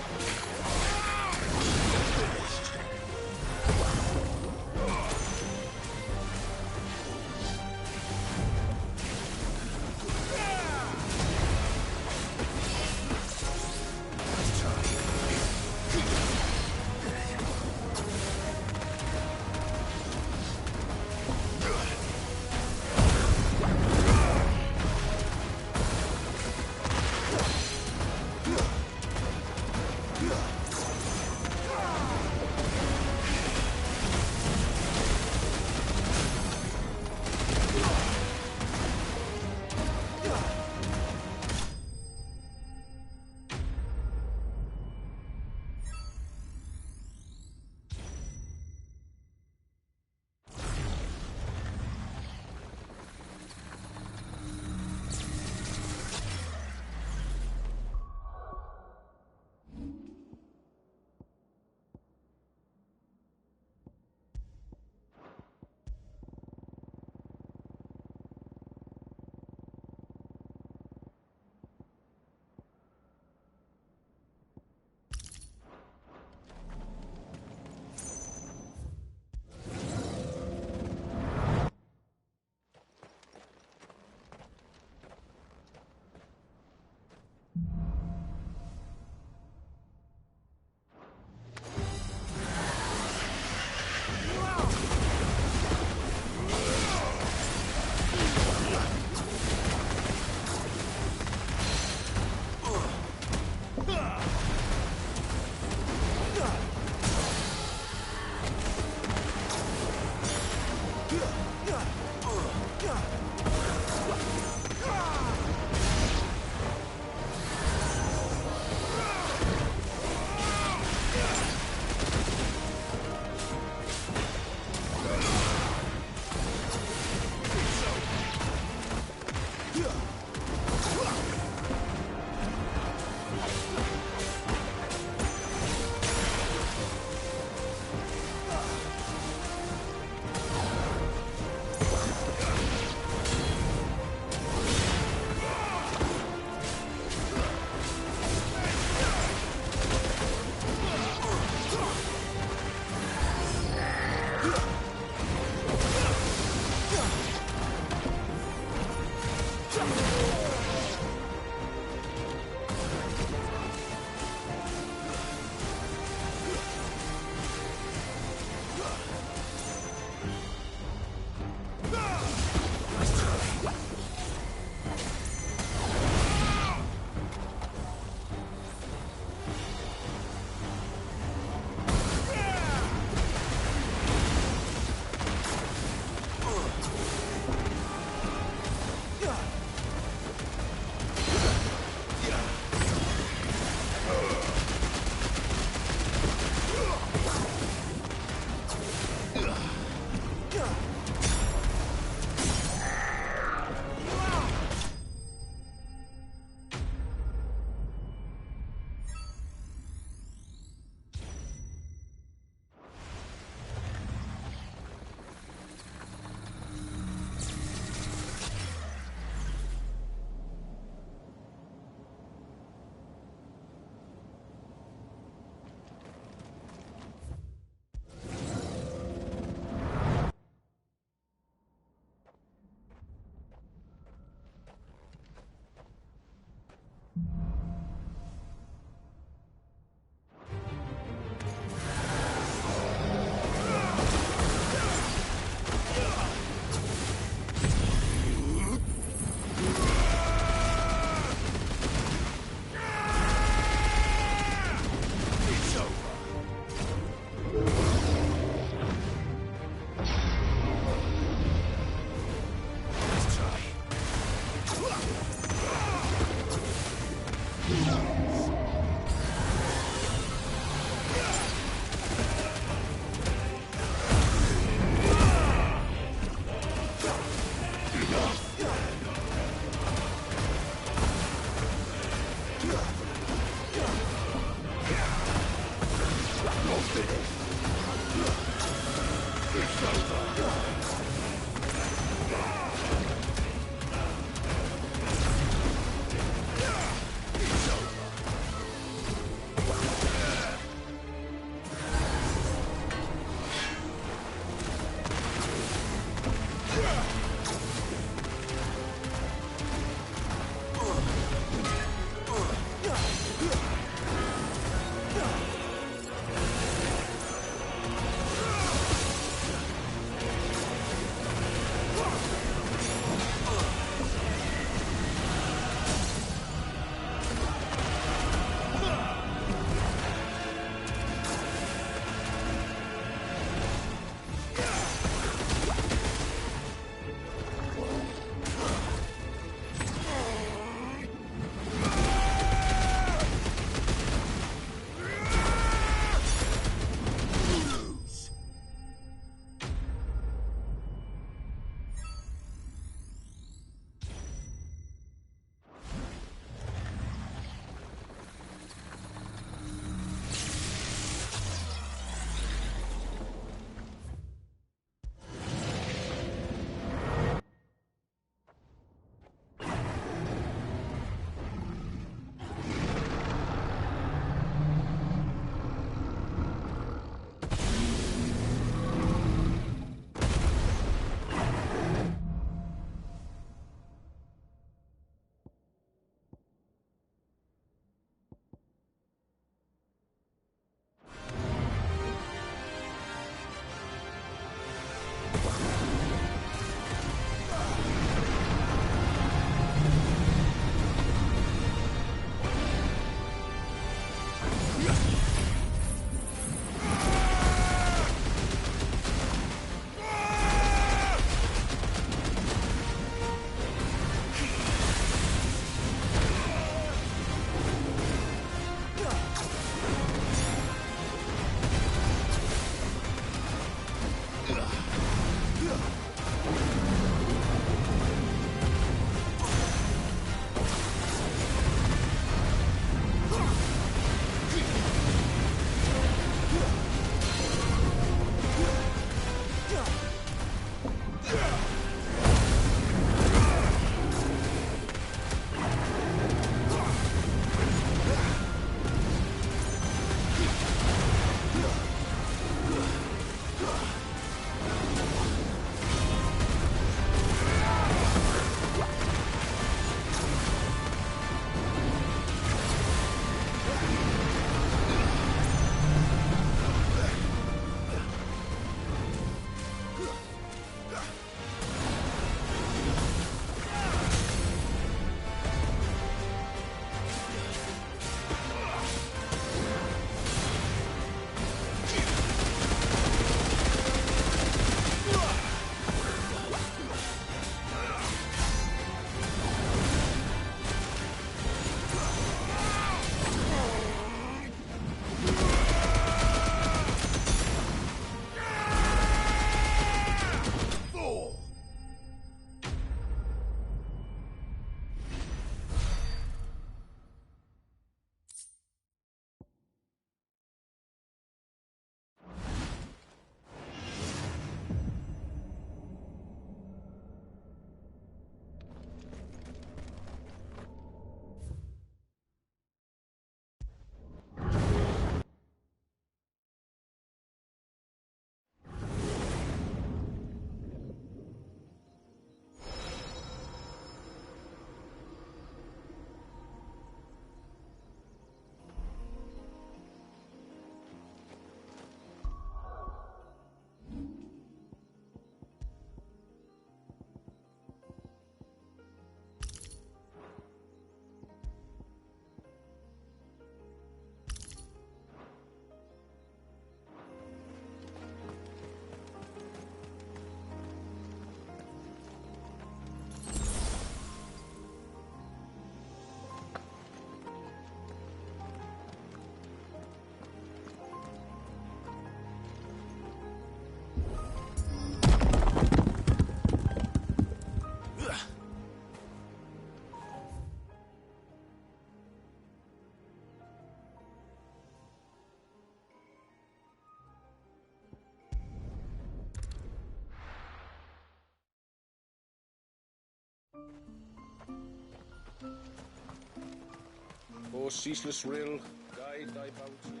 O ceaseless rill, guide thy bounty.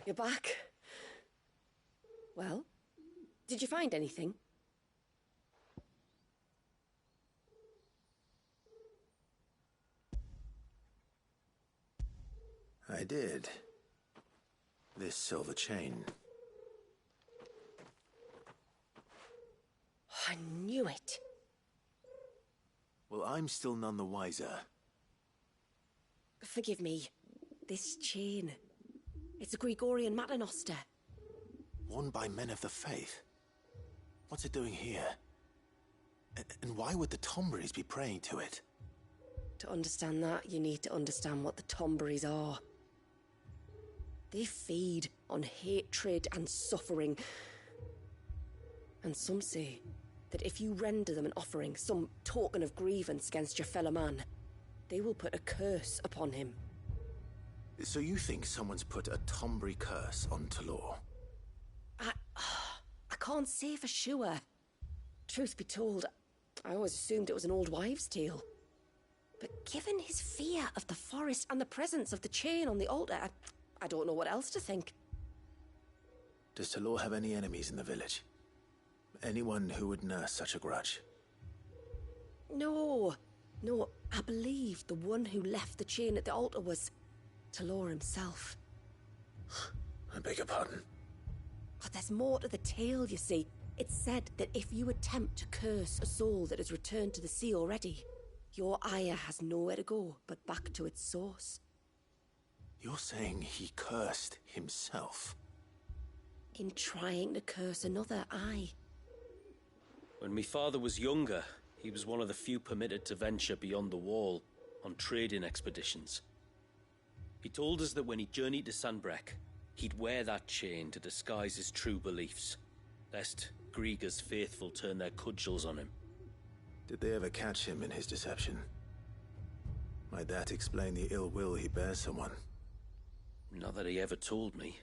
You're back. Well, did you find anything? I did. This silver chain. I knew it. Well, I'm still none the wiser. Forgive me. This chain. It's a Gregorian Maternoster. Worn by men of the faith. What's it doing here? And why would the Tomberries be praying to it? To understand that, you need to understand what the Tomberries are. They feed on hatred and suffering. And some say that if you render them an offering, some token of grievance against your fellow man, they will put a curse upon him. So you think someone's put a Tomberry curse on Talor? I can't say for sure. Truth be told, I always assumed it was an old wives' tale. But given his fear of the forest and the presence of the chain on the altar, I don't know what else to think. Does Talor have any enemies in the village? Anyone who would nurse such a grudge? No, I believe the one who left the chain at the altar was Talor himself. I beg your pardon? But there's more to the tale, you see. It's said that if you attempt to curse a soul that has returned to the sea already, your ire has nowhere to go but back to its source. You're saying he cursed himself? In trying to curse another, aye. When my father was younger, he was one of the few permitted to venture beyond the wall on trading expeditions. He told us that when he journeyed to Sanbreque, he'd wear that chain to disguise his true beliefs, lest Grieger's faithful turn their cudgels on him. Did they ever catch him in his deception? Might that explain the ill will he bears someone? Not that he ever told me.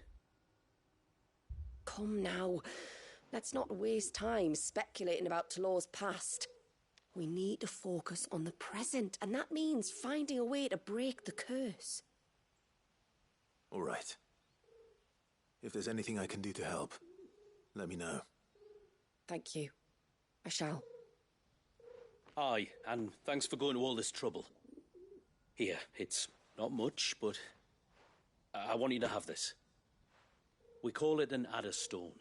Come now, let's not waste time speculating about Talor's past. We need to focus on the present, and that means finding a way to break the curse. All right. If there's anything I can do to help, let me know. Thank you. I shall. Aye, and thanks for going to all this trouble. Here, it's not much, but I want you to have this. We call it an adder stone.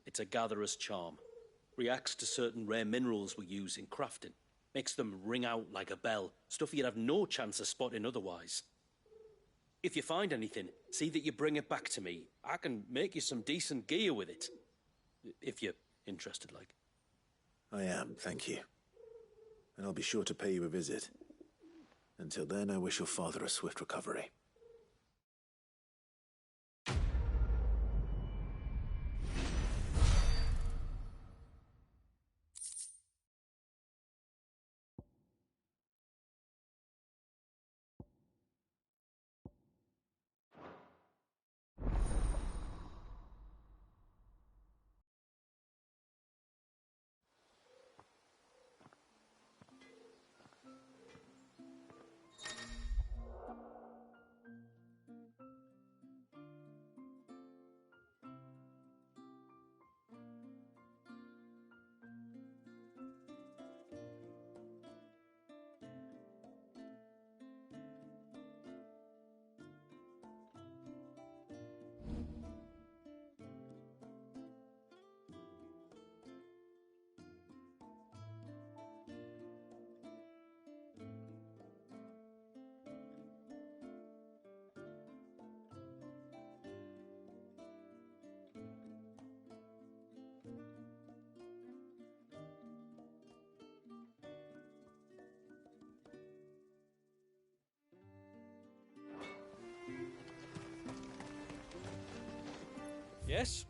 It's a gatherer's charm. Reacts to certain rare minerals we use in crafting. Makes them ring out like a bell, stuff you'd have no chance of spotting otherwise. If you find anything, see that you bring it back to me. I can make you some decent gear with it. If you're interested, like. I am, thank you. And I'll be sure to pay you a visit. Until then, I wish your father a swift recovery. Yes?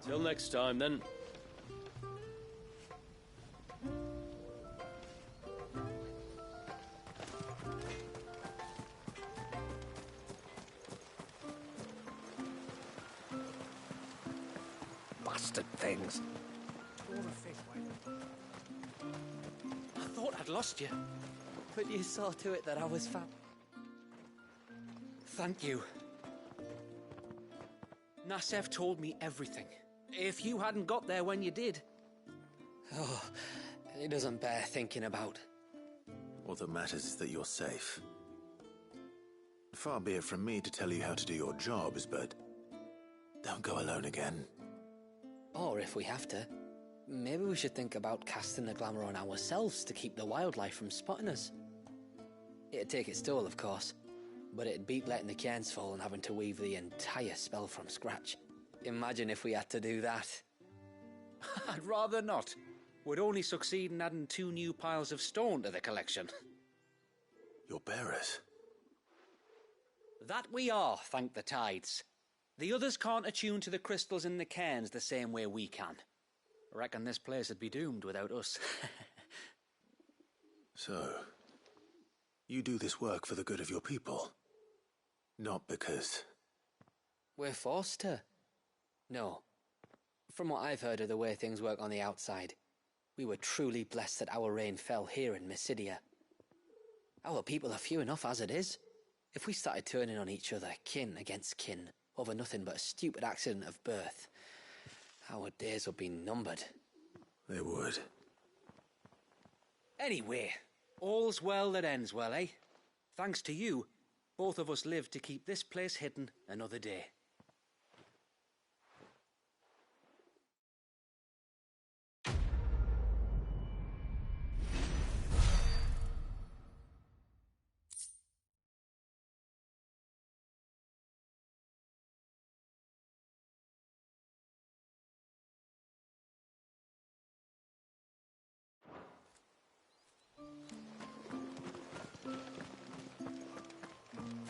Till next time, then. Bastard things. I thought I'd lost you. But you saw to it that I was found. Thank you. Nassef told me everything. If you hadn't got there when you did... Oh, it doesn't bear thinking about. All that matters is that you're safe. Far be it from me to tell you how to do your jobs, but don't go alone again. Or if we have to, maybe we should think about casting the glamour on ourselves to keep the wildlife from spotting us. It'd take its toll, of course, but it'd beat letting the cairns fall and having to weave the entire spell from scratch. Imagine if we had to do that. I'd rather not. Would only succeed in adding 2 new piles of stone to the collection. Your bearers? That we are, thank the tides. The others can't attune to the crystals in the cairns the same way we can. Reckon this place would be doomed without us. So, you do this work for the good of your people? Not because... We're forced to. No. From what I've heard of the way things work on the outside, we were truly blessed that our rain fell here in Mysidia. Our people are few enough as it is. If we started turning on each other, kin against kin, over nothing but a stupid accident of birth, our days would be numbered. They would. Anyway, all's well that ends well, eh? Thanks to you, both of us lived to keep this place hidden another day.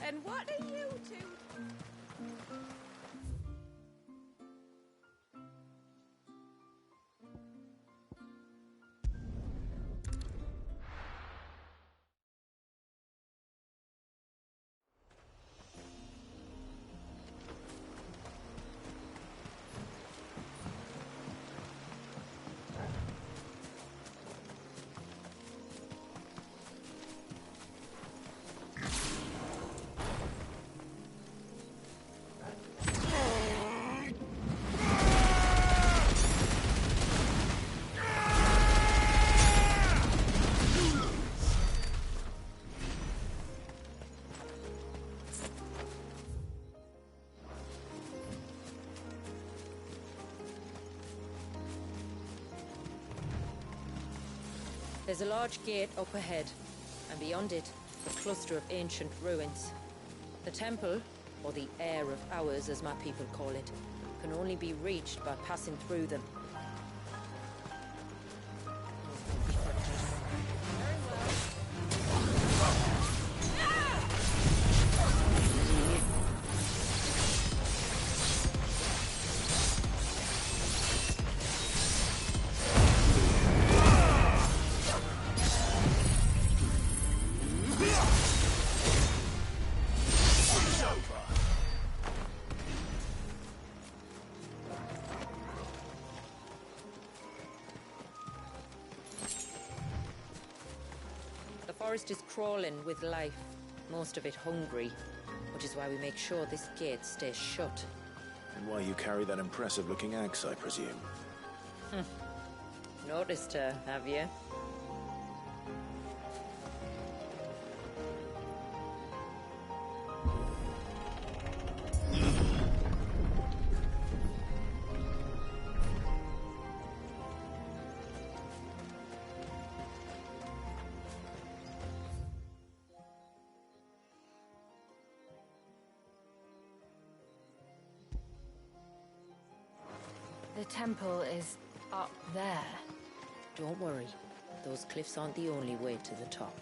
And what are you two? There's a large gate up ahead, and beyond it, a cluster of ancient ruins. The temple, or the Heir of Hours as my people call it, can only be reached by passing through them. The forest is crawling with life, most of it hungry, which is why we make sure this gate stays shut. And why you carry that impressive-looking axe, I presume? Noticed her, have you? The temple is up there. Don't worry. Those cliffs aren't the only way to the top.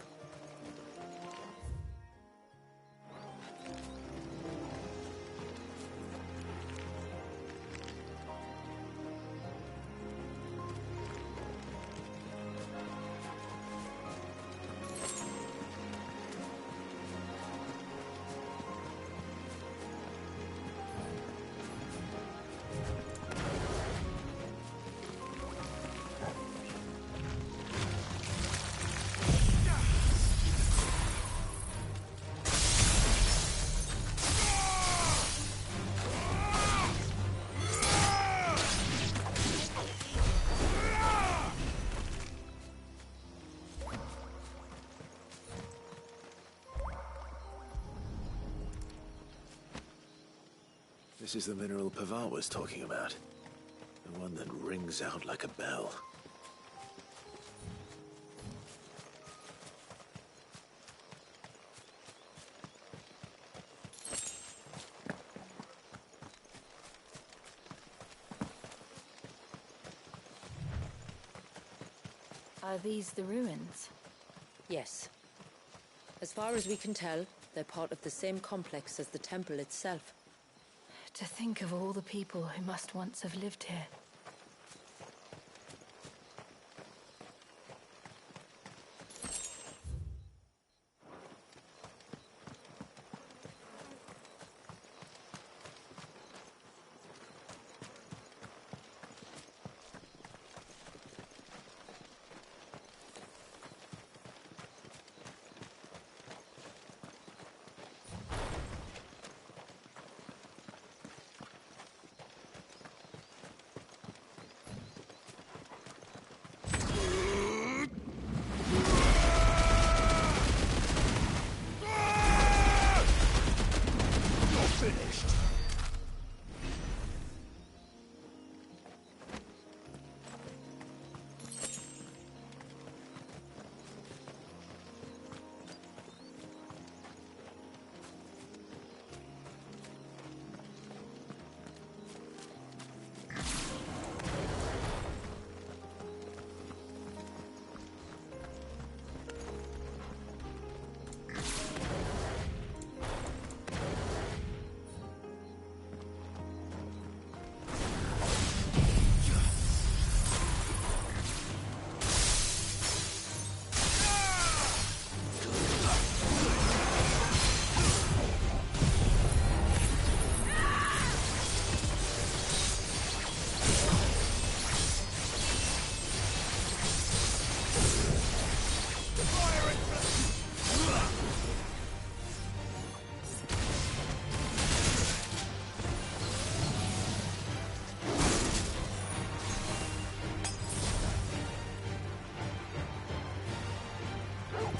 This is the mineral Pavat was talking about. The one that rings out like a bell. Are these the ruins? Yes. As far as we can tell, they're part of the same complex as the temple itself. To think of all the people who must once have lived here.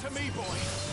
To me, boy!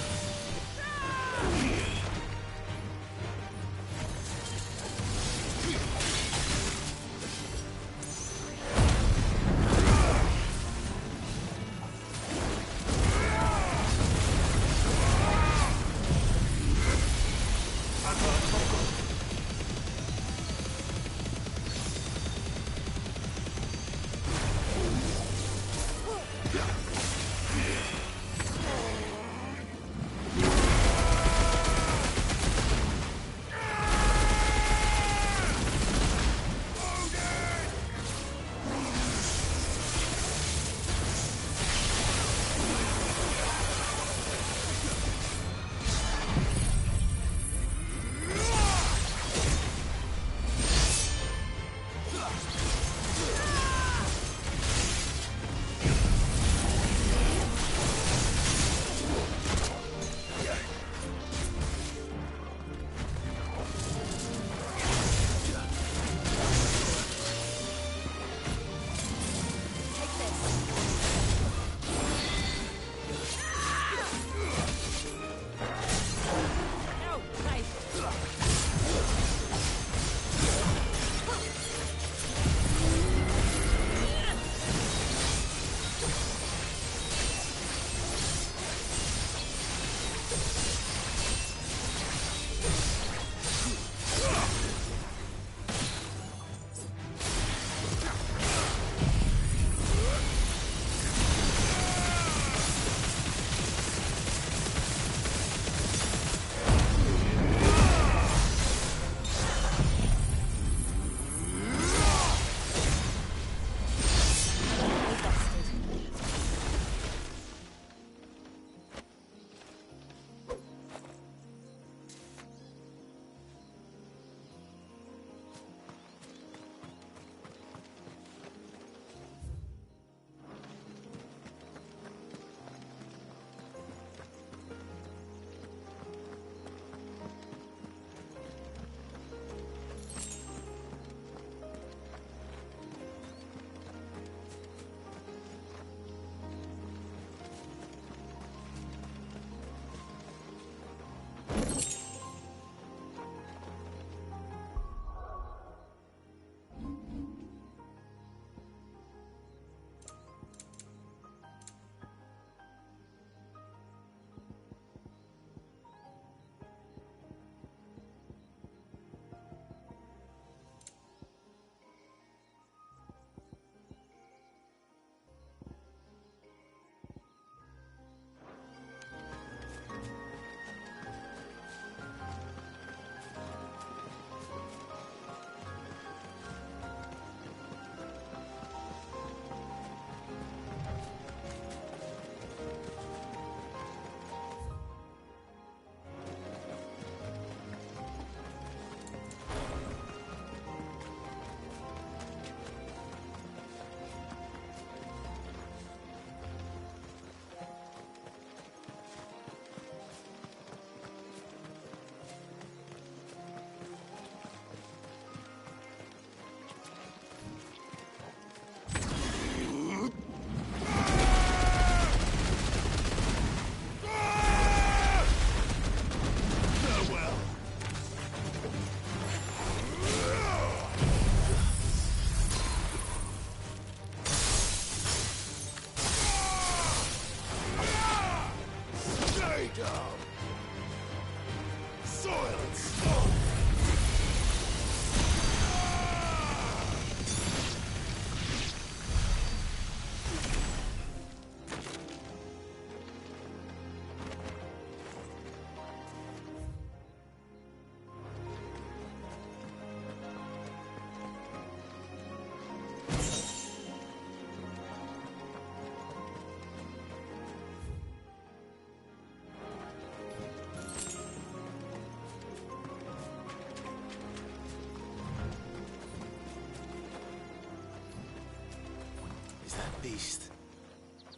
beast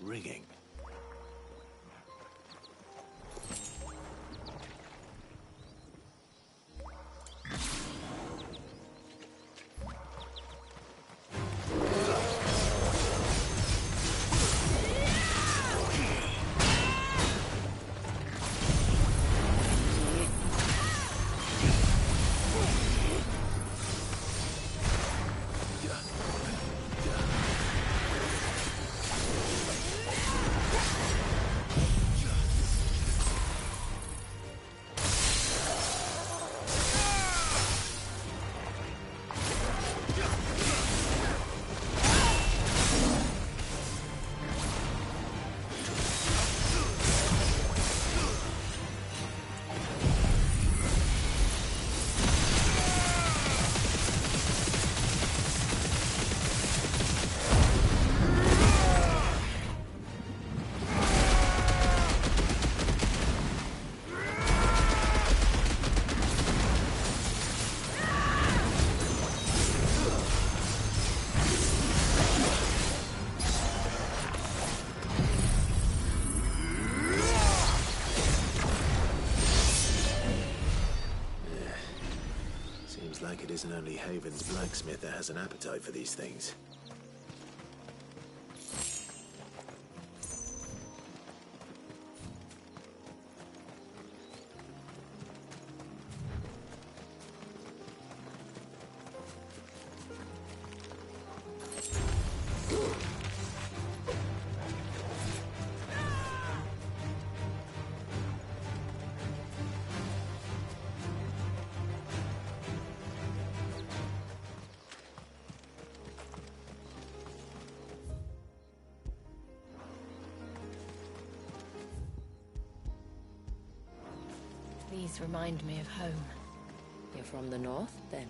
rigging? Like it isn't only Haven's blacksmith that has an appetite for these things. These remind me of home. You're from the north, then?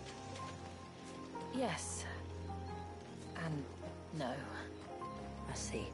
Yes. And no. I see.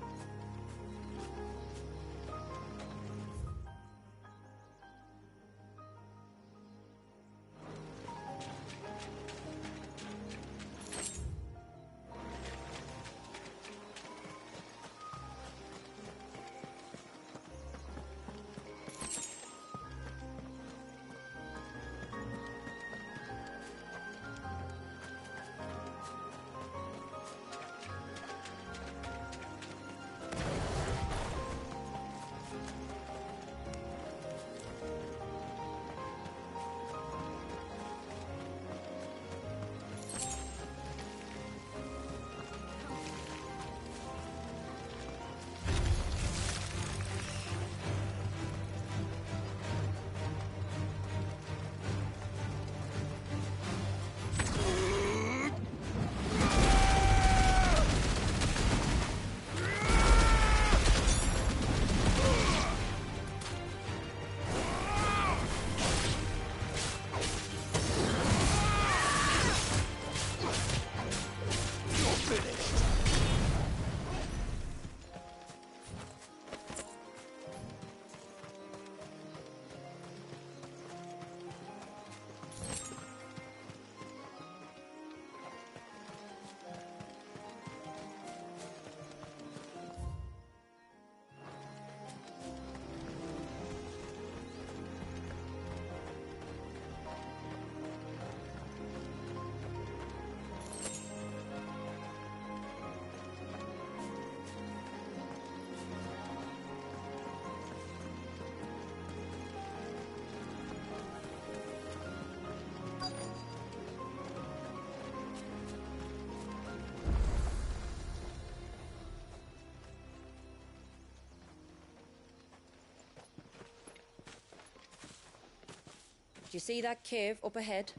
Do you see that cave up ahead?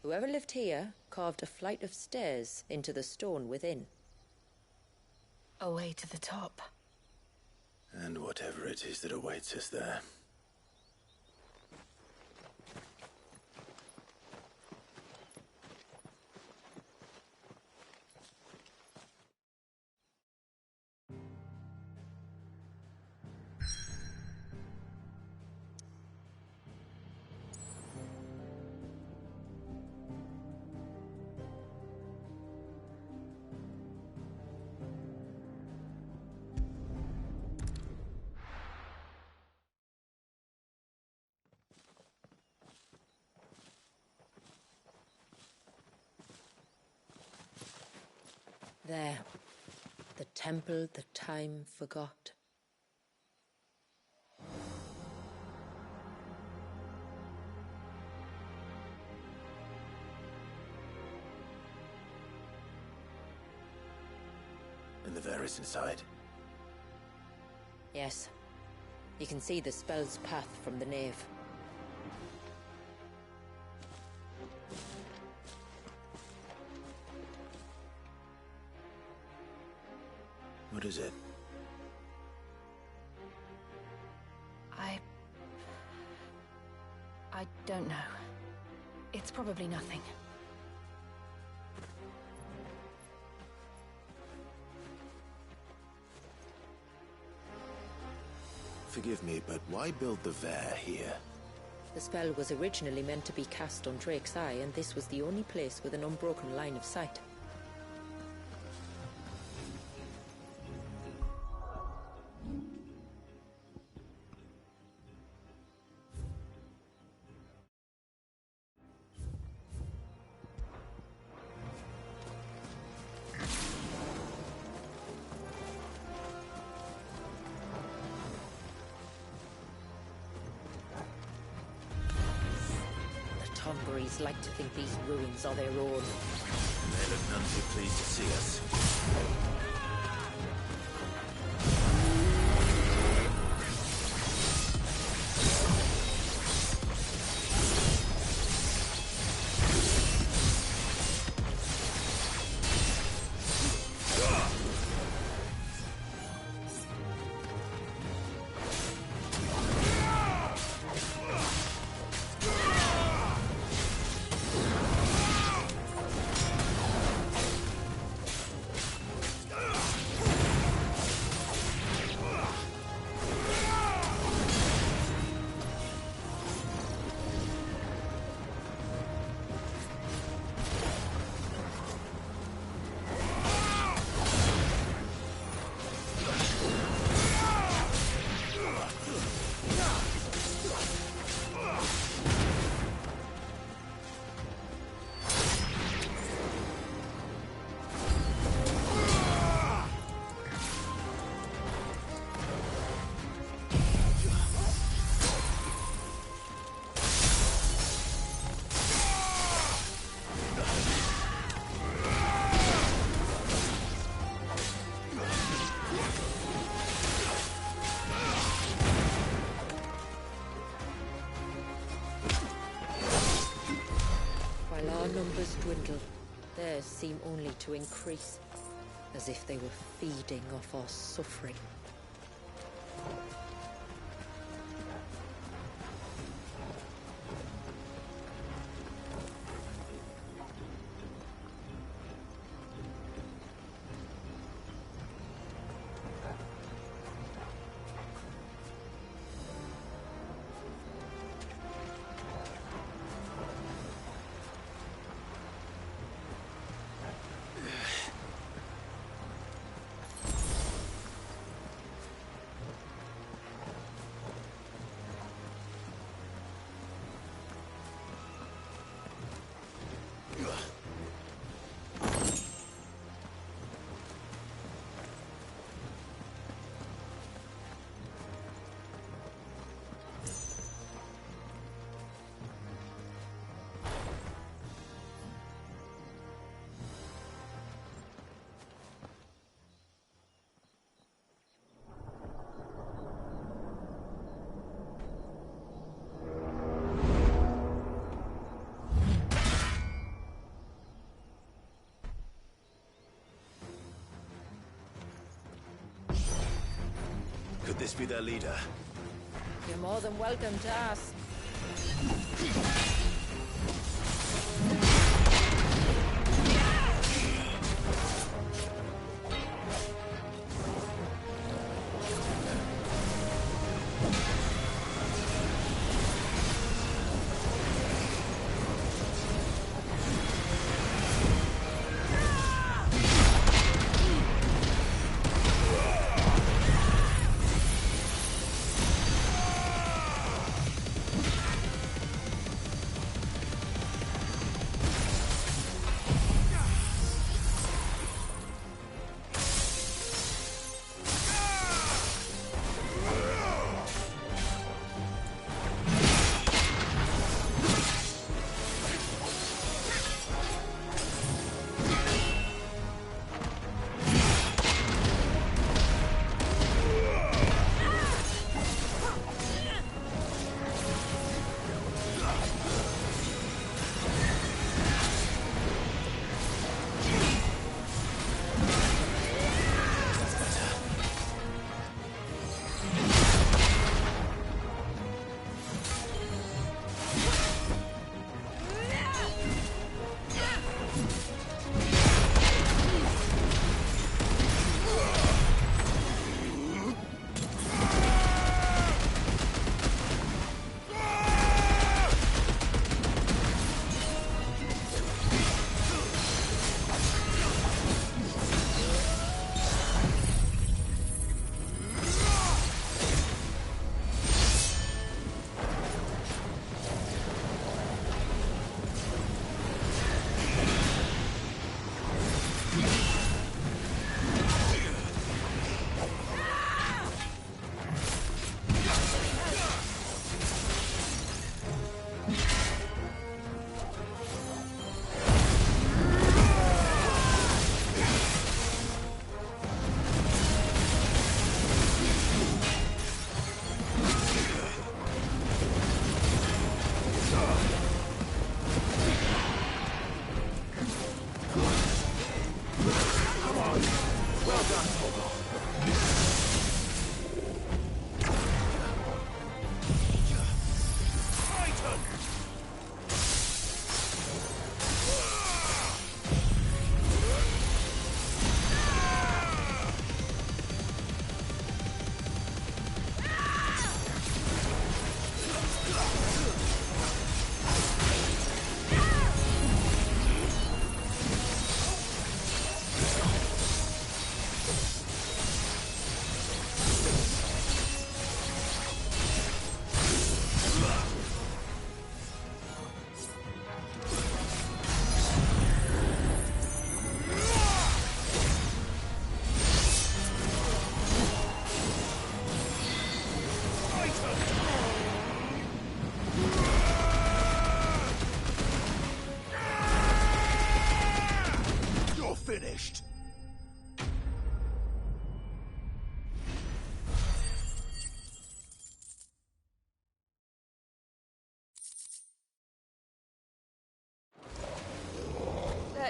Whoever lived here carved a flight of stairs into the stone within. A way to the top. And whatever it is that awaits us there. There. The temple that time forgot. And the Varys inside? Yes. You can see the spell's path from the nave. What is it? I don't know. It's probably nothing. Forgive me, but why build the Vare here? The spell was originally meant to be cast on Drake's Eye, and this was the only place with an unbroken line of sight. Tonberries like to think these ruins are their own. They look none too pleased to see us. Numbers dwindle, theirs seem only to increase, as if they were feeding off our suffering. Could this be their leader? You're more than welcome to ask.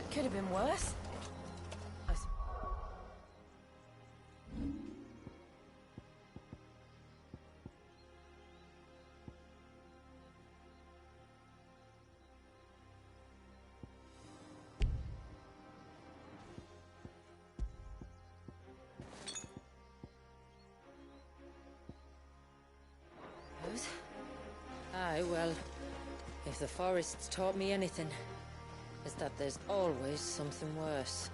That could have been worse. Aye, well, if the forest's taught me anything, it's that there's always something worse.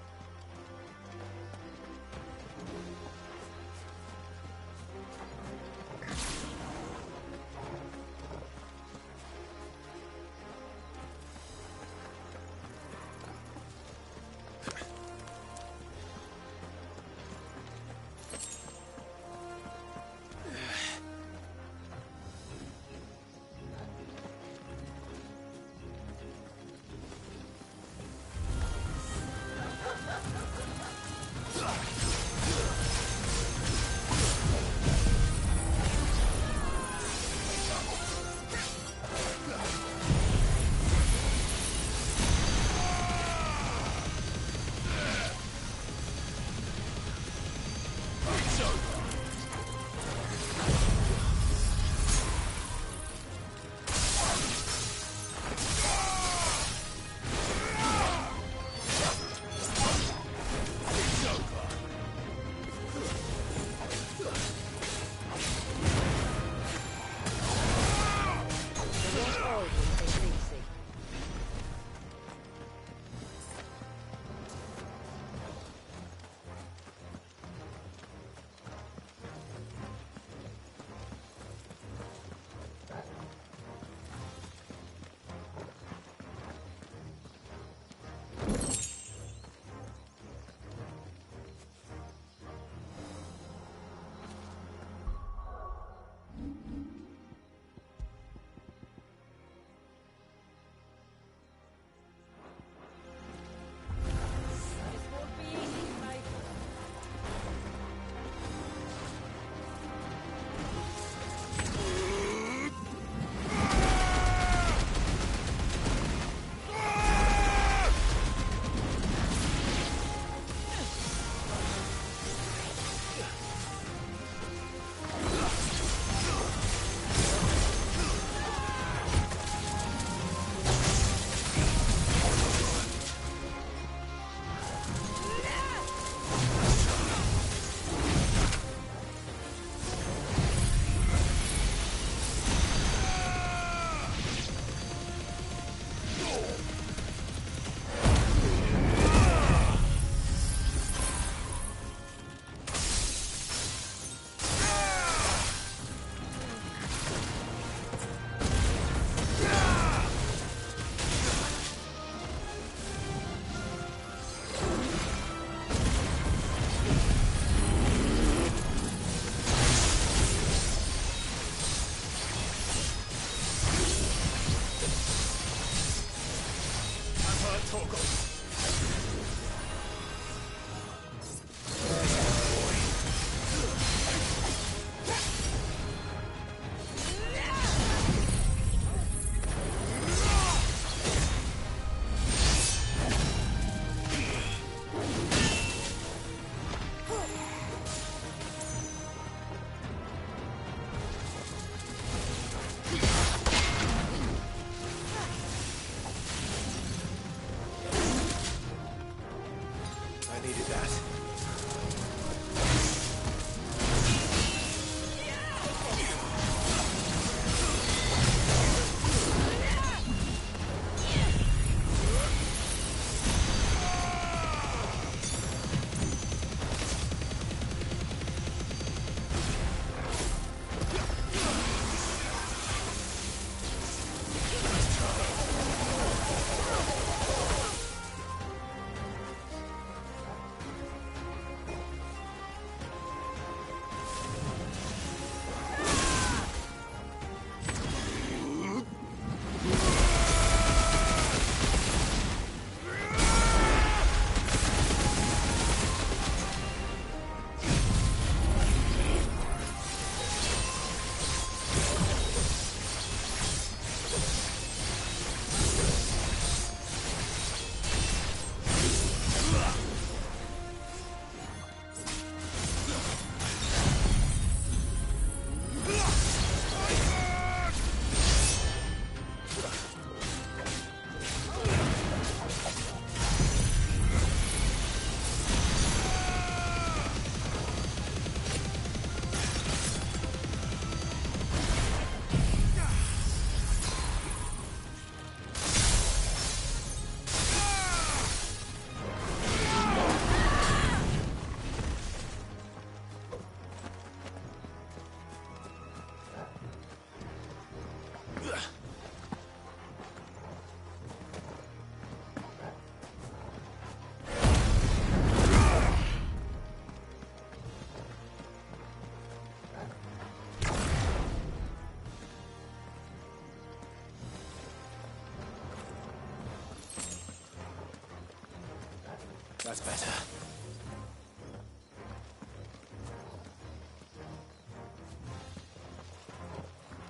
That's better.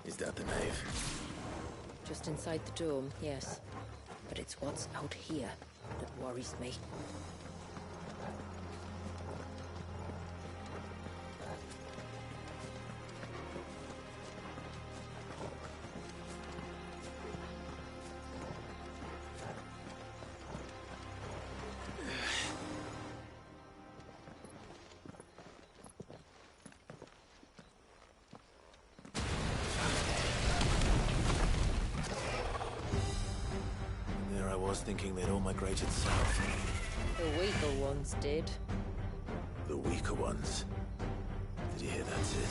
Is that the nave? Just inside the dome, yes. But it's what's out here that worries me. Thinking they'd all migrated south. The weaker ones did. The weaker ones? Did you hear that, Sid?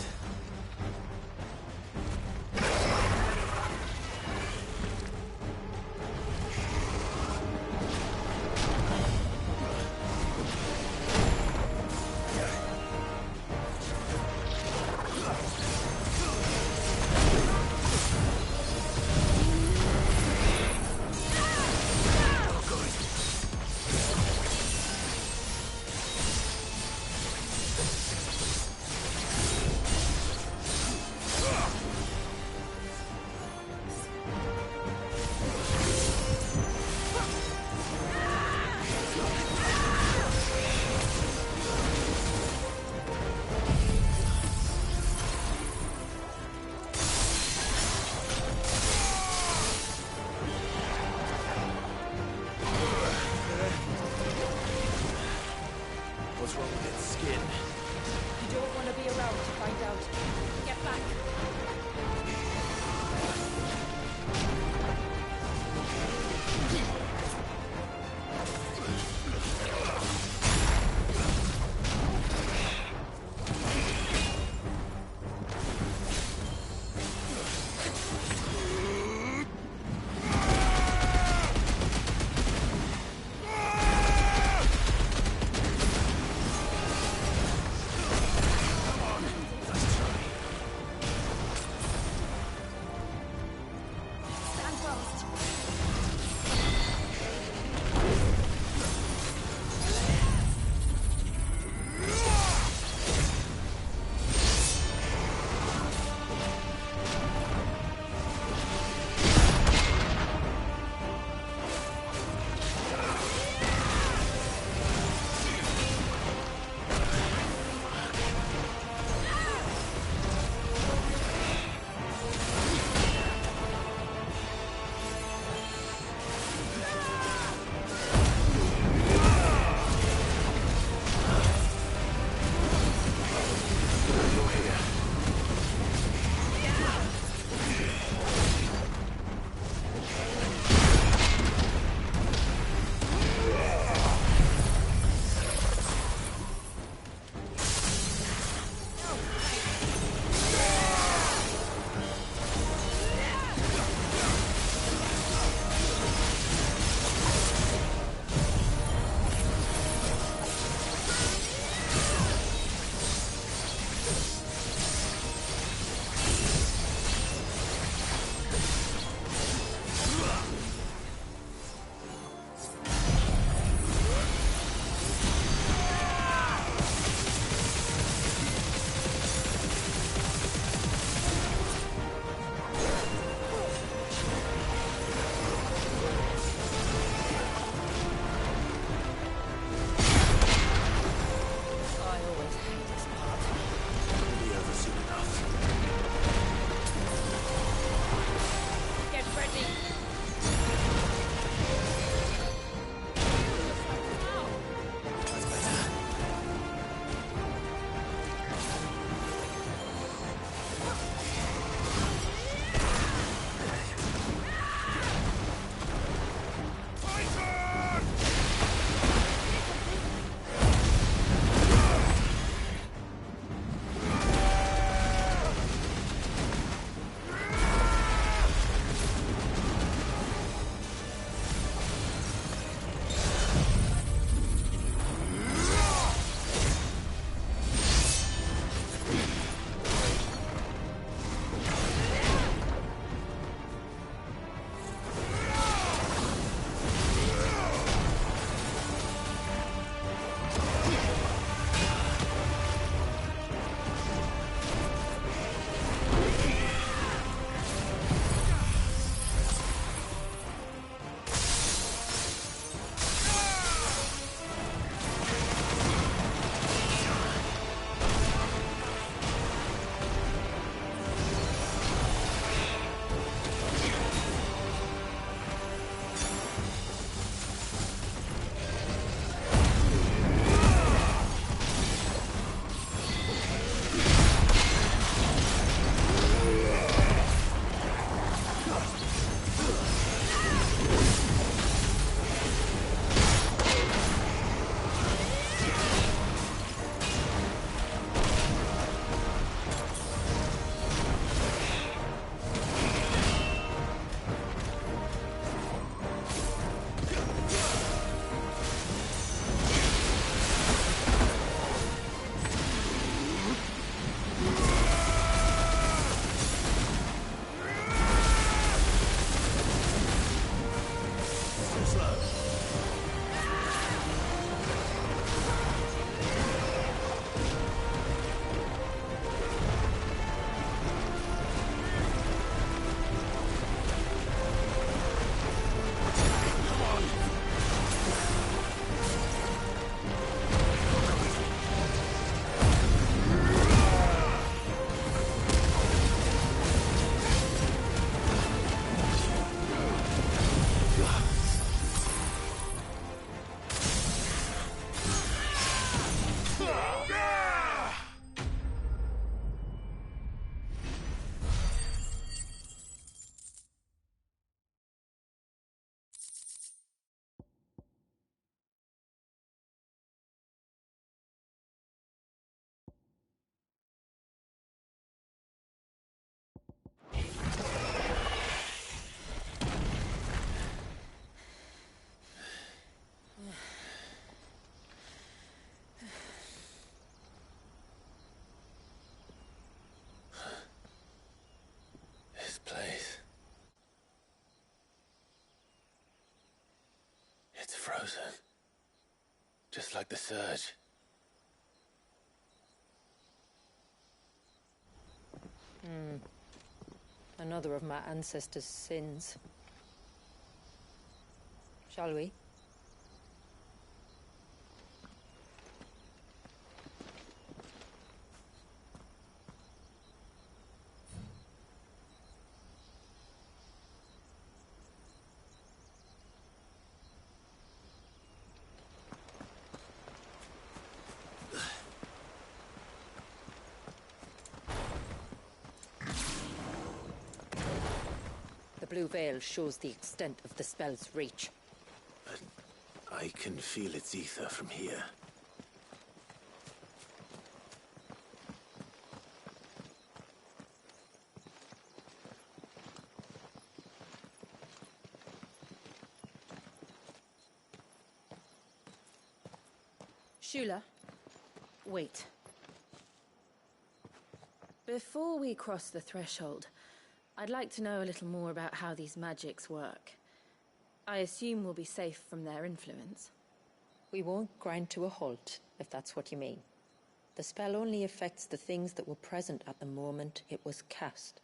like the surge. Another of my ancestors' sins. Shall we? The blue veil shows the extent of the spell's reach. But I can feel its ether from here. Shula, wait. Before we cross the threshold, I'd like to know a little more about how these magics work. I assume we'll be safe from their influence. We won't grind to a halt, if that's what you mean. The spell only affects the things that were present at the moment it was cast.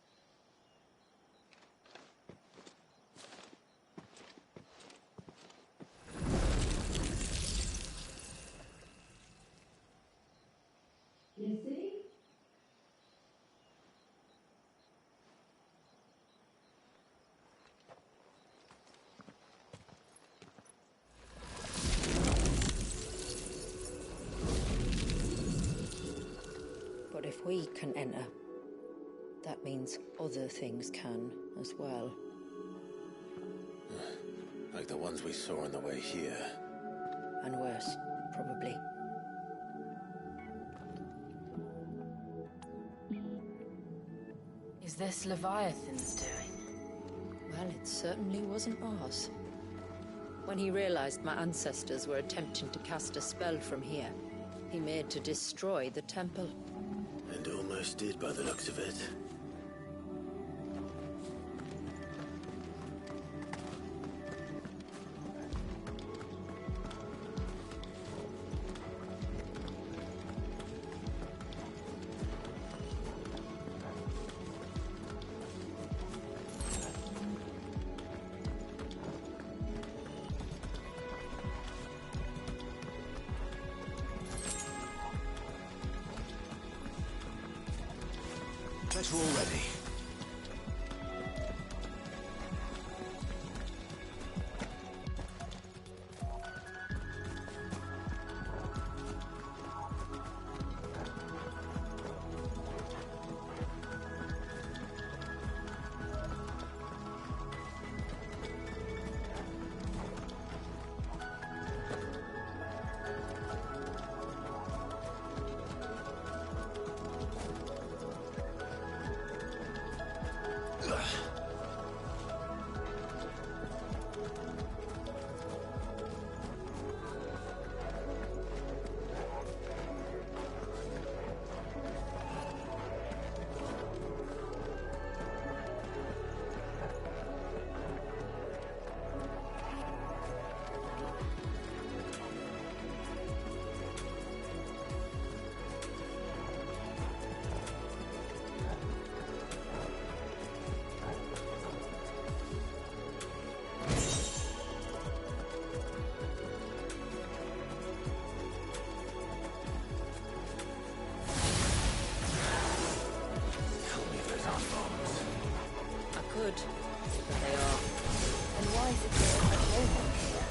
But if we can enter, that means other things can as well. Like the ones we saw on the way here. And worse, probably. Is this Leviathan's doing? Well, it certainly wasn't ours. When he realized my ancestors were attempting to cast a spell from here, he made to destroy the temple. And almost did by the looks of it. Better already. But they are. And why is it so home here?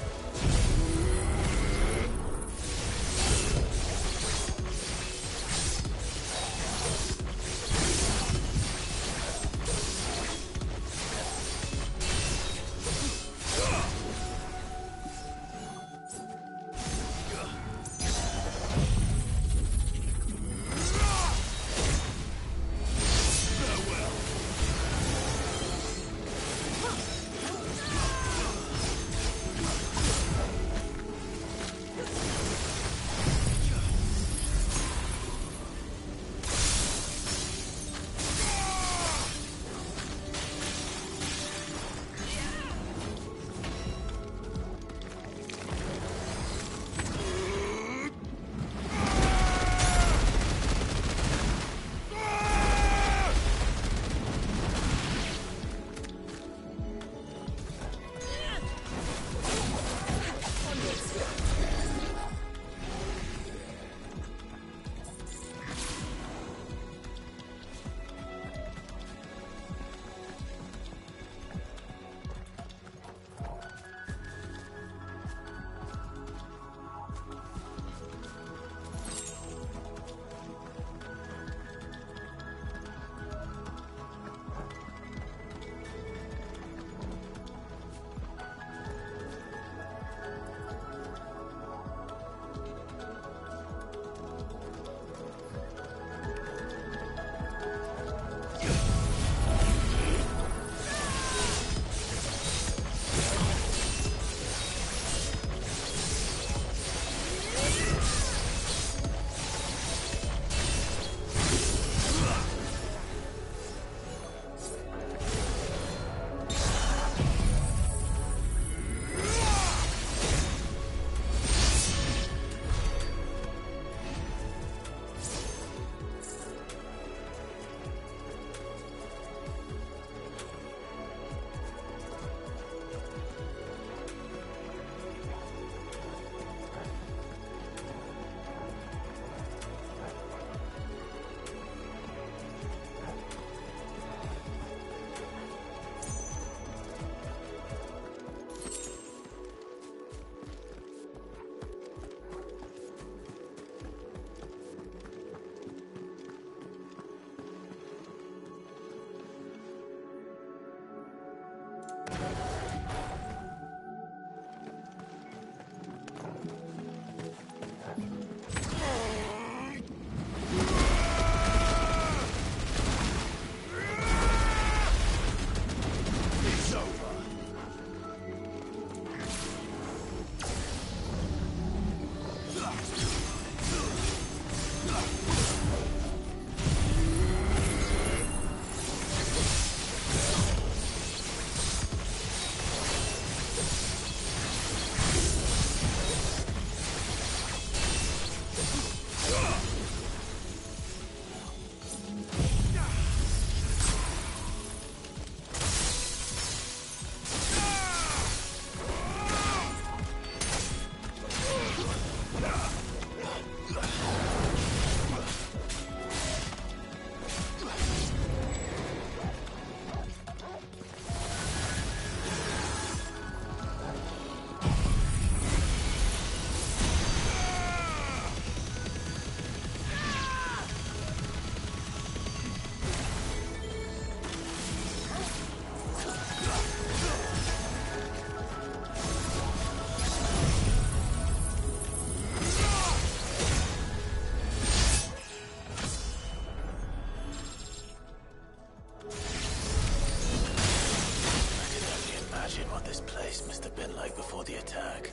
imagine what this place must have been like before the attack.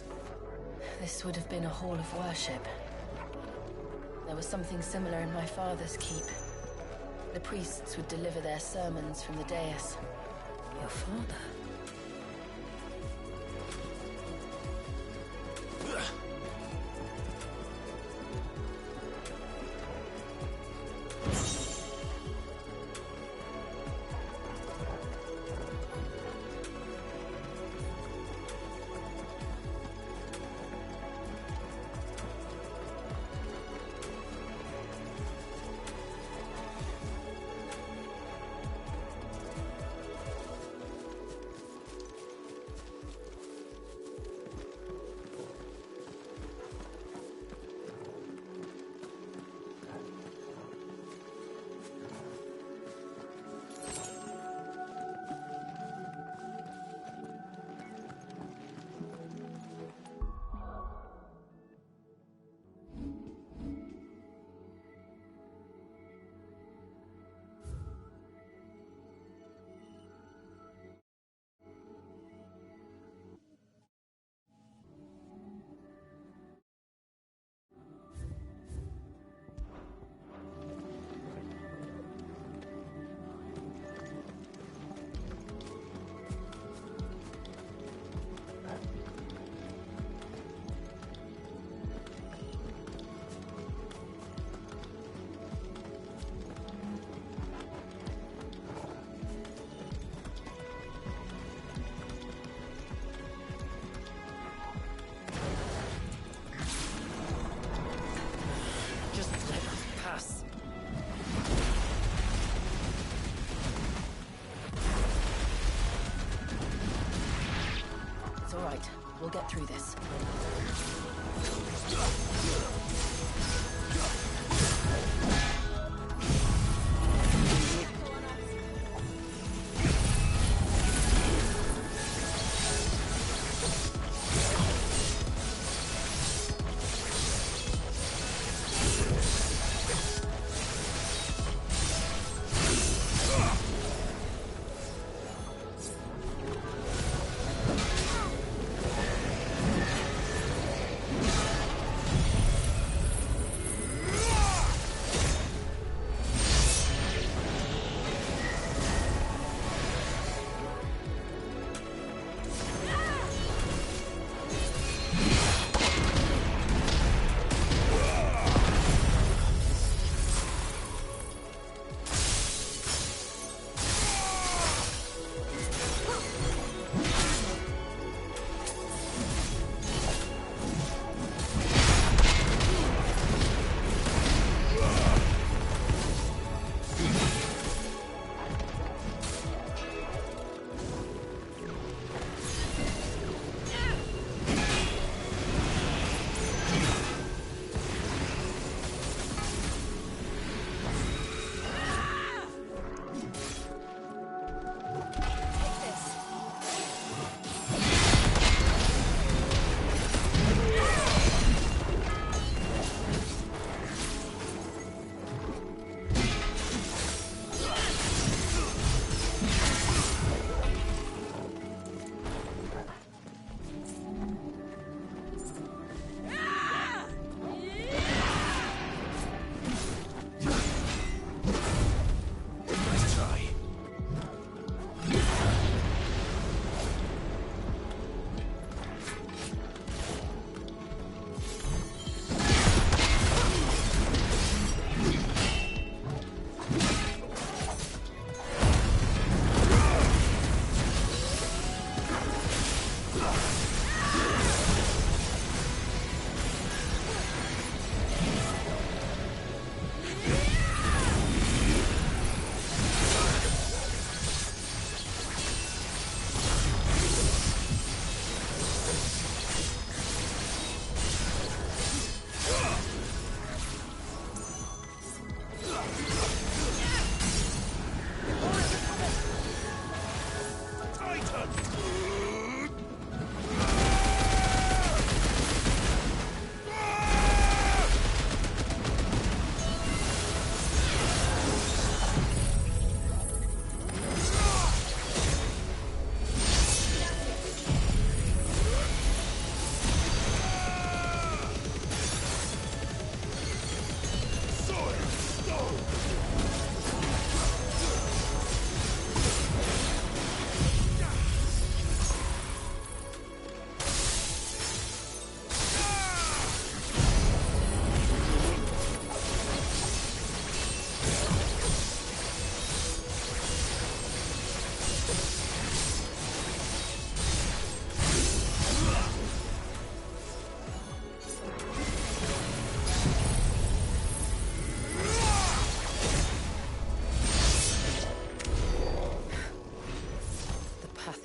This would have been a hall of worship. There was something similar in my father's keep. The priests would deliver their sermons from the dais. Your father? We'll get through this.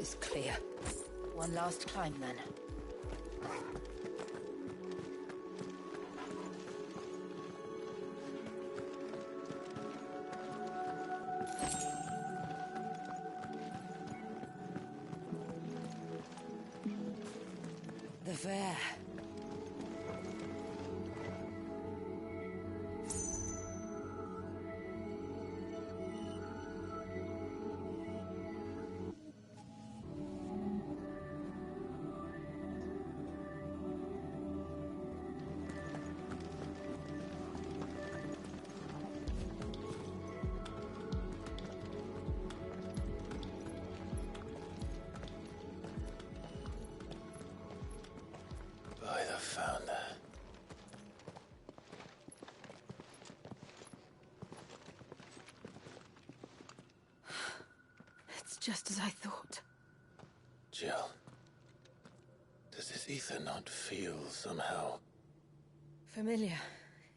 is clear. One last climb, then. The fair. By the founder. It's just as I thought. Jill, does this ether not feel somehow? Familiar,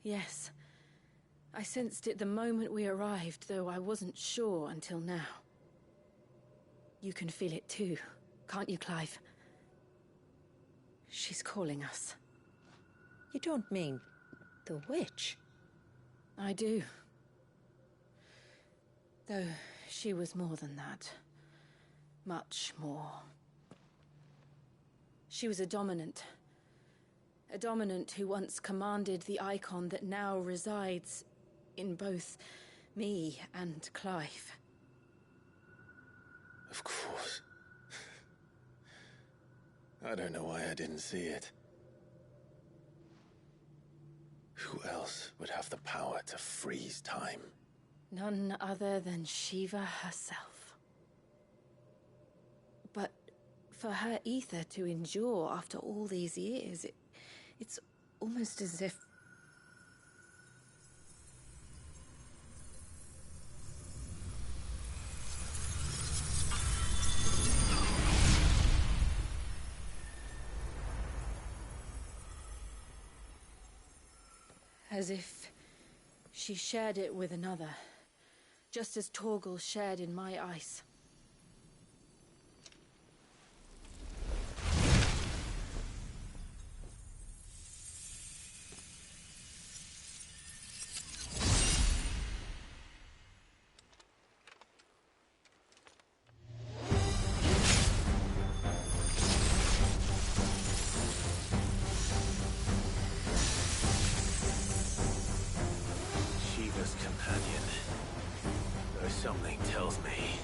yes. I sensed it the moment we arrived, though I wasn't sure until now. You can feel it too, can't you, Clive? She's calling us. You don't mean the witch? I do. Though she was more than that. Much more. She was a dominant. A dominant who once commanded the icon that now resides in both me and Clive. Of course. I don't know why I didn't see it. Who else would have the power to freeze time? None other than Shiva herself. But for her ether to endure after all these years, it's almost as if... As if she shared it with another, just as Torgal shared in my ice. Companion. Though something tells me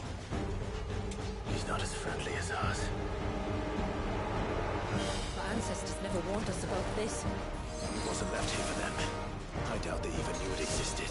he's not as friendly as us. Our ancestors never warned us about this. It wasn't left here for them. I doubt they even knew it existed.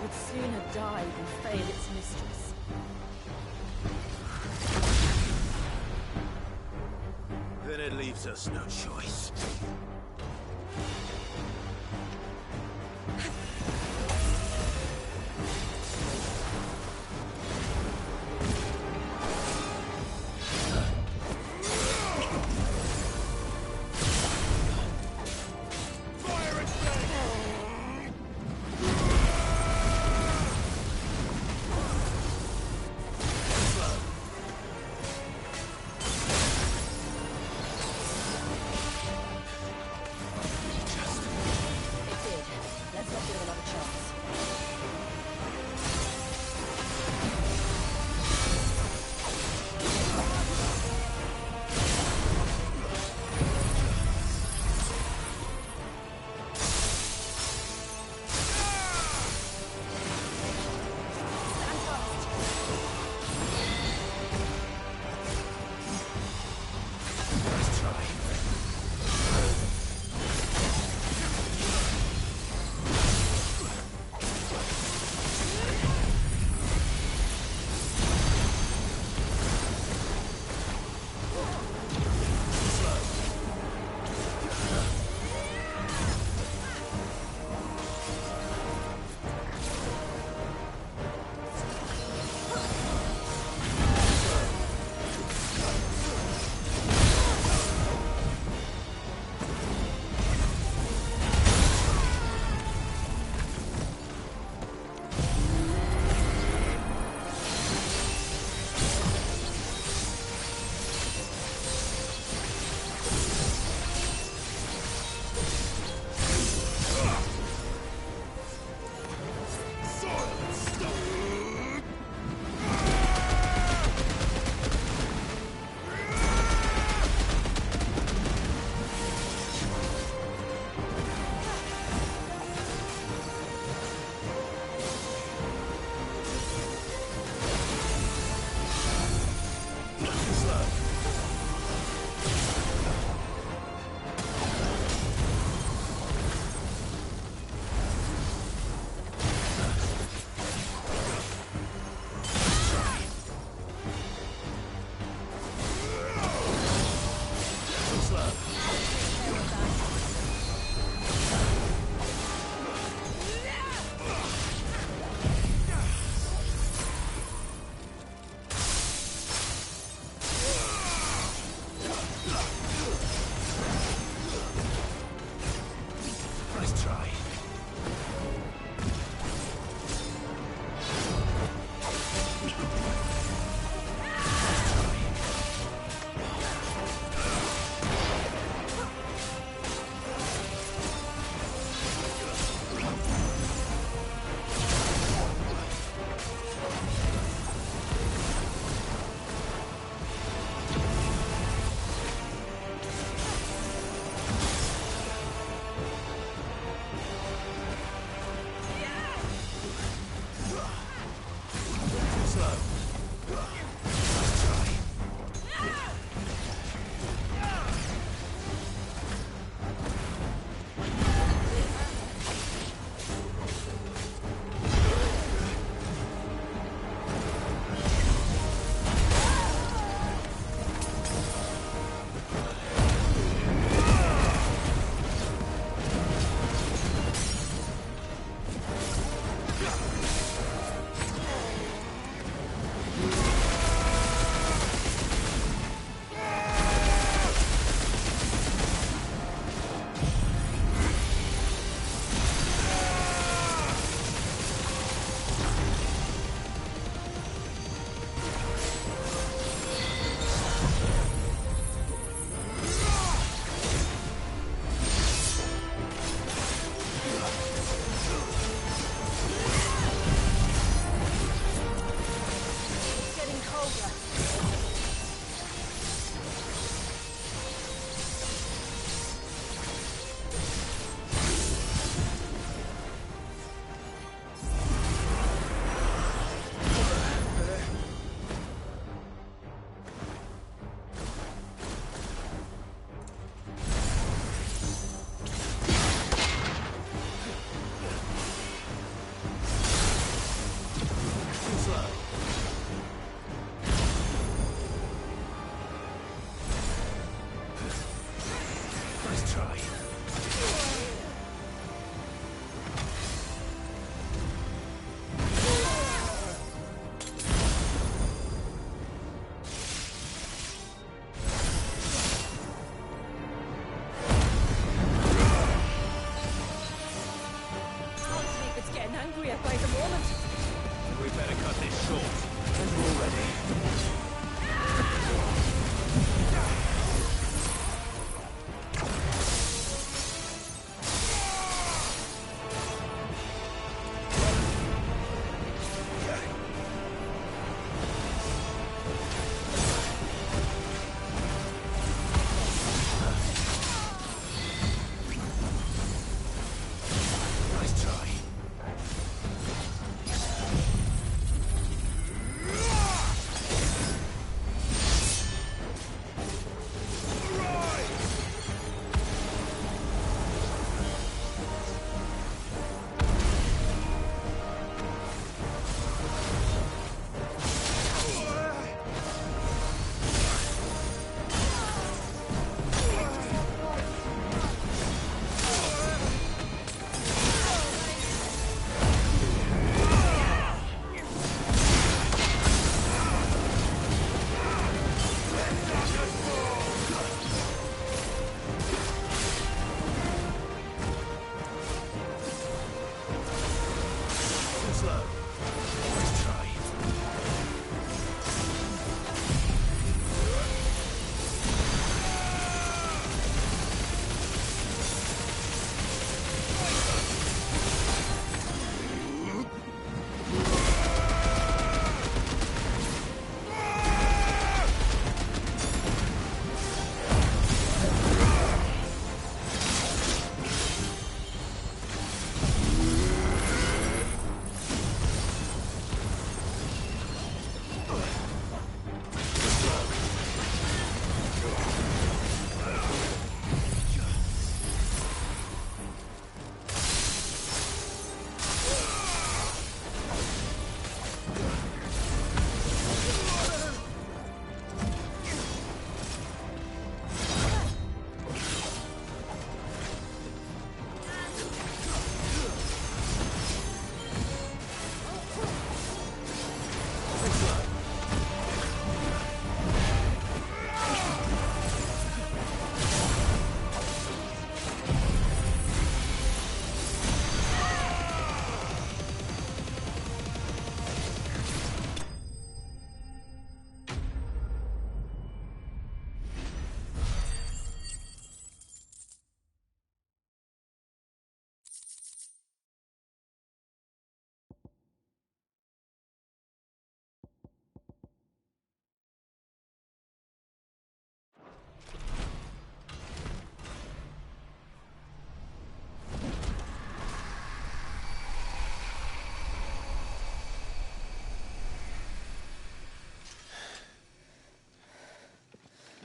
would sooner die than fail its mistress. Then it leaves us no choice.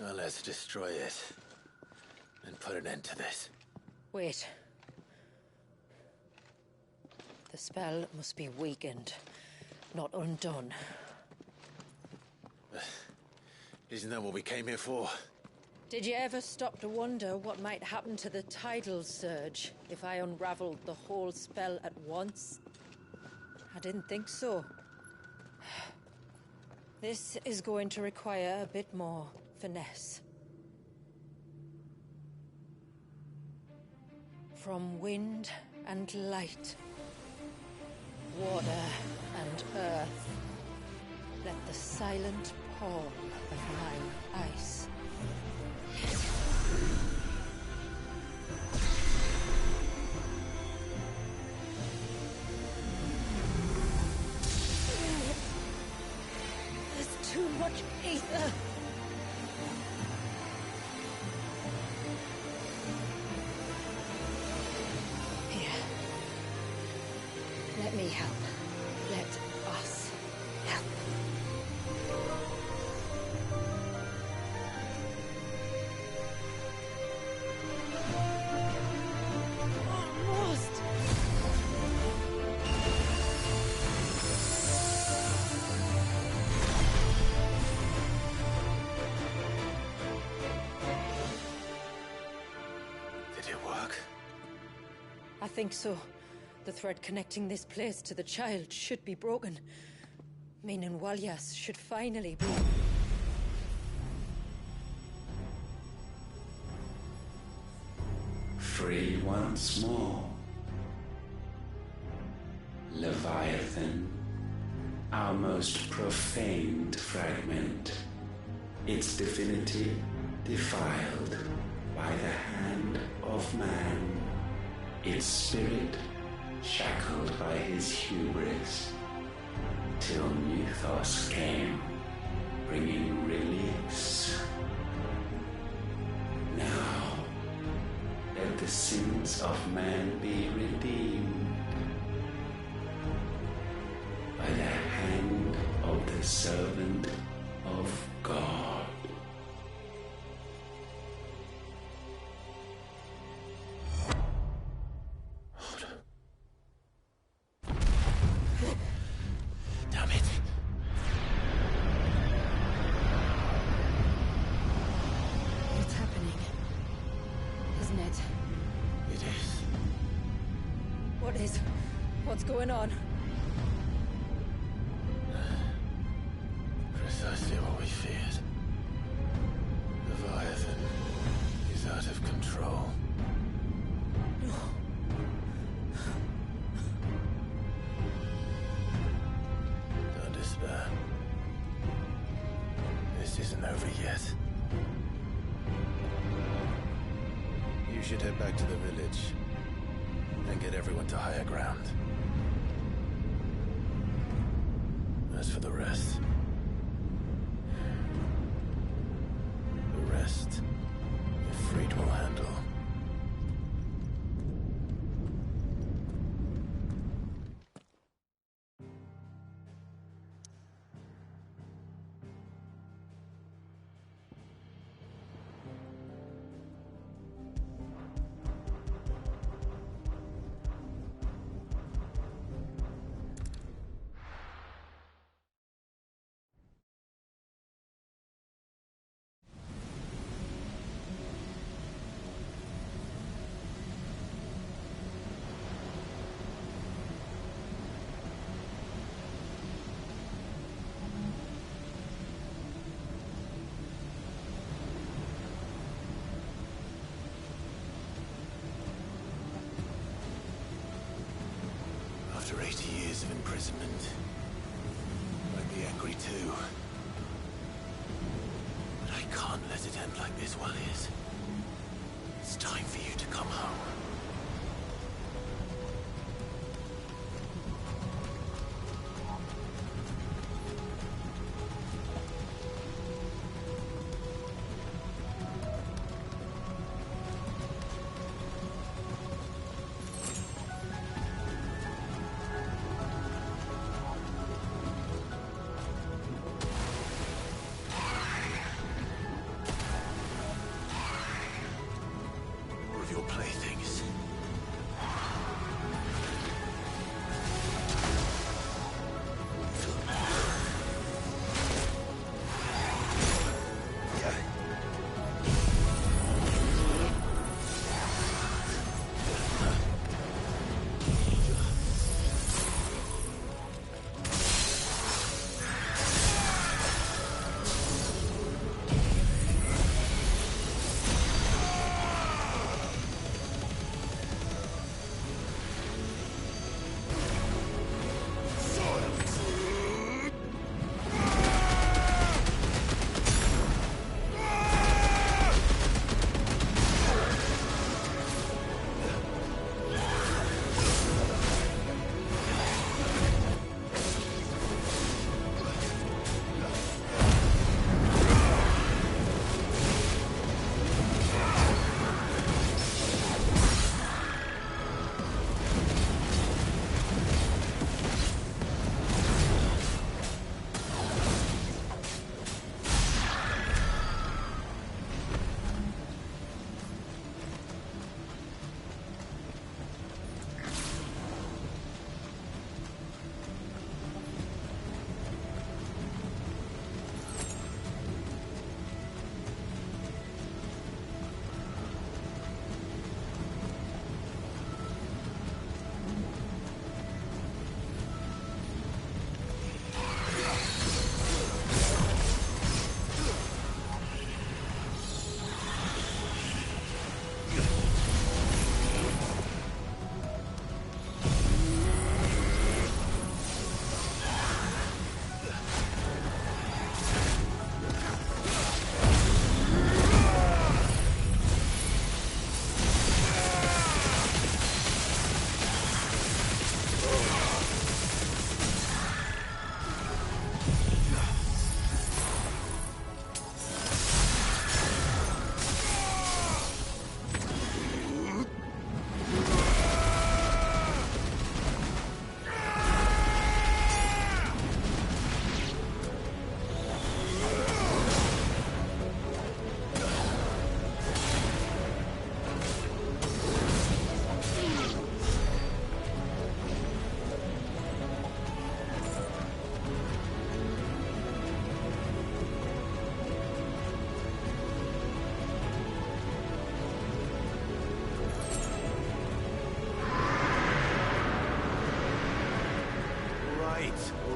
Well, let's destroy it. And put an end to this. Wait. The spell must be weakened, not undone. Isn't that what we came here for? Did you ever stop to wonder what might happen to the tidal surge if I unraveled the whole spell at once? I didn't think so. This is going to require a bit more finesse. From wind and light, water and earth, let the silent palm of mine ice. There's too much ether. Here. Let me help. Let us help. Almost. Did it work? I think so. The thread connecting this place to the child should be broken. Meaning Walyas should finally be... Free once more. Leviathan, our most profaned fragment, its divinity defiled by the hand of man, its spirit shackled by his hubris, till Mythos came, bringing release. Now, let the sins of man be redeemed by the hand of the servant of God. Damn it. It's happening. Isn't it? It is. What is? What's going on? Precisely what we feared. Leviathan is out of control. Don't despair. This isn't over yet. You should head back to the village and get everyone to higher ground. As for the rest, Ifrit will handle. After 80 years of imprisonment, I'd be angry too. But I can't let it end like this, Walyas. It's time for you to come home. playthings.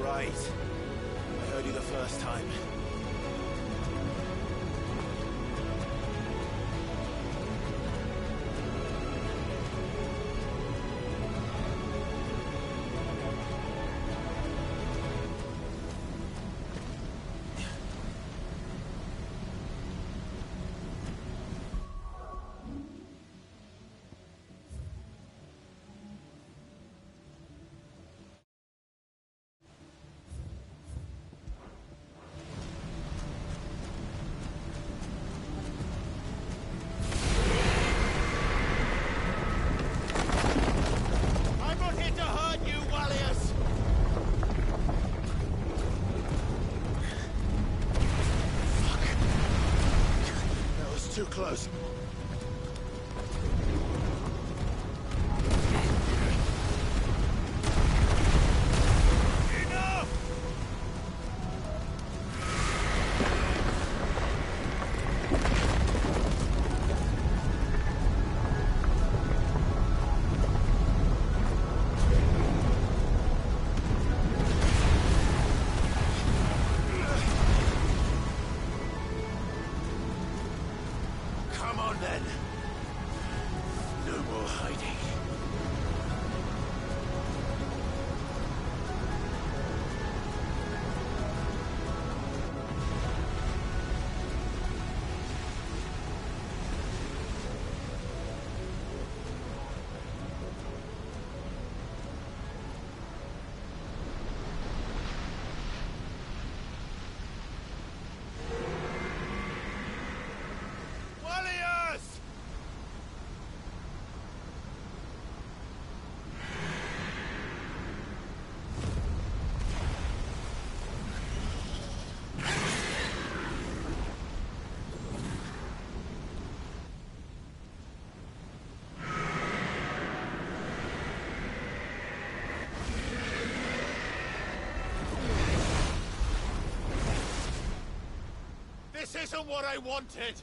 Right. I heard you the first time. Too close. Enough! Come on then. No more hiding. This isn't what I wanted!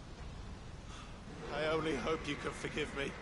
I only hope you can forgive me.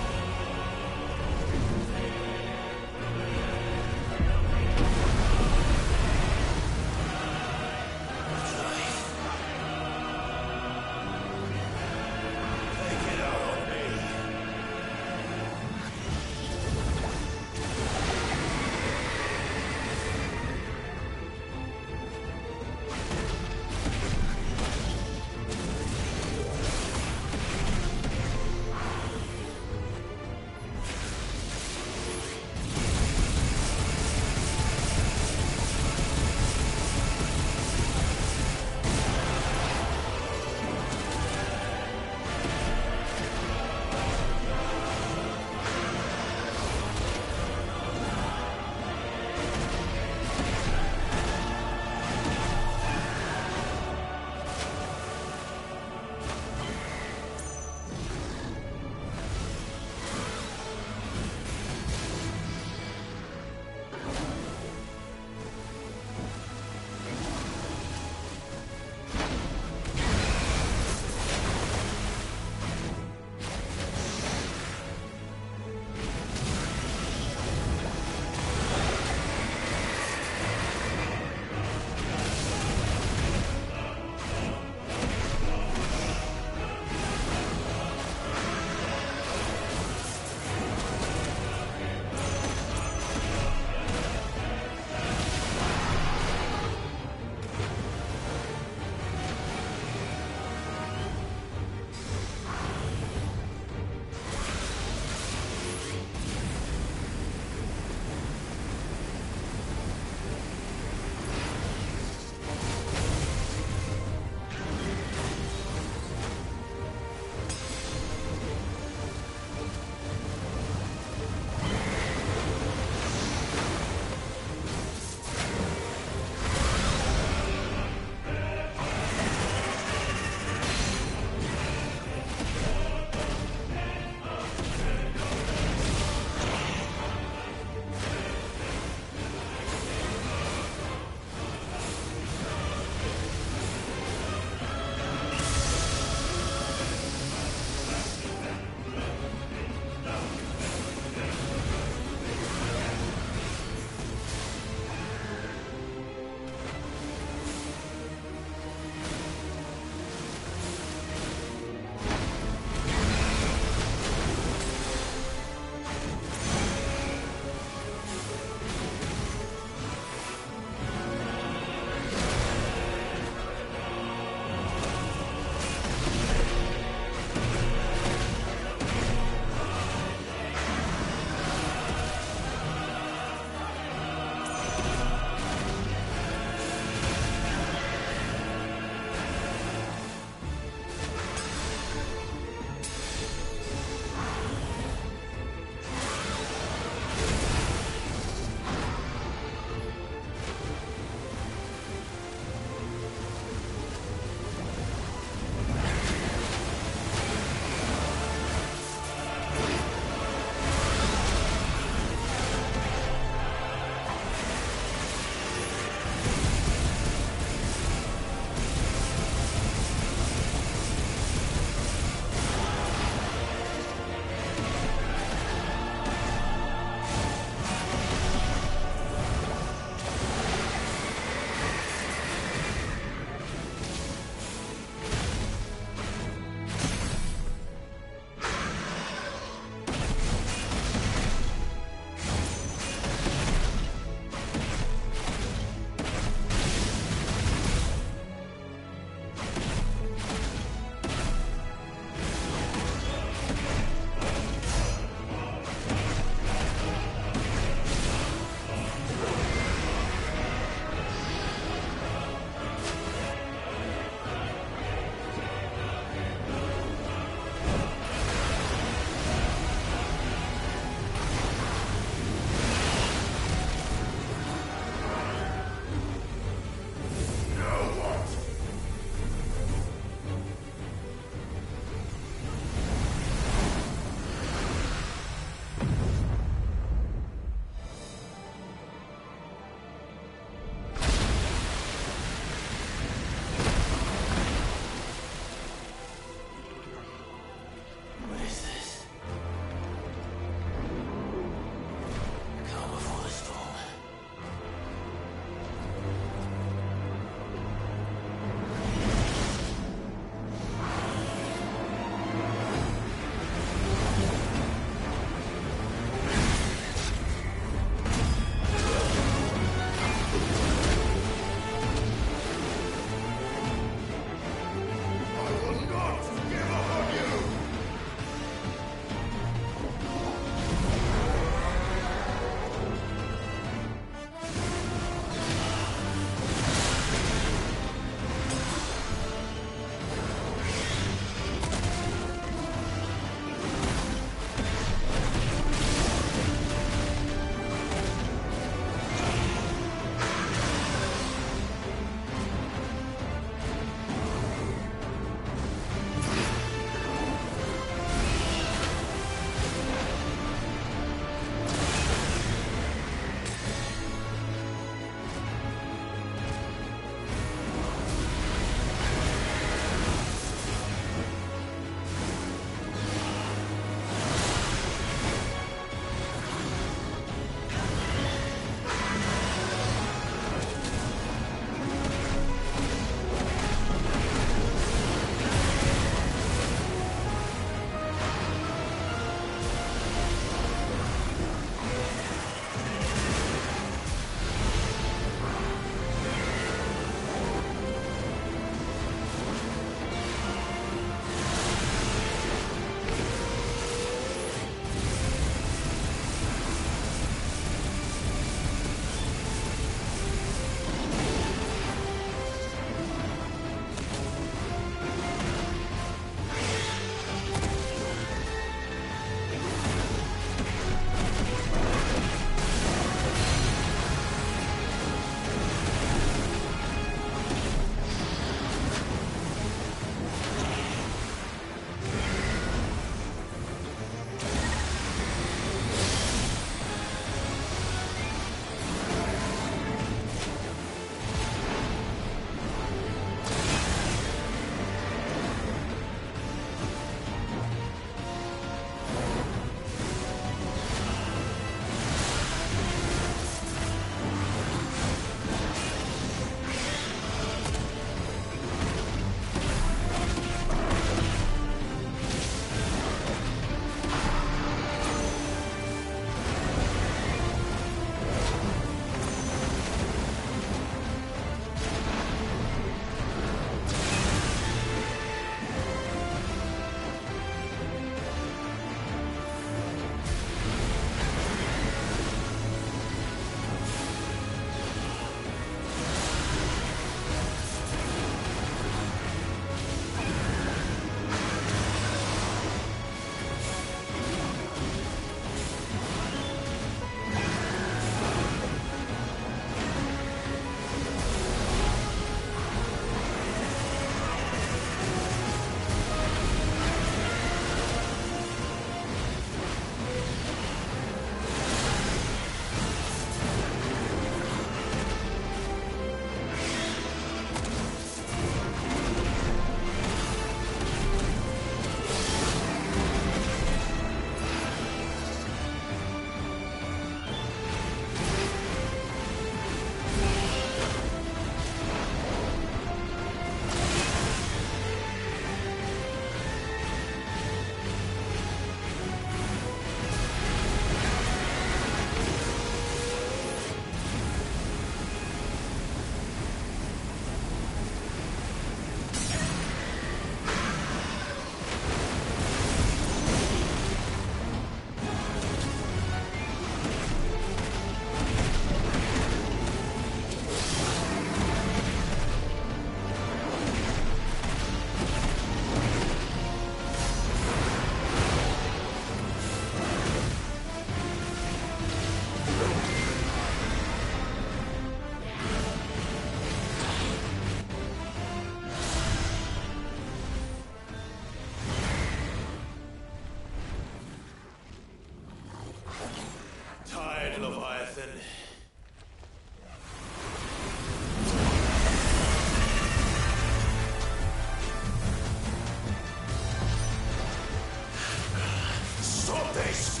this!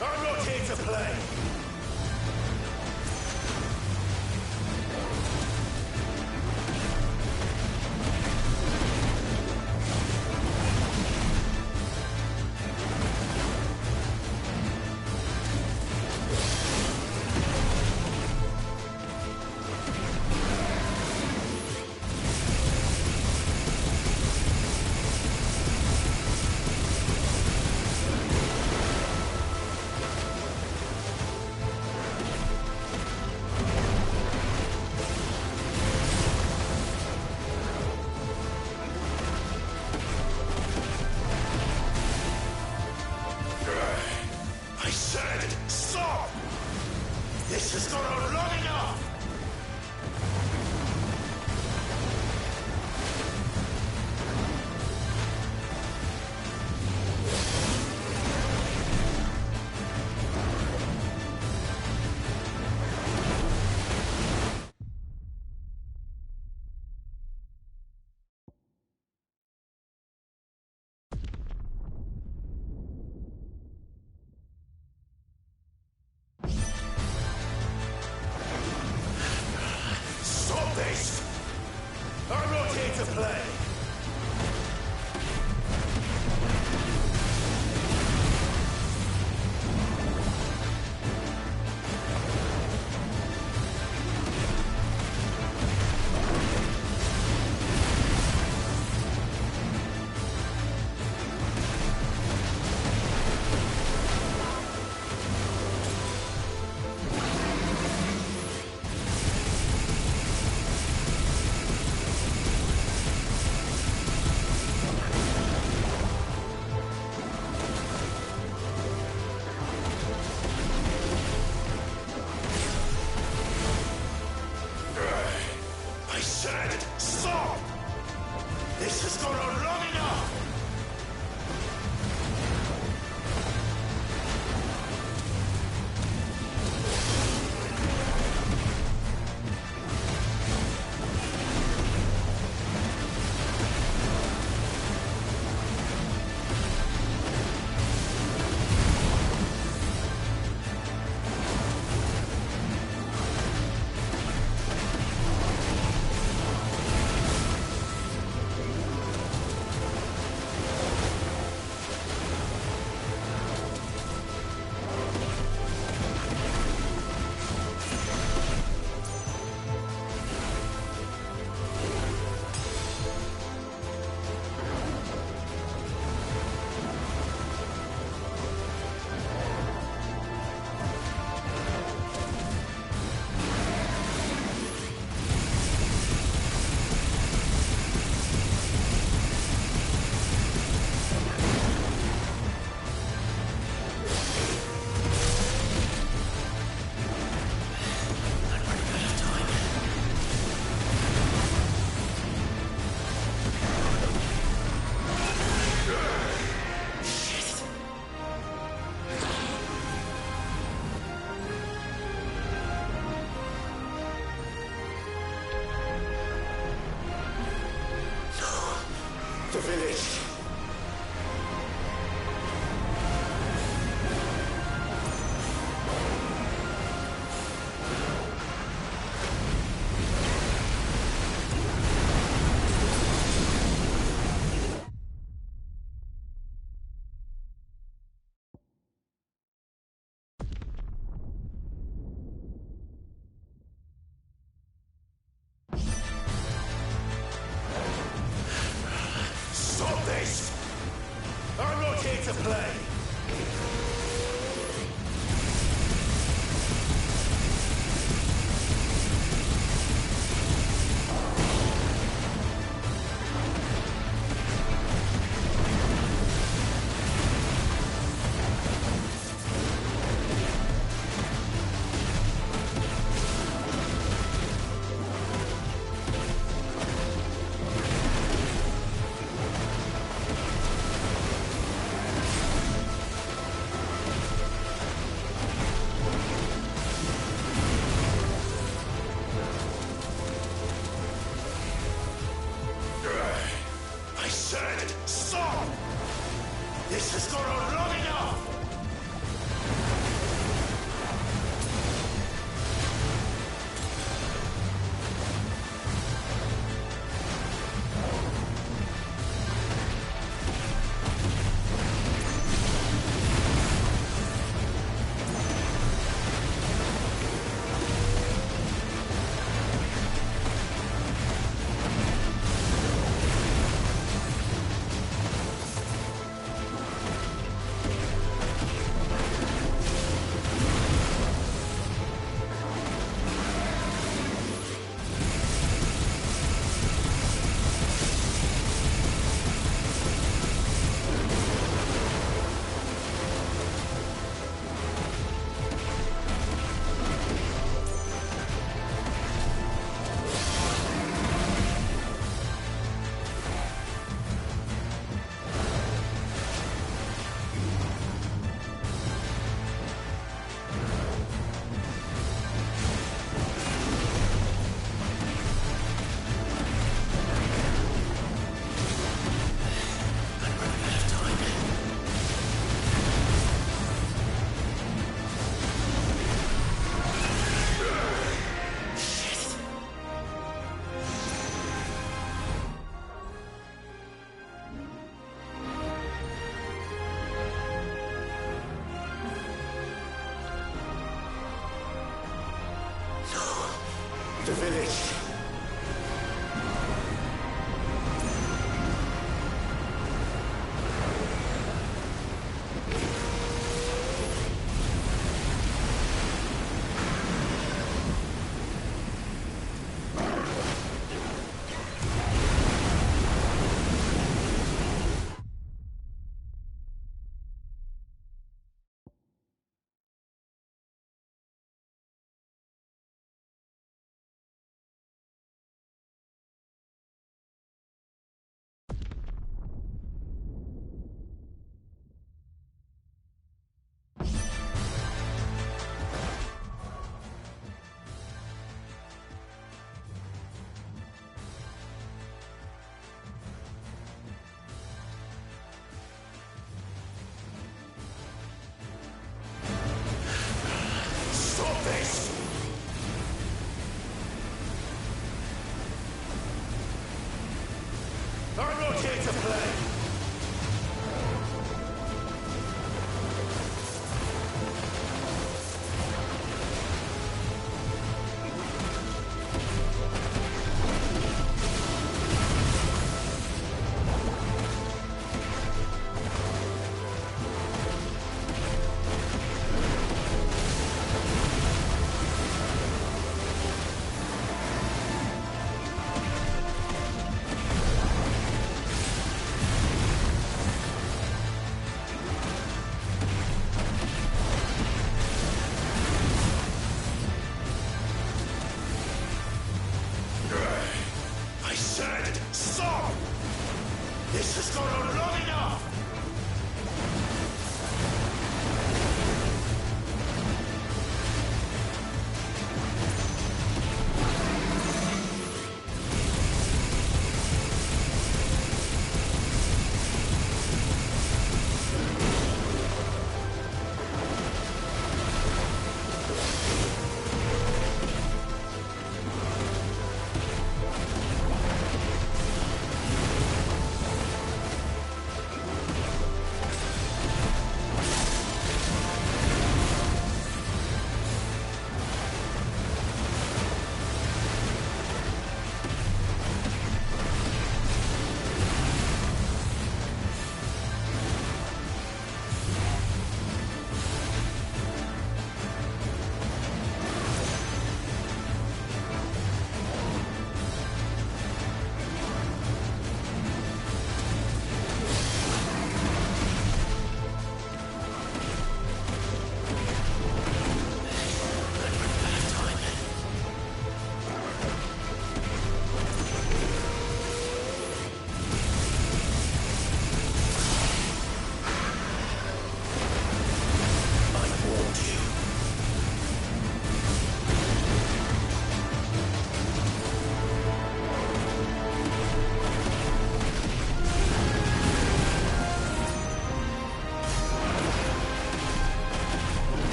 I'm not here to play! I said, stop! This has gone on long enough! Stop this! I'm not here to play! I said, stop! This has gone on long enough! The village. Stop the village. Stop this! I'm not here to play!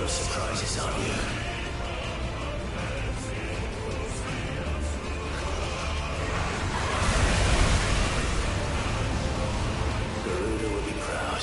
of surprises, aren't you? Garuda will be proud.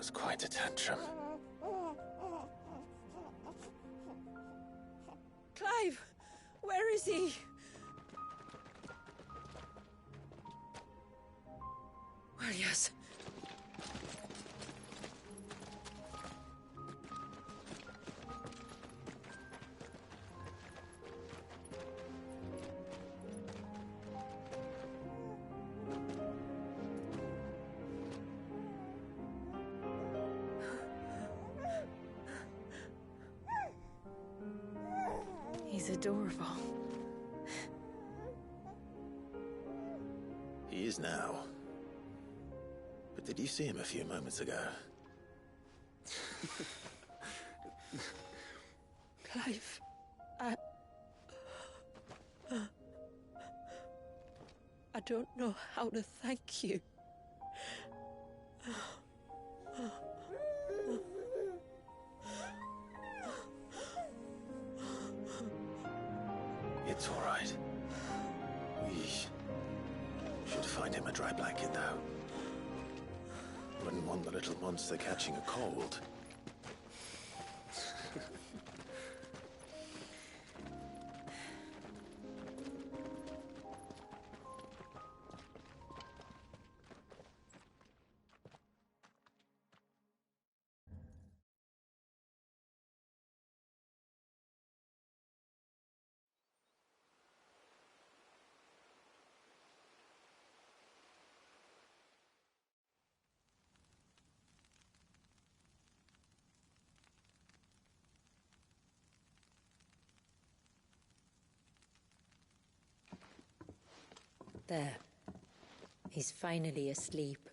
was quite a tantrum. Clive! Where is he? Well, yes. He's adorable. He is now. But did you see him a few moments ago? Clive, I don't know how to thank you. It's all right. We should find him a dry blanket, though. Wouldn't want the little monster catching a cold. There. He's finally asleep.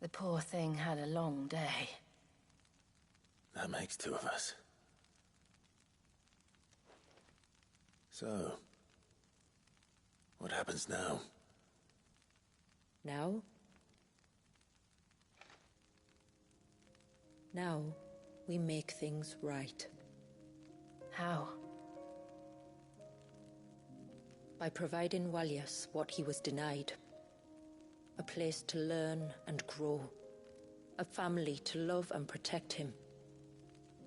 The poor thing had a long day. That makes two of us. So, what happens now? Now? Now, we make things right. How? By providing Walyas what he was denied. A place to learn and grow. A family to love and protect him.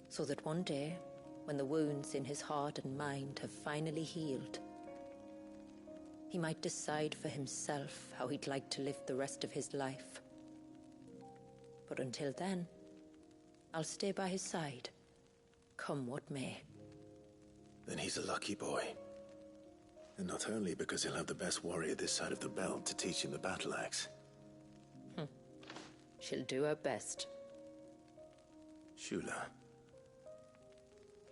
So that one day, when the wounds in his heart and mind have finally healed, he might decide for himself how he'd like to live the rest of his life. But until then, I'll stay by his side, come what may. Then he's a lucky boy. And not only because he'll have the best warrior this side of the belt to teach him the battle axe. She'll do her best. Shula,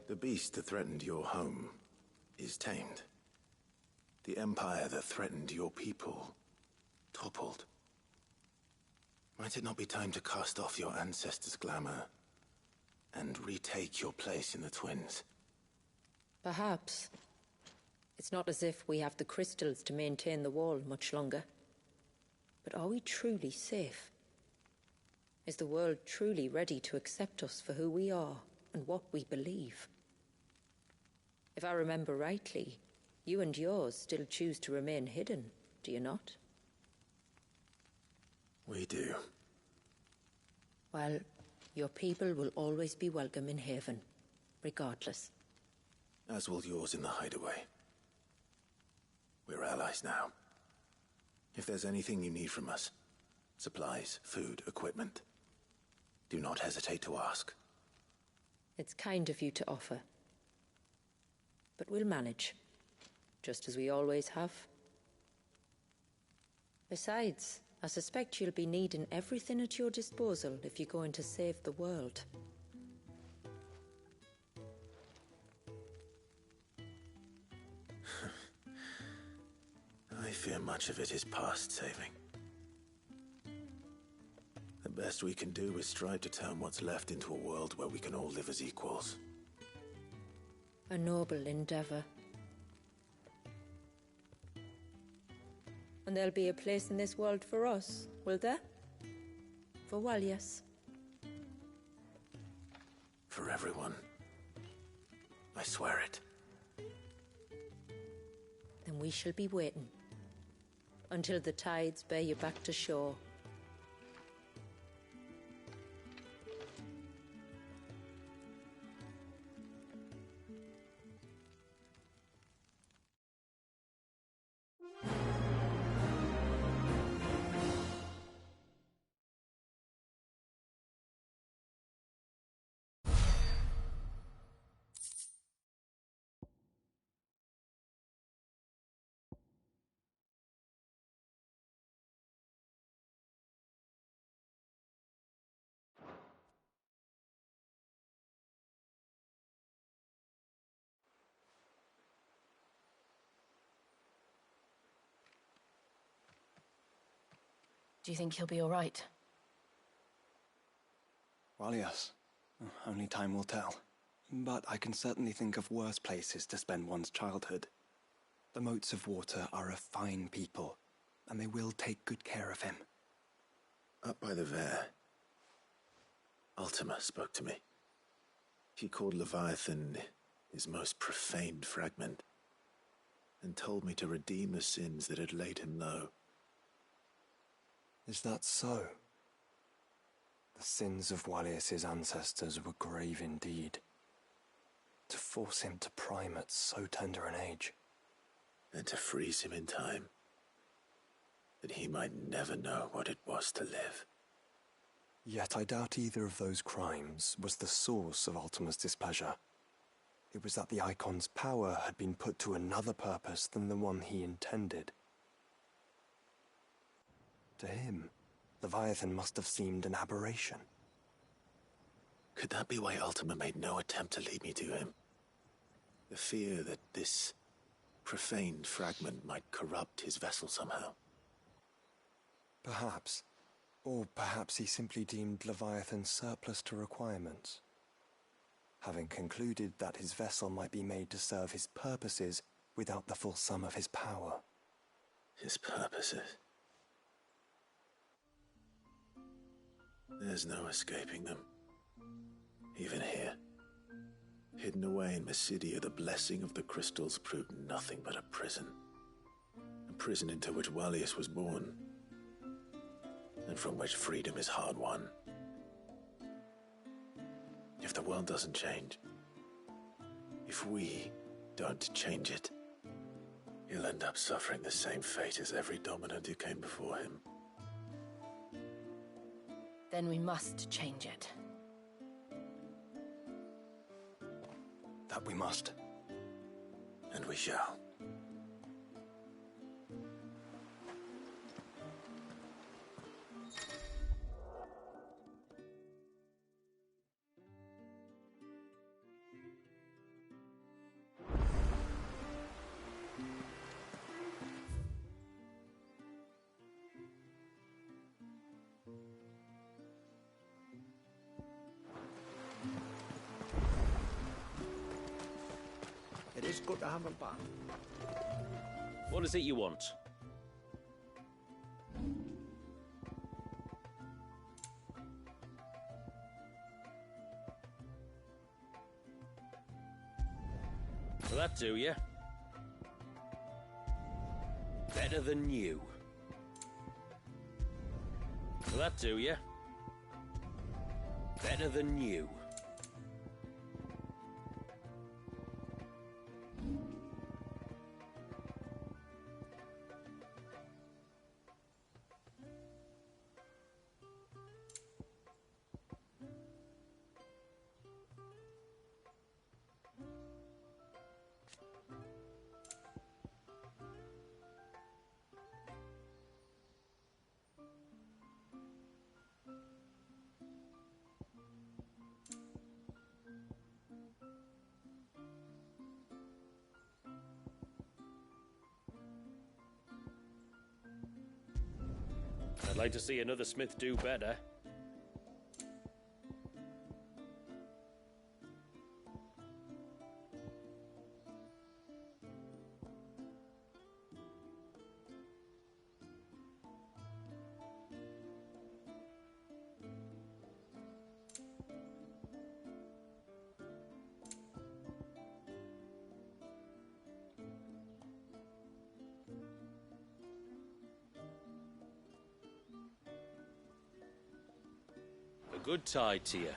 the beast that threatened your home is tamed. The empire that threatened your people toppled. Might it not be time to cast off your ancestors' glamour and retake your place in the Twins? Perhaps. It's not as if we have the crystals to maintain the wall much longer. But are we truly safe? Is the world truly ready to accept us for who we are and what we believe? If I remember rightly, you and yours still choose to remain hidden, do you not? We do. Well, your people will always be welcome in Haven, regardless. As will yours in the hideaway. We're allies now. If there's anything you need from us, supplies, food, equipment, do not hesitate to ask. It's kind of you to offer. But we'll manage, just as we always have. Besides, I suspect you'll be needing everything at your disposal if you're going to save the world. I fear much of it is past saving. The best we can do is strive to turn what's left into a world where we can all live as equals. A noble endeavor. And there'll be a place in this world for us, will there? For Walyas. For everyone. I swear it. Then we shall be waiting. Until the tides bear you back to shore. Do you think he'll be all right? Well, yes. Only time will tell. But I can certainly think of worse places to spend one's childhood. The Moats of Water are a fine people, and they will take good care of him. Up by the Vare, Ultima spoke to me. He called Leviathan his most profaned fragment, and told me to redeem the sins that had laid him low. Is that so? The sins of Wallius's ancestors were grave indeed. To force him to prime at so tender an age. And to freeze him in time, that he might never know what it was to live. Yet I doubt either of those crimes was the source of Ultima's displeasure. It was that the Icon's power had been put to another purpose than the one he intended. To him, Leviathan must have seemed an aberration. Could that be why Ultima made no attempt to lead me to him? The fear that this profaned fragment might corrupt his vessel somehow. Perhaps. Or perhaps he simply deemed Leviathan surplus to requirements. Having concluded that his vessel might be made to serve his purposes without the full sum of his power. His purposes? There's no escaping them. Even here. Hidden away in Mysidia, the blessing of the crystals proved nothing but a prison. A prison into which Wallius was born, and from which freedom is hard won. If the world doesn't change, if we don't change it, he'll end up suffering the same fate as every dominant who came before him. Then we must change it. That we must. And we shall. It's good to have him back. What is it you want? Will that do ya? Better than you. Will that do ya? Better than you. I'd like to see another smith do better. A good tide to you.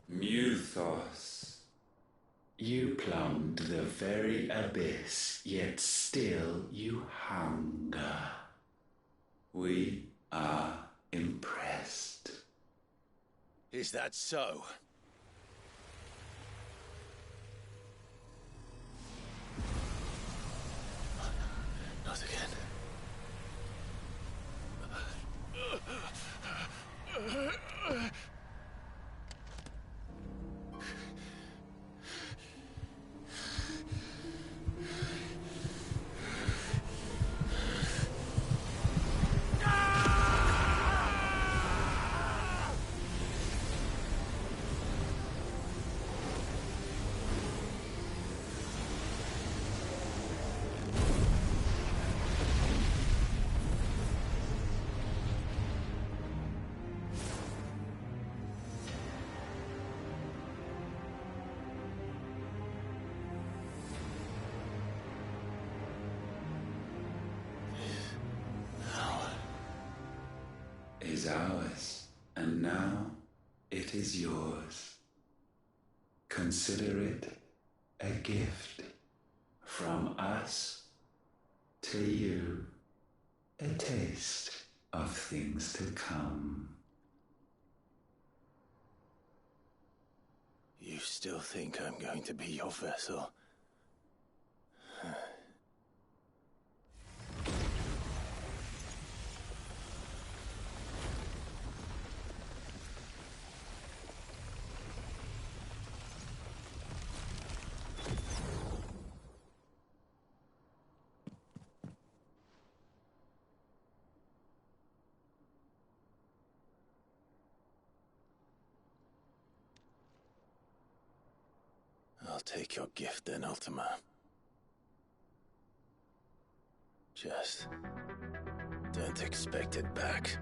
Muthos, you plumbed the very abyss, yet still you hunger. We are impressed. Is that so? Not again. Is ours, and now it is yours. Consider it a gift from us to you, a taste of things to come. You still think I'm going to be your vessel? I'll take your gift then, Ultima. Just don't expect it back.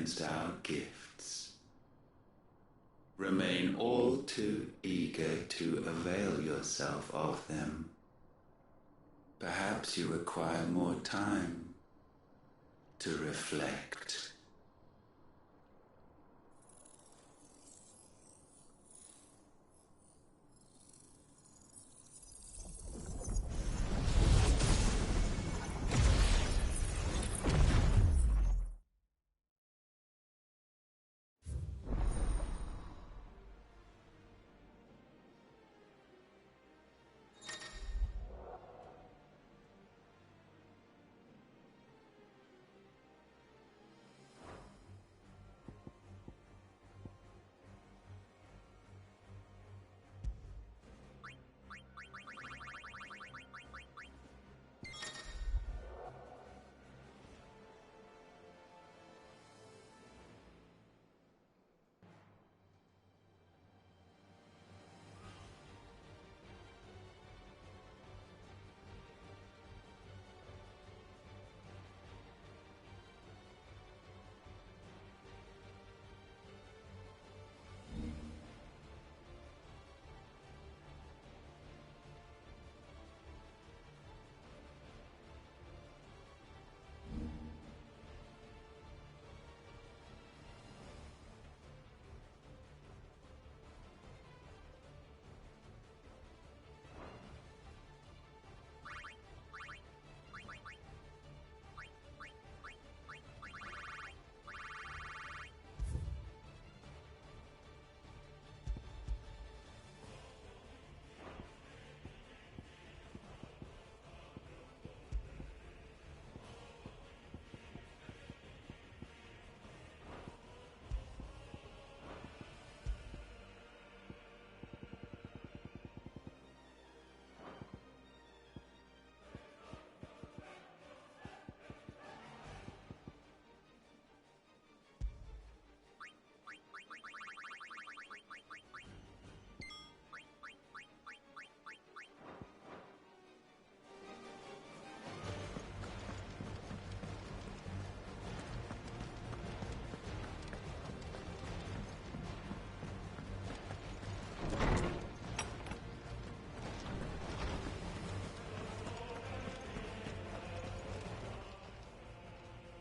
against our gifts. Remain all too eager to avail yourself of them. Perhaps you require more time to reflect.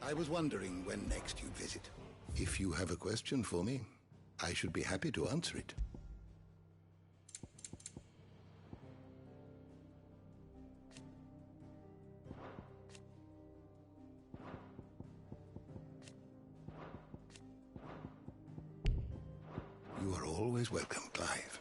I was wondering when next you'd visit. If you have a question for me, I should be happy to answer it. You are always welcome, Clive.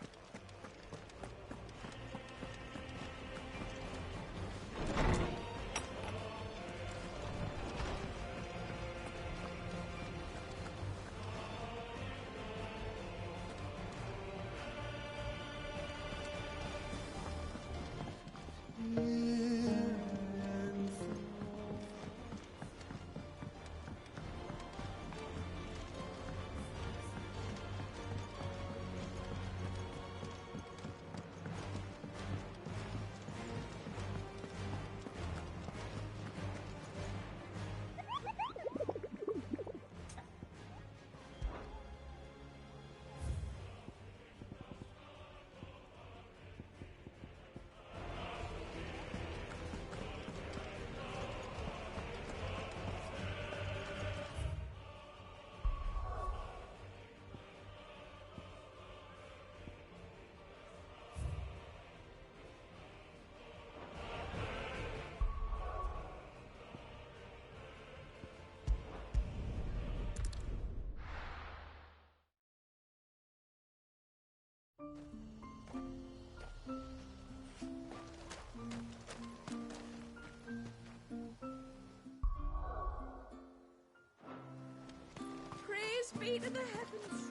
Praise be to the heavens.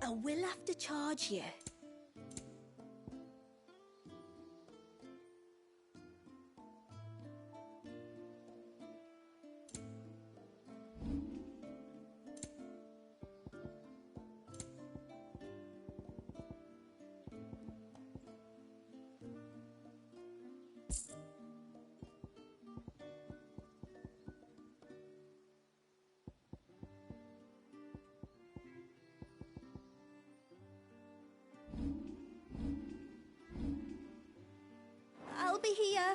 I will have to charge you. be here.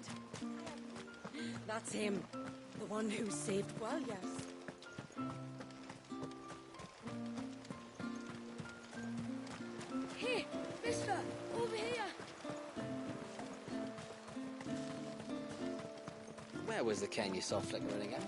friend. That's him. The one who saved Walyas. Hey, mister, over here. Where was the cane you saw flickering again?